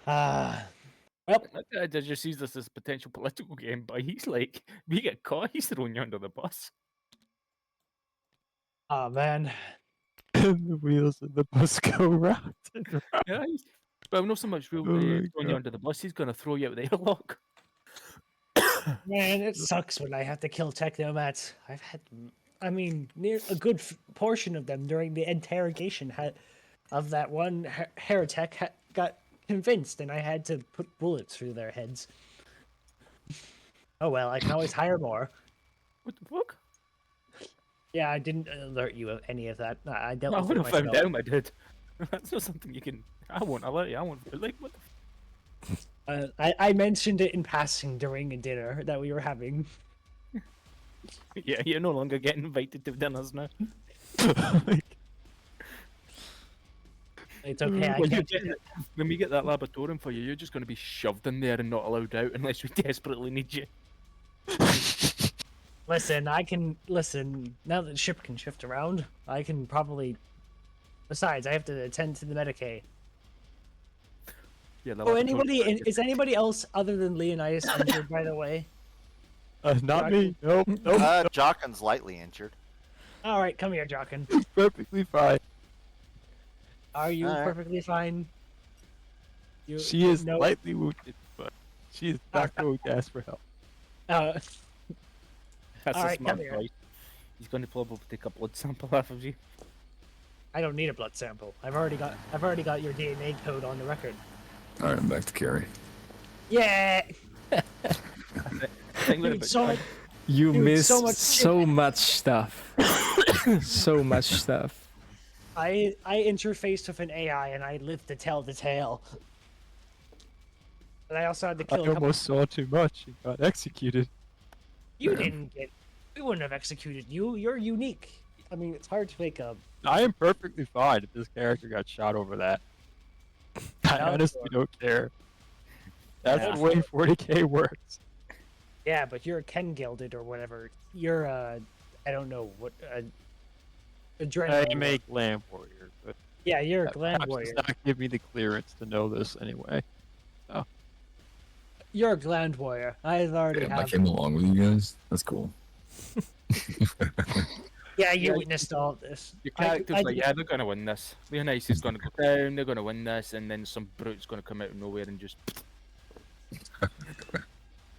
Well, I just sees this as a potential political game, but he's like, we get caught, he's throwing you under the bus. oh man. The wheels of the bus go round and round. Yeah, well, not so much Oh my throwing you God. under the bus, he's going to throw you out the airlock. Man, it sucks when I have to kill technomats. I've had, I mean, near a good portion of them during the interrogation of that one heretic got convinced, and I had to put bullets through their heads. Oh well, I can always hire more. What the fuck? Yeah, I didn't alert you of any of that. I dealt I with would it have found myself. out, I did. That's not something you can. I won't alert you. I won't. Like, what the I mentioned it in passing during a dinner that we were having. Yeah, you're no longer getting invited to dinners now. It's okay. I When, can't. when we get that laboratorium for you, you're just going to be shoved in there and not allowed out unless we desperately need you. Listen, I can listen. Now that the ship can shift around, I can probably. Besides, I have to attend to the Medicaid. Yeah, the Oh, laboratorium- is anybody else other than Leonidas injured? By the way. Not me. Nope. Nope. Jockin's lightly injured. All right, come here, Jockin. Perfectly fine. Are you All right. perfectly fine? She is no- lightly wounded, but she is not going to ask for help. That's All a right, smart come here. choice. He's going to probably take a blood sample off of you. I don't need a blood sample. I've already got your DNA code on the record. All right, I'm back to Carrie. Yeah. Think Dude, about so much. You Dude, missed so so much much stuff. So much stuff. I interfaced with an AI and I lived to tell the tale. But I also had to I kill a couple. almost saw too much and got executed. You didn't get. We wouldn't have executed you. You're unique. I mean, it's hard to make a. I am perfectly fine if this character got shot over that. I Oh, honestly sure. don't care. That's Yeah. the way 40k works. Yeah, but you're Ken Gilded or whatever. You're I don't know what Adrenaline. I make land warrior, but Yeah, you're a that gland perhaps warrior. does not give me the clearance to know this anyway. You're a gland warrior. I already Damn, I have. came along with you guys. That's cool. Yeah, you Yeah, witnessed all of this. Your I- character's I like, did- yeah, they're gonna win this. Leonidas is gonna go down. They're gonna win this, and then some brute's gonna come out of nowhere and just.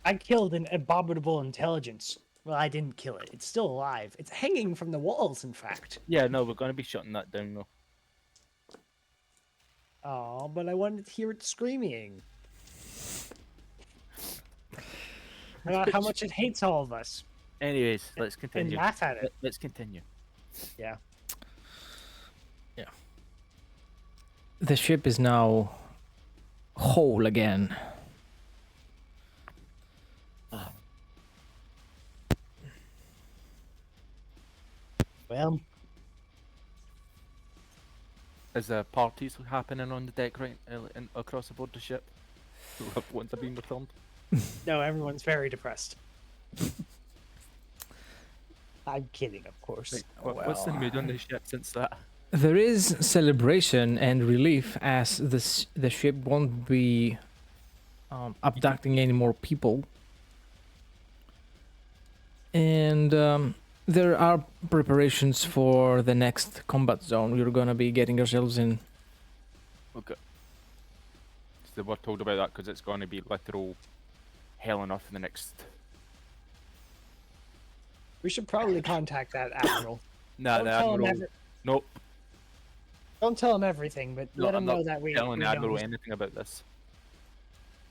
I killed an abominable intelligence. Well, I didn't kill it. It's still alive. It's hanging from the walls, in fact. Yeah, no, we're gonna be shutting that down though. Oh, but I wanted to hear it screaming. About how much it hates all of us. Anyways, let's And continue. laugh at it. Let's continue. Yeah. The ship is now whole again. Well, Is there parties happening on the deck right across aboard the ship? Loved ones have been returned. no, everyone's very depressed. I'm kidding, of course. Right, what's the mood on the ship since that? There is celebration and relief as the ship won't be abducting any more people. And there are preparations for the next combat zone. We're gonna be getting ourselves in. Okay. So we're told about that because it's going to be literal hell on earth in the next. We should probably contact that admiral. Nah, Don't the tell him admiral. Nope. Don't tell him everything, but No, let I'm him not know that we. telling we the admiral know. anything about this.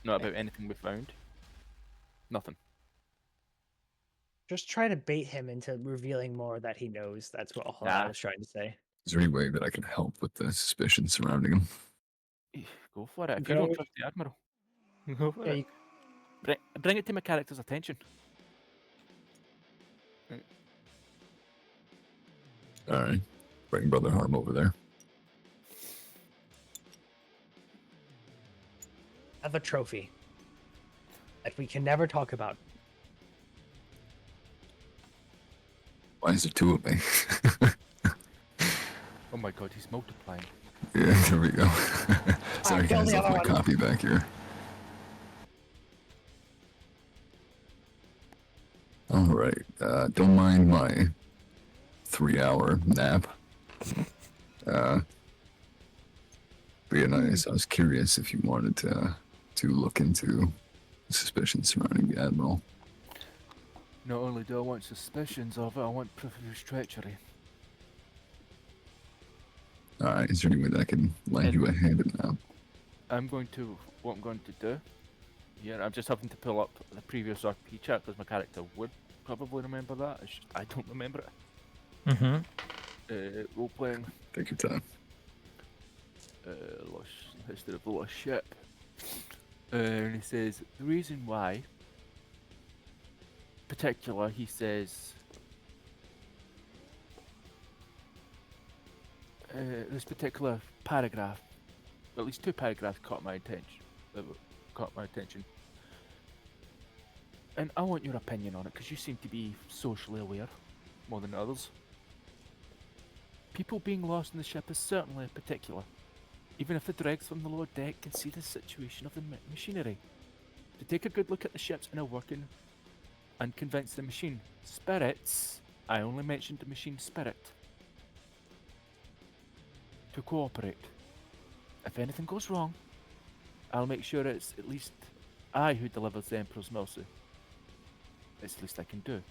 Not about anything we found. Nothing. Just try to bait him into revealing more that he knows. That's what all I Nah. was trying to say. Is there any way that I can help with the suspicion surrounding him? Go for it. If You you don't know- trust the admiral, go for Yeah, it. you, Bring it to my character's attention. All right, bring Brother Harm over there. have a trophy that we can never talk about. Why is there two of me? Oh my god, he's multiplying. Yeah, there we go. Sorry kill guys, the left other my one. copy back here. All right, don't mind my 3-hour nap. Leonidas, I was curious if you wanted to look into suspicions surrounding the Admiral. Not only do I want suspicions of it, I want proof of his treachery. Alright, is there any way that I can lend you a hand in that? What I'm going to do, yeah, I'm just having to pull up the previous RP chat because my character would probably remember that. It's just, I don't remember it. Mm-hmm. Role playing, Take your time. lost history of the lost ship. And he says the reason why, particular, he says. This particular paragraph, at least two paragraphs, caught my attention. And I want your opinion on it because you seem to be socially aware more than others. People being lost in the ship is certainly particular, even if the dregs from the lower deck can see the situation of the machinery. To take a good look at the ship's inner working and convince the machine spirits, I only mentioned the machine spirit, to cooperate. If anything goes wrong, I'll make sure it's at least I who delivers the Emperor's mercy. It's the least I can do.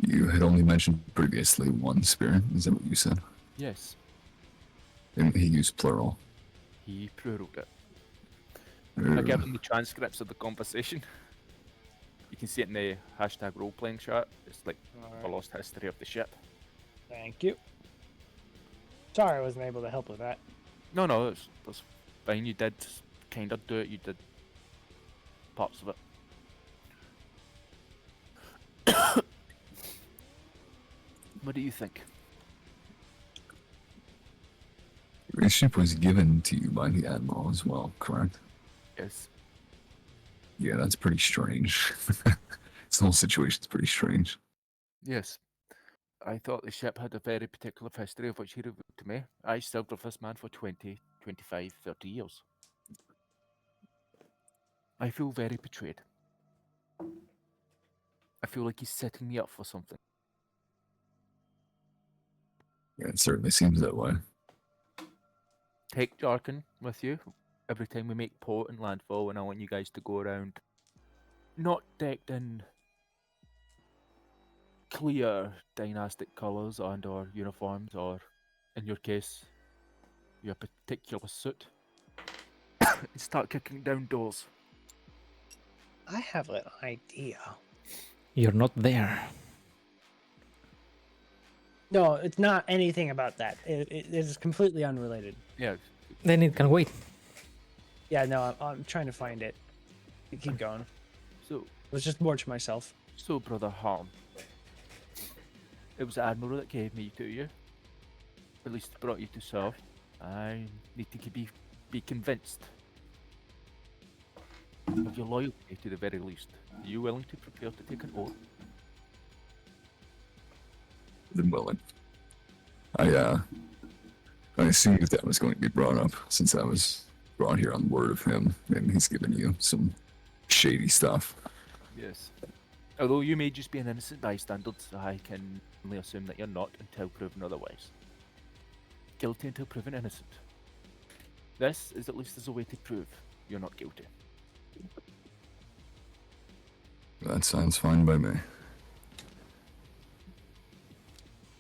You had only mentioned previously one spirit, is that what you said? Yes, And he used plural. he pluraled it. I Ooh. give him the transcripts of the conversation. You can see it in the hashtag role-playing chat. It's like a lost history of the ship. Thank you. Sorry I wasn't able to help with that. No, that's fine. You did kind of do it. You did parts of it. What do you think? The ship was given to you by the Admiral as well, correct? Yes. Yeah, that's pretty strange. This whole situation's pretty strange. Yes. I thought the ship had a very particular history of which he revealed to me. I served with this man for 20, 25, 30 years. I feel very betrayed. I feel like he's setting me up for something. Yeah, it certainly seems that way. Take Jarkin with you every time we make port and landfall, and I want you guys to go around not decked in clear dynastic colours and or uniforms, or in your case, your particular suit, and start kicking down doors. I have an idea. You're not there. No, it's not anything about that. It is completely unrelated. Yeah. Then it can wait. Yeah, no, I'm trying to find it. You keep going. So, It was just more to myself. so Brother Harm, it was the Admiral that gave me to you. At least brought you to serve. I need to be convinced of your loyalty to the very least. Are you willing to prepare to take an oath? Than willing. I assumed that was going to be brought up since I was brought here on word of him, and he's given you some shady stuff. Yes. Although you may just be an innocent bystander, I can only assume that you're not until proven otherwise. Guilty until proven innocent. This is at least as a way to prove you're not guilty. That sounds fine by me.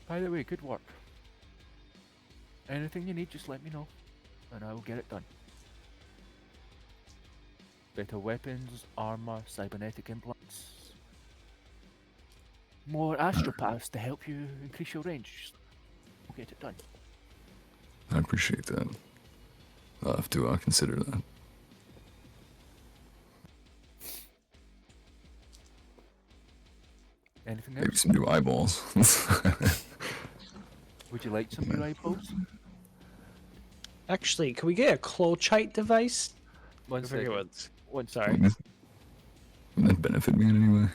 By the way, good work. Anything you need, just let me know, and I will get it done. Better weapons, armor, cybernetic implants. More astropaths to help you increase your range. We'll get it done. I appreciate that. I'll have to consider that. Anything Maybe else? some new eyeballs. Would you like some new eyeballs? Actually, can we get a Clochite device? One I forget second. what. One Sorry. Wouldn't that benefit me in any way?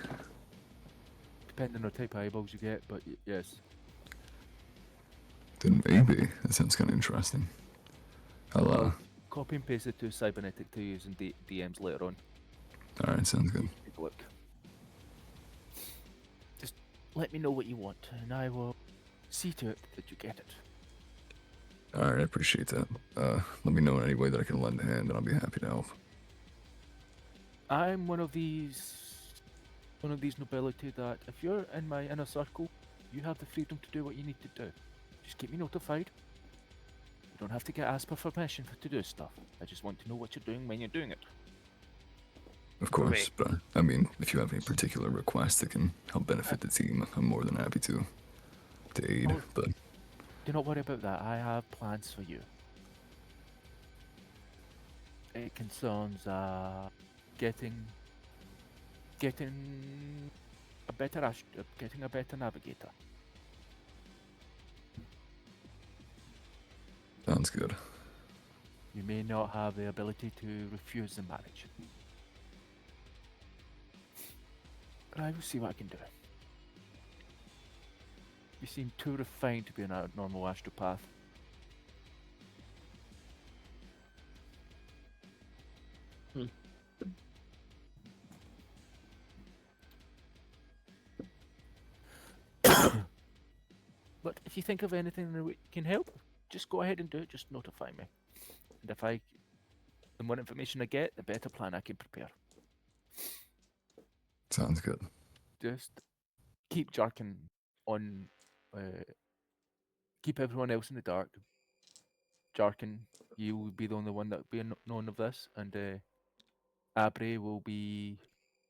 Depending on the type of eyeballs you get, but yes. Then maybe. That sounds kind of interesting. I'll, Copy and paste it to cybernetic to use in DMs later on. alright, sounds good. Take a look. Just let me know what you want, and I will see to it that you get it. Alright, I appreciate that. Let me know in any way that I can lend a hand, and I'll be happy to help. I'm one of these nobility that if you're in my inner circle, you have the freedom to do what you need to do. Just keep me notified. You don't have to get asked for permission to do stuff. I just want to know what you're doing when you're doing it. Of course, but I mean, if you have any particular requests that can help benefit the team, I'm more than happy to aid. Oh. But Do not worry about that. I have plans for you. It concerns getting a better navigator. sounds good. You may not have the ability to refuse the marriage, but I will see what I can do. You seem too refined to be a normal astropath. But if you think of anything that can help, just go ahead and do it. Just notify me. And the more information I get, the better plan I can prepare. Sounds good. Just keep Jarkin on. Keep everyone else in the dark. Jarkin, you will be the only one that will be known of this, and Abre will be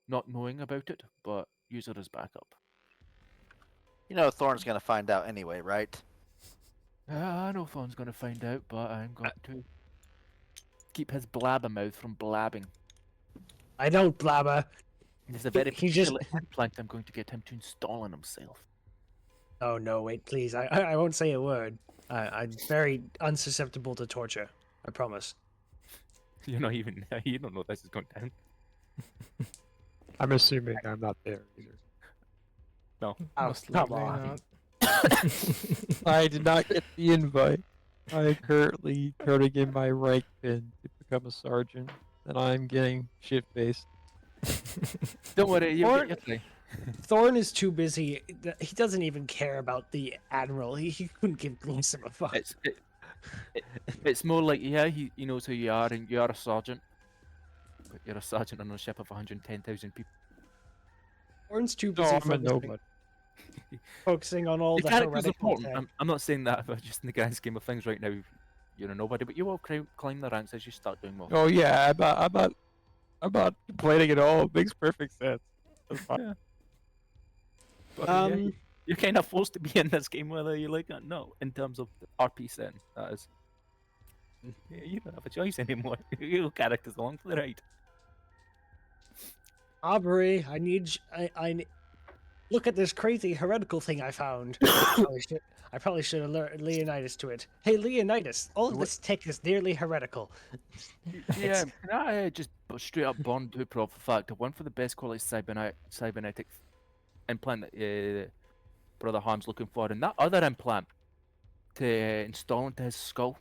not knowing about it, but use her as backup. You know Thorn's gonna find out anyway, right? I know Thorn's going to find out, but I'm going to keep his blabbermouth from blabbing. I don't blabber. There's a very He just- particular implant I'm going to get him to install on himself. Oh no, wait, please. I won't say a word. I'm very unsusceptible to torture. I promise. You're not even. You don't know this is going down. I'm assuming I'm not there either. No. Oh, Most come likely on. not. I did not get the invite. I am currently turning in my rank pin to become a sergeant, and I'm getting shit-faced. Don't worry, you'll Or- get your thing. Thorn is too busy. He doesn't even care about the admiral. He couldn't give less of a fuck. It's more like, yeah, he knows who you are, and you are a sergeant. But you're a sergeant on a ship of 110,000 people. Thorn's too No, busy I'm a nobody. focusing on all The the character's heretical important. tech. I'm not saying that, but just in the grand scheme of things right now, you're a nobody, but you will climb the ranks as you start doing more. Oh yeah, I'm not complaining at all. It makes perfect sense. That's fine. Yeah. But, yeah, Um, you're kind of forced to be in this game whether you like it or not, in terms of the RP setting, that is. Yeah, you don't have a choice anymore. Your character's along for the ride. Aubrey, I need. Look at this crazy heretical thing I found. I probably should alert Leonidas to it. Hey, Leonidas, all of this tech is nearly heretical. Yeah, can I just straight up burn two profit factor? One for the best quality cybernetic implant that Brother Harm's looking for, and that other implant to install into his skull.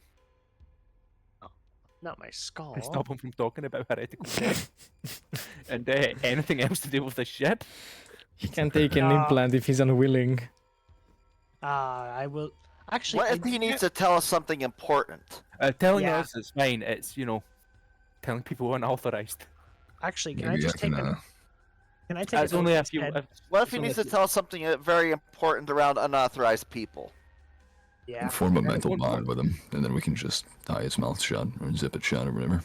Not my skull. And stop him from talking about heretical tech. And anything else to do with the ship. He can take an No. implant if he's unwilling. I will. Actually, What if he needs to tell us something important? Telling Yeah. us is fine. It's, telling people unauthorized. Actually, can I Maybe I just take can. Can I take That's an only oath if you. instead? What if it's he only needs if to you- tell us something very important around unauthorized people? Yeah. And form a mental one bond with him, and then we can just tie his mouth shut or zip it shut or whatever.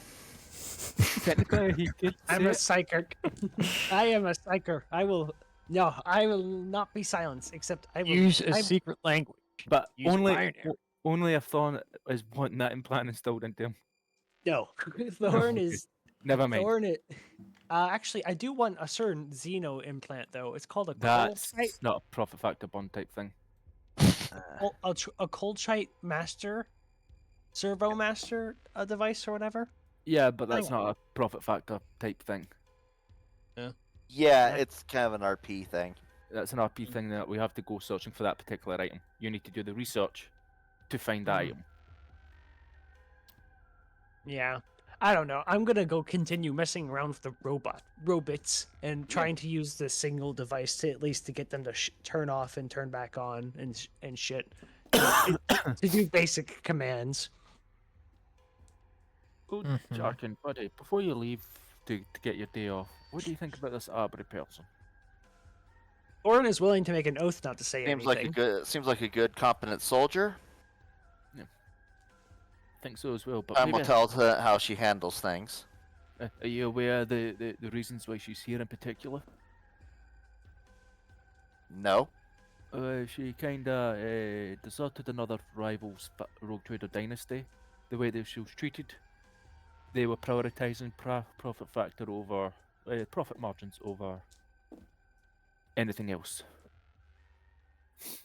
Technically, he could I'm say a it. psyker. I am a psyker. I will. No, I will not be silenced. Except I will Use a I- secret language. But Use only binary. only if Thorn is wanting that implant installed into him. No, Thorn Okay. is Never mind. Thorn. Actually, I do want a certain Xeno implant though. It's called a That's Colchite. not a profit factor bond type thing. A Colchite Master, Servo Master device or whatever. Yeah, but that's Hang not a profit factor type thing. Yeah, Yeah. it's kind of an RP thing. That's an RP thing that we have to go searching for that particular item. You need to do the research to find that item. Yeah. I don't know. I'm gonna go continue messing around with the robots and trying to use the single device to at least to get them to turn off and turn back on and shit. To do basic commands. Good Mhm. Jarkin, buddy, before you leave to get your day off, what do you think about this Arbery person? Orin is willing to make an oath not to say anything. Seems like a good, competent soldier. Think so as well, but Time will maybe tell to how she handles things. are you aware of the reasons why she's here in particular? No. She kinda deserted another rival's rogue trader dynasty. The way that she was treated, they were prioritizing profit factor over profit margins over anything else.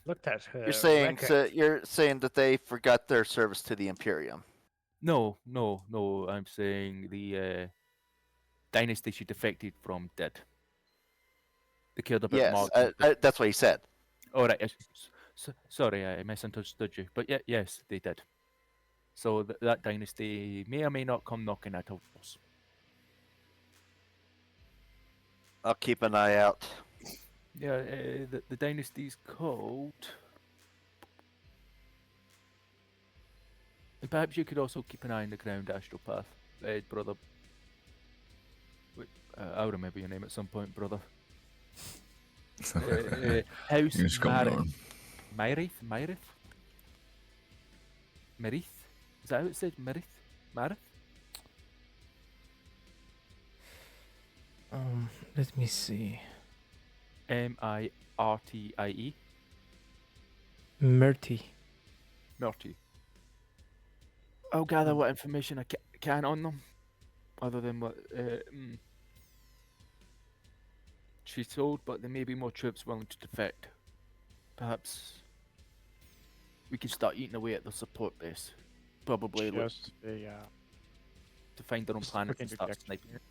Looked at her. You're saying record. you're saying that they forgot their service to the Imperium. No. I'm saying the dynasty she defected from did. They cared about Yes, margins. that's what he said. All right. Sorry, I misunderstood you. But yes, they did. So that dynasty may or may not come knocking at our doors. I'll keep an eye out. Yeah, the dynasty's called. And perhaps you could also keep an eye on the ground astropath, brother. Wait, I'll remember your name at some point, brother. House Here's going on. Myrith? Is that how it said? Marith? Let me see. Mirtie. Murty. Murty. I'll gather what information I can on them, other than what she's told, but there may be more troops willing to defect. Perhaps we can start eating away at the support base. Probably look Just a to find their own just a planets quick and start interjection sniping. here.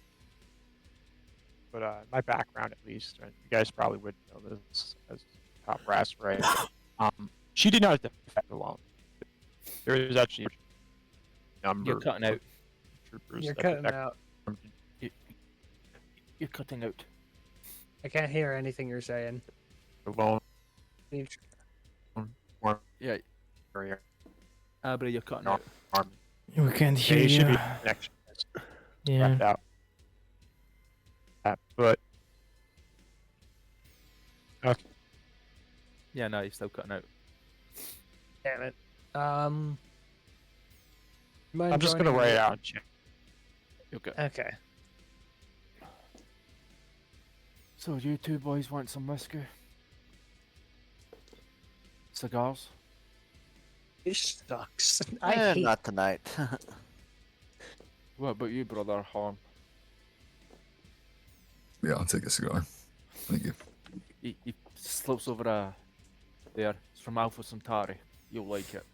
but my background at least, and you guys probably would know this as top brass, right? She did not defect alone. There is actually a number You're cutting of out. troopers You're that cutting defect out. You're cutting out. I can't hear anything you're saying. alone. You- Yeah, Area, Abra, you're cutting No. out. army. We can't hear They should be you. connection. Yeah. Wrapped out. But okay. Yeah, no, you're still cutting out. Damn it. I'm just gonna write it out and check. Okay. Okay. So you two boys want some whiskey? Cigars? This sucks. I hate. Not tonight. What about you, brother Horn? Yeah, I'll take a cigar. Thank you. He slips over there. It's from Alpha Centauri. You'll like it.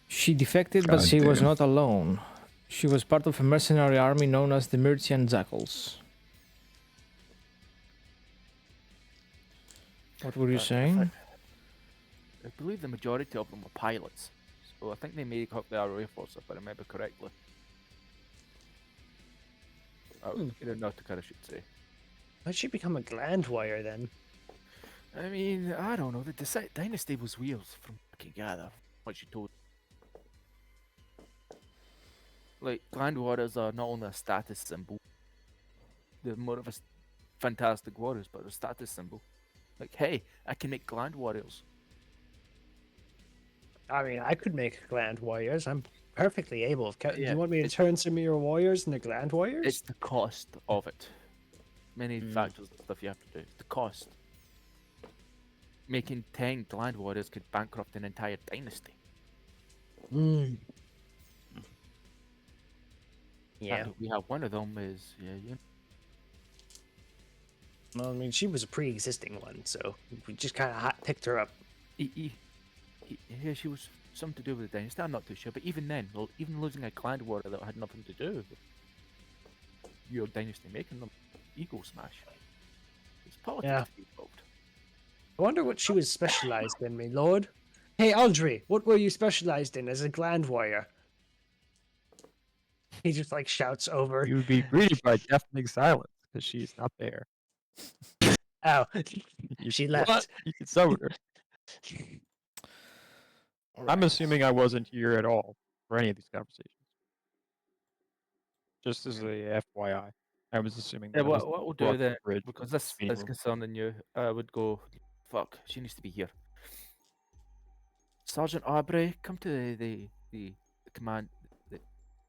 She defected, but God she was damn. not alone. She was part of a mercenary army known as the Myrtian Jackals. What were you saying? I believe the majority of them were pilots. So I think they make up the Air Force, if I remember correctly. Aeronautica, I should say. Why'd she become a gland wire then? I mean, I don't know. The dynasty was weird from what I can gather. What she told. Like, Gland Warriors are not only a status symbol, they're more of a fantastic warriors, but a status symbol. Like, hey, I can make Gland Warriors. I mean, I could make gland warriors. I'm perfectly able. Do Yeah, you want me to turn some of your warriors into gland warriors? It's the cost of it. Many factors and stuff you have to do. The cost. Making 10 Gland Warriors could bankrupt an entire dynasty. Mm. Yeah. And we have one of them is, yeah. Well, I mean, she was a pre-existing one, so we just kind of picked her up. Yeah, she was something to do with the dynasty. I'm not too sure, but even then, even losing a Gland Warrior that had nothing to do with your dynasty making them ego smash. It's politics Yeah. involved. I wonder what she was specialized in, my lord. Hey, Audrey, what were you specialized in as a gland warrior? He just like shouts over. You would be greeted by deafening silence because she's not there. Oh, You she can- left. You can summon her. I'm assuming I wasn't here at all for any of these conversations. Just as a FYI, I was assuming that Yeah, I was what we'll brought do to the then, bridge because in this meeting is room. concerning you, I would go, fuck, she needs to be here. Sergeant Aubrey, come to the command,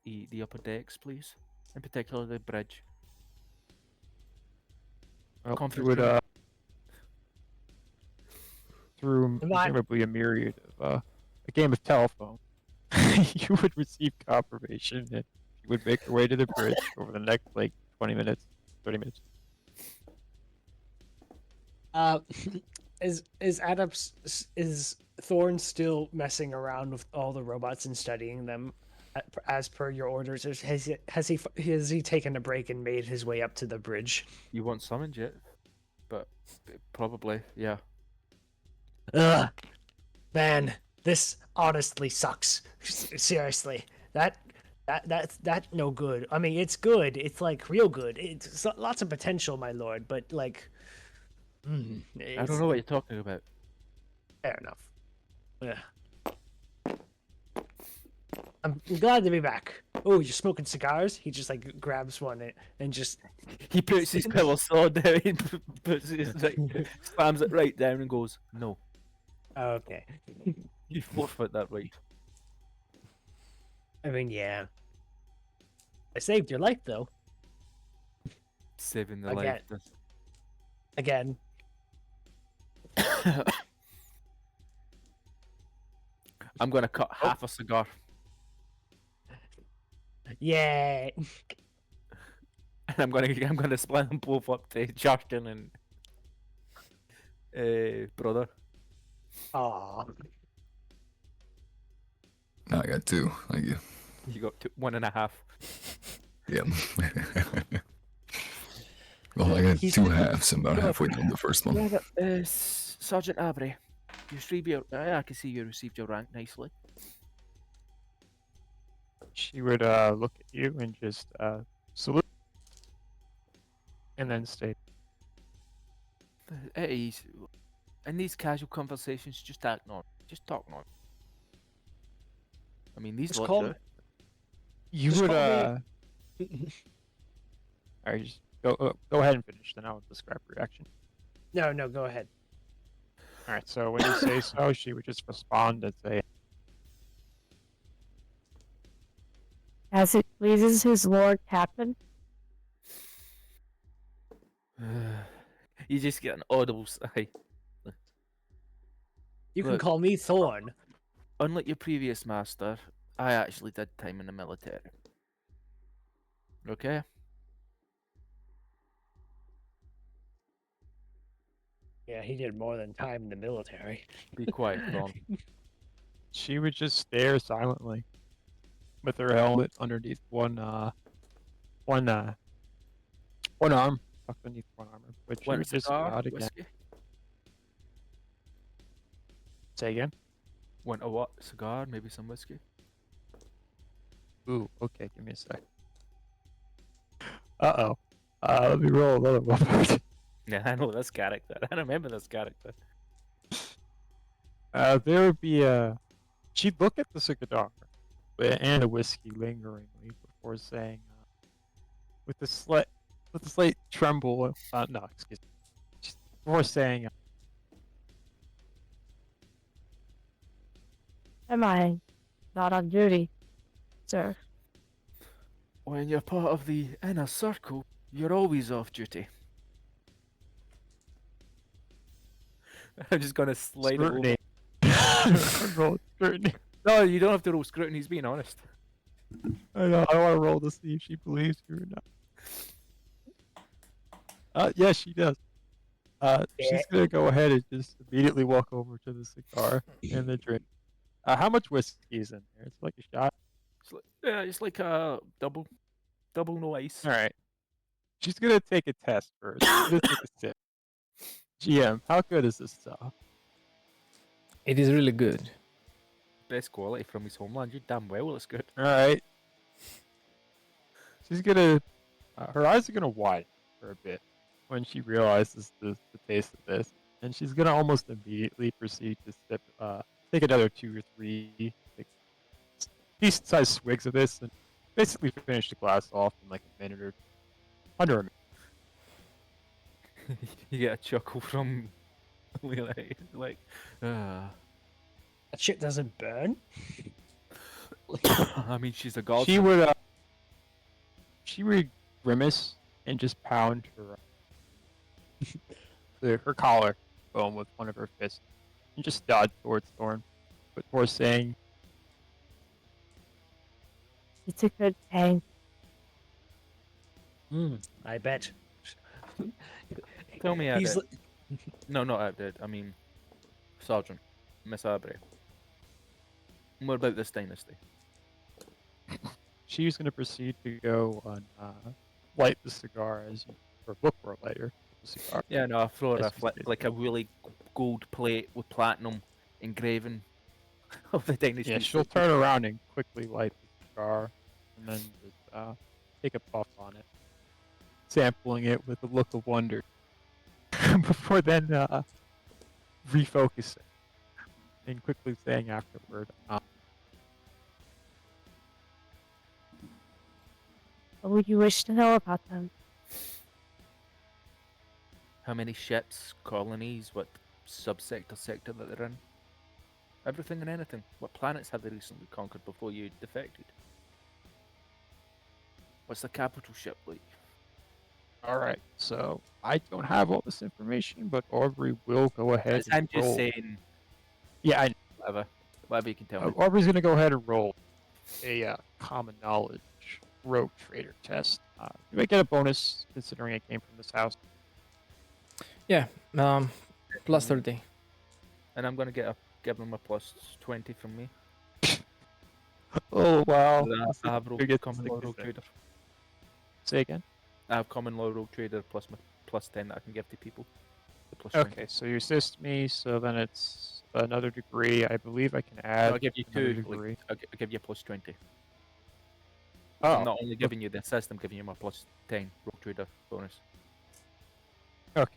the upper decks, please. In particular, the bridge. Well, you Conference would room. through Come on. presumably a myriad of a game of telephone, you would receive confirmation that you would make your way to the bridge over the next like 20 minutes, 30 minutes. Is Thorn still messing around with all the robots and studying them as per your orders? Or has he taken a break and made his way up to the bridge? You weren't summoned yet, but probably, yeah. Ugh, man, this honestly sucks. Seriously, that's no good. I mean, it's good. It's like real good. It's lots of potential, my lord. But like, I don't know what you're talking about. Fair enough. Yeah. I'm glad to be back. Oh, you're smoking cigars? He just like grabs one and just He puts his power sword down, he puts his, like, slams it right down and goes, no, okay. you forfeit that right. I mean, yeah. I saved your life though. Saving the Again. life. Again. I'm gonna cut half a cigar. Yeah. And I'm gonna split them both up to Justin and brother. Aw. No, I got 2. Thank you. You got 1.5. Yep. Well, I got He's- 2 halves. I'm about No. halfway done the first one. Yeah, but, Sergeant Avery, you received your. I can see you received your rank nicely. She would look at you and just salute, and then say, At ease. In these casual conversations, just act normal. Just talk normal. I mean, these Just lot call do. me- "You Just would call All right, just go ahead and finish. Then I'll describe her reaction. No, go ahead. All right. So when you say so, she would just respond and say, As it pleases his lord captain. You just get an audible sigh. You can Look. call me Thorn. Unlike your previous master, I actually did time in the military. Okay? Yeah, he did more than time in the military. Be quiet, Thorn. she would just stare silently, with her helmet underneath one arm, tucked underneath one arm. But she Want a would just cigar? nod again. Whiskey? Say again. Want a what? Cigar? Maybe some whiskey? Ooh, okay, give me a sec. Uh-oh. Let me roll another one. Yeah, I know this character. I remember this character. There would be a... She'd look at the cigar and a whiskey lingeringly before saying, with a slight tremble, no, excuse me, just before saying, Am I not on duty, sir? When you're part of the inner circle, you're always off duty. I'm just gonna slide it over. scrutiny. Roll scrutiny. No, you don't have to roll scrutiny, he's being honest. I know, I want to roll to see if she believes you or not. Yeah, she does. She's gonna go ahead and just immediately walk over to the cigar and the drink. How much whiskey is in there? It's like a shot. It's like a double no ice. All right. She's gonna take a test first. She's gonna take a sip. GM, how good is this stuff? It is really good. Best quality from his homeland. You damn well it's good. All right. She's gonna. Her eyes are gonna widen for a bit when she realizes the taste of this, and she's gonna almost immediately proceed to sip. Take another 2 or 3 decent-sized swigs of this, and basically finish the glass off in like a minute or under a minute. You get a chuckle from Leonidas, like, That shit doesn't burn. I mean, she's a god. She would grimace and just pound her collar bone with one of her fists and just nod towards Thorn, before saying, It's a good thing. I bet. Tell me, He's Abed. No, not Abed. I mean, Sergeant, Miss Aubrey. What about this dynasty? she's going to proceed to go and light the cigar or look for a lighter. The cigar. Yeah, no, I throw her As you did. like a really gold plate with platinum engraving of the dynasty. Yeah, she'll turn around and quickly light the cigar, and then just take a puff on it, sampling it with a look of wonder, before then refocusing and quickly saying afterward, What would you wish to know about them? How many ships, colonies, what sector that they're in? Everything and anything. What planets have they recently conquered before you defected? What's the capital ship like? Alright, so I don't have all this information, but Aubrey will go ahead As and I'm just roll. saying, Yeah, whatever you can tell me. Aubrey's going to go ahead and roll a common knowledge rogue trader test. You may get a bonus considering it came from this house. Yeah, plus 30. And I'm gonna give them a plus 20 from me. Oh wow. I have common law rogue trader. Say again. I have common law rogue trader plus my plus 10 that I can give to people. The plus Okay, so you assist me, so then it's another degree. I believe I can 20. add I'll give you another 2. degree. Like, I'll give you a plus 20. Oh, I'm not only giving you the assist, I'm giving you my plus 10 rogue trader bonus. okay.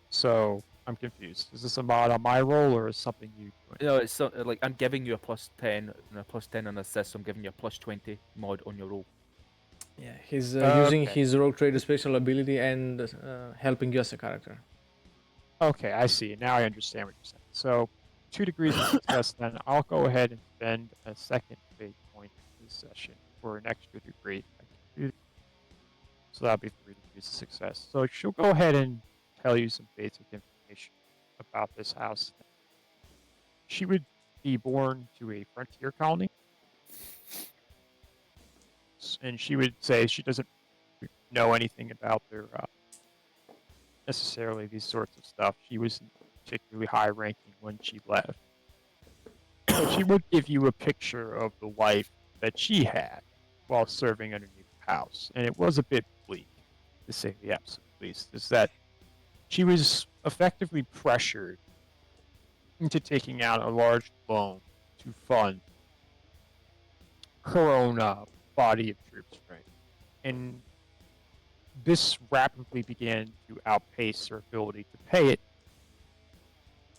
So I'm confused. Is this a mod on my roll or is something you doing? No, it's like I'm giving you a plus 10 and a plus 10 on assist, so I'm giving you a plus 20 mod on your roll. Yeah, he's using Okay. his rogue trader special ability and helping you as a character. Okay, I see. Now I understand what you're saying. So 2 degrees of success, then I'll go ahead and spend a second fate point this session for an extra degree. I can do. So that'll be 3 degrees of success. So she'll go ahead and tell you some basic information about this house. She would be born to a frontier colony. And she would say she doesn't know anything about their necessarily these sorts of stuff. She was particularly high ranking when she left. But she would give you a picture of the life that she had while serving underneath the house. And it was a bit bleak, to say the absolute least. Is that she was effectively pressured into taking out a large loan to fund her own body of troops, right? And this rapidly began to outpace her ability to pay it,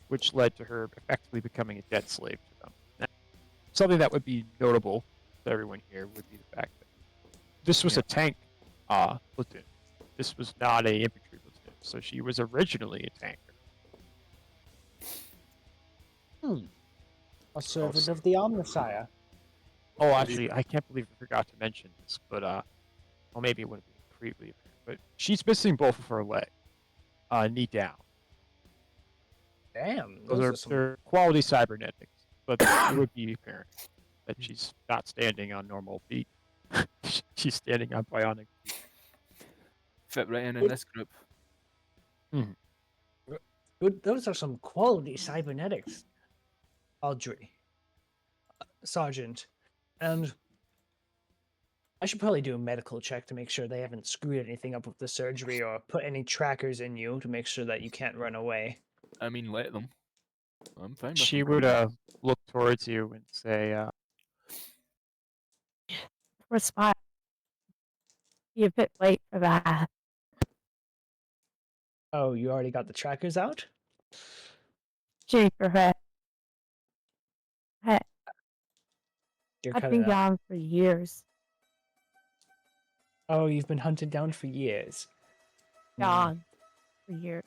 which led to her effectively becoming a debt slave to them. Now, something that would be notable to everyone here would be the fact that this was a tank platoon. This was not a infantry platoon, so she was originally a tanker. A servant of the Omnissiah. Oh, actually, I can't believe I forgot to mention this, but well, maybe it wouldn't be completely apparent, but she's missing both of her legs, knee down. Damn, Those are some... they're quality cybernetics, but it would be apparent that she's not standing on normal feet. She's standing on bionic feet. Fit right in this group. Those are some quality cybernetics, Audrey, Sergeant. And I should probably do a medical check to make sure they haven't screwed anything up with the surgery or put any trackers in you to make sure that you can't run away. I mean, let them. I'm fine with She them. would look towards you and say, Respire. You're a bit late for that. Oh, you already got the trackers out? Gee, for her. Hey, You're I've cutting been out. gone for years. Oh, you've been hunted down for years. Gone for years.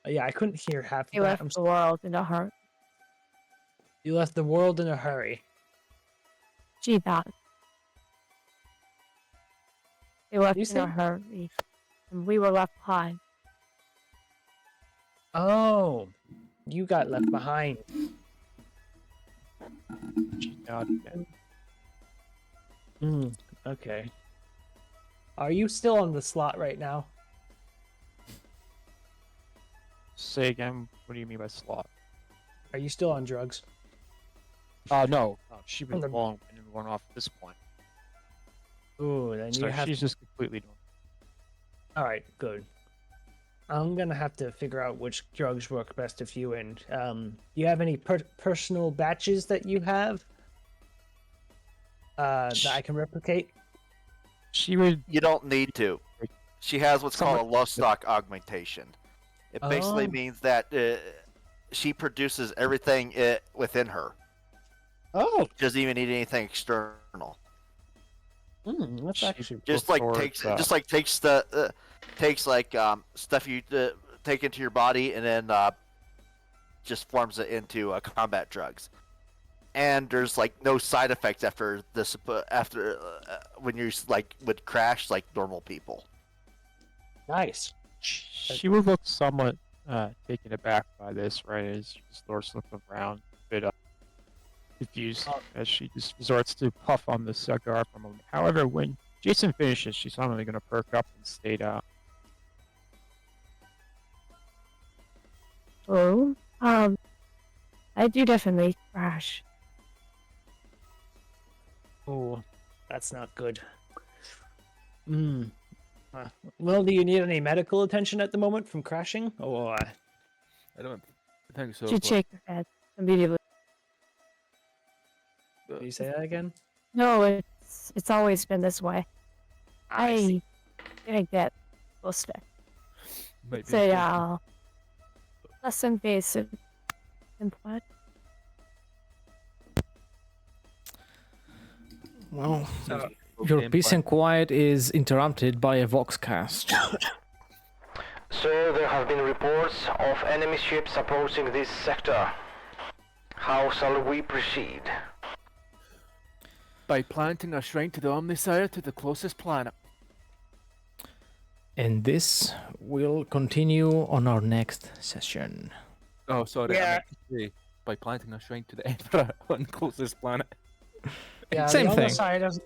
Yeah, I couldn't hear half of I that. left the world in a hurry. You left the world in a hurry. Gee, that. They left You in a say- hurry. And we were left behind. Oh, you got left behind. she nodded again. Okay. Are you still on the slot right now? Say again, what do you mean by slot? Are you still on drugs? No, she was On the- long and run off at this point. Ooh, then So you have. she's just completely normal. All right, good. I'm gonna have to figure out which drugs work best if you and you have any personal batches that you have that I can replicate? She would. You don't need to. She has what's called a low stock augmentation. It basically Oh. means that she produces everything within her. Oh, She doesn't even need anything external. that's She actually Just look like towards, takes stuff you take into your body and then just forms it into combat drugs. And there's like no side effects after this when you like would crash like normal people. nice. She would look somewhat taken aback by this, right? As she starts looking around, a bit confused as she just resorts to puff on the cigar for a moment. However, when Jason finishes, she's suddenly going to perk up and state, Oh, I do definitely crash. Oh, that's not good. Well, do you need any medical attention at the moment from crashing? Or I don't think so. You but, shake your head immediately. can you say that again? No, it's always been this way. I didn't get close to. might It's be a inflation. less invasive implant. Well, Sounds your okay, peace fine. and quiet is interrupted by a voxcast. Sir, there have been reports of enemy ships approaching this sector. How shall we proceed? By planting a shrine to the Omnisire to the closest planet. And this will continue on our next session. Oh, sorry. I meant to say by planting a shrine to the Emperor on the closest planet. Yeah, Same the thing. Omnisire doesn't